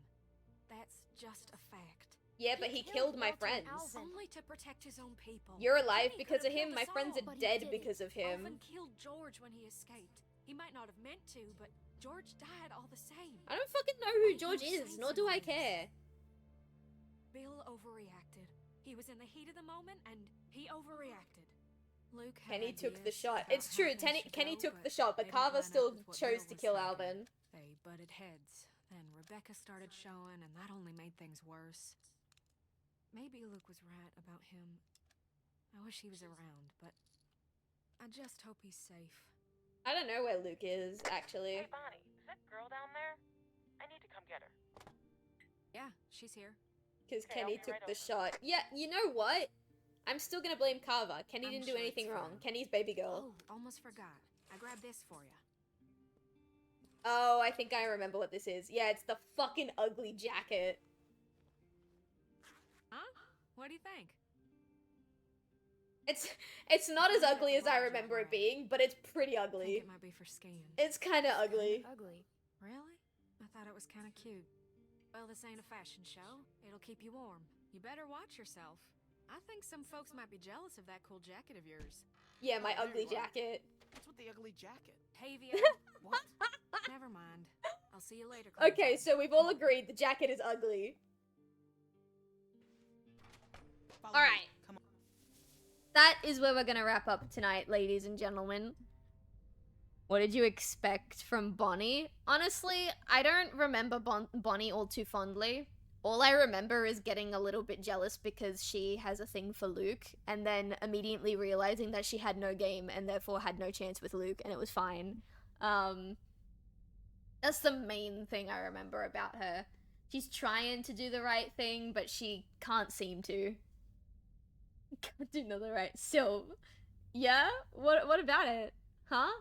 That's just a fact. Yeah, but he killed my friends. Only to protect his own people. You're alive because of him. My friends are dead because of him. Alvin killed George when he escaped. He might not have meant to, but George died all the same. I don't fucking know who George is, nor do I care. Bill overreacted. He was in the heat of the moment, and he overreacted. Luke Kenny took the shot. It's true, Kenny took the shot, but Carver still chose to kill Alvin. They butted heads. Then Rebecca started showing, and that only made things worse. Maybe Luke was right about him. I wish he was around, but I just hope he's safe. I don't know where Luke is, actually. Hey, Bonnie, is that girl down there? I need to come get her. Yeah, she's here. Because Okay, I'll Kenny be took right the over. shot. Yeah, you know what? I'm still gonna blame Carver. Kenny I'm didn't do sure anything it's wrong. fine. Kenny's baby girl. Oh, almost forgot. I grabbed this for you. Oh, I think I remember what this is. Yeah, it's the fucking ugly jacket. Huh? What do you think? It's not as ugly as I remember it being, but it's pretty I think ugly. it might be for skiing. It's kind of ugly. Ugly. Really? I thought it was kind of cute. Well, this ain't a fashion show. It'll keep you warm. You better watch yourself. I think some folks might be jealous of that cool jacket of yours. Yeah, my Oh, ugly dude, what? jacket. What's with the ugly jacket? Tavia. What? Never mind. I'll see you later. Okay, so we've all agreed the jacket is ugly. Follow me. Alright. Come on. That is where we're gonna wrap up tonight, ladies and gentlemen. What did you expect from Bonnie? Honestly, I don't remember Bonnie all too fondly. All I remember is getting a little bit jealous because she has a thing for Luke, and then immediately realizing that she had no game and therefore had no chance with Luke, and it was fine. That's the main thing I remember about her. She's trying to do the right thing, but she can't seem to. Can't do the right. So, yeah? What about it? Huh?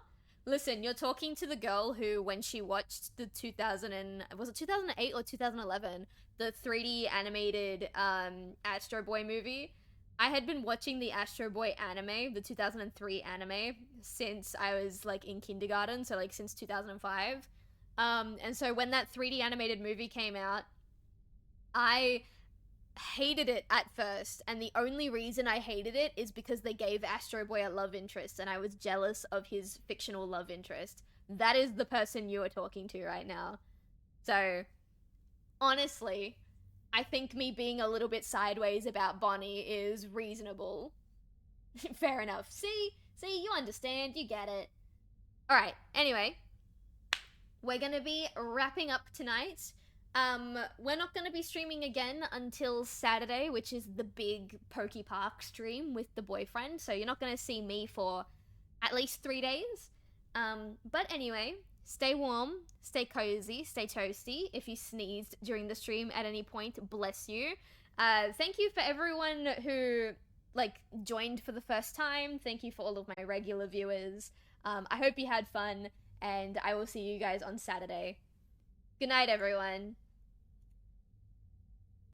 Listen, you're talking to the girl who, when she watched the 2008 or 2011, the 3D animated Astro Boy movie. I had been watching the Astro Boy anime, the 2003 anime, since I was like in kindergarten, so like since 2005. And so when that 3D animated movie came out, I hated it at first, and the only reason I hated it is because they gave Astro Boy a love interest, and I was jealous of his fictional love interest. That is the person you are talking to right now. So, honestly, I think me being a little bit sideways about Bonnie is reasonable. Fair enough. See, you understand, you get it. Alright, anyway, we're gonna be wrapping up tonight. We're not gonna be streaming again until Saturday, which is the big Pokey Park stream with the boyfriend, so you're not gonna see me for at least 3 days. But anyway, stay warm, stay cozy, stay toasty. If you sneezed during the stream at any point, bless you. Thank you for everyone who, like, joined for the first time. Thank you for all of my regular viewers. I hope you had fun, and I will see you guys on Saturday. Good night, everyone.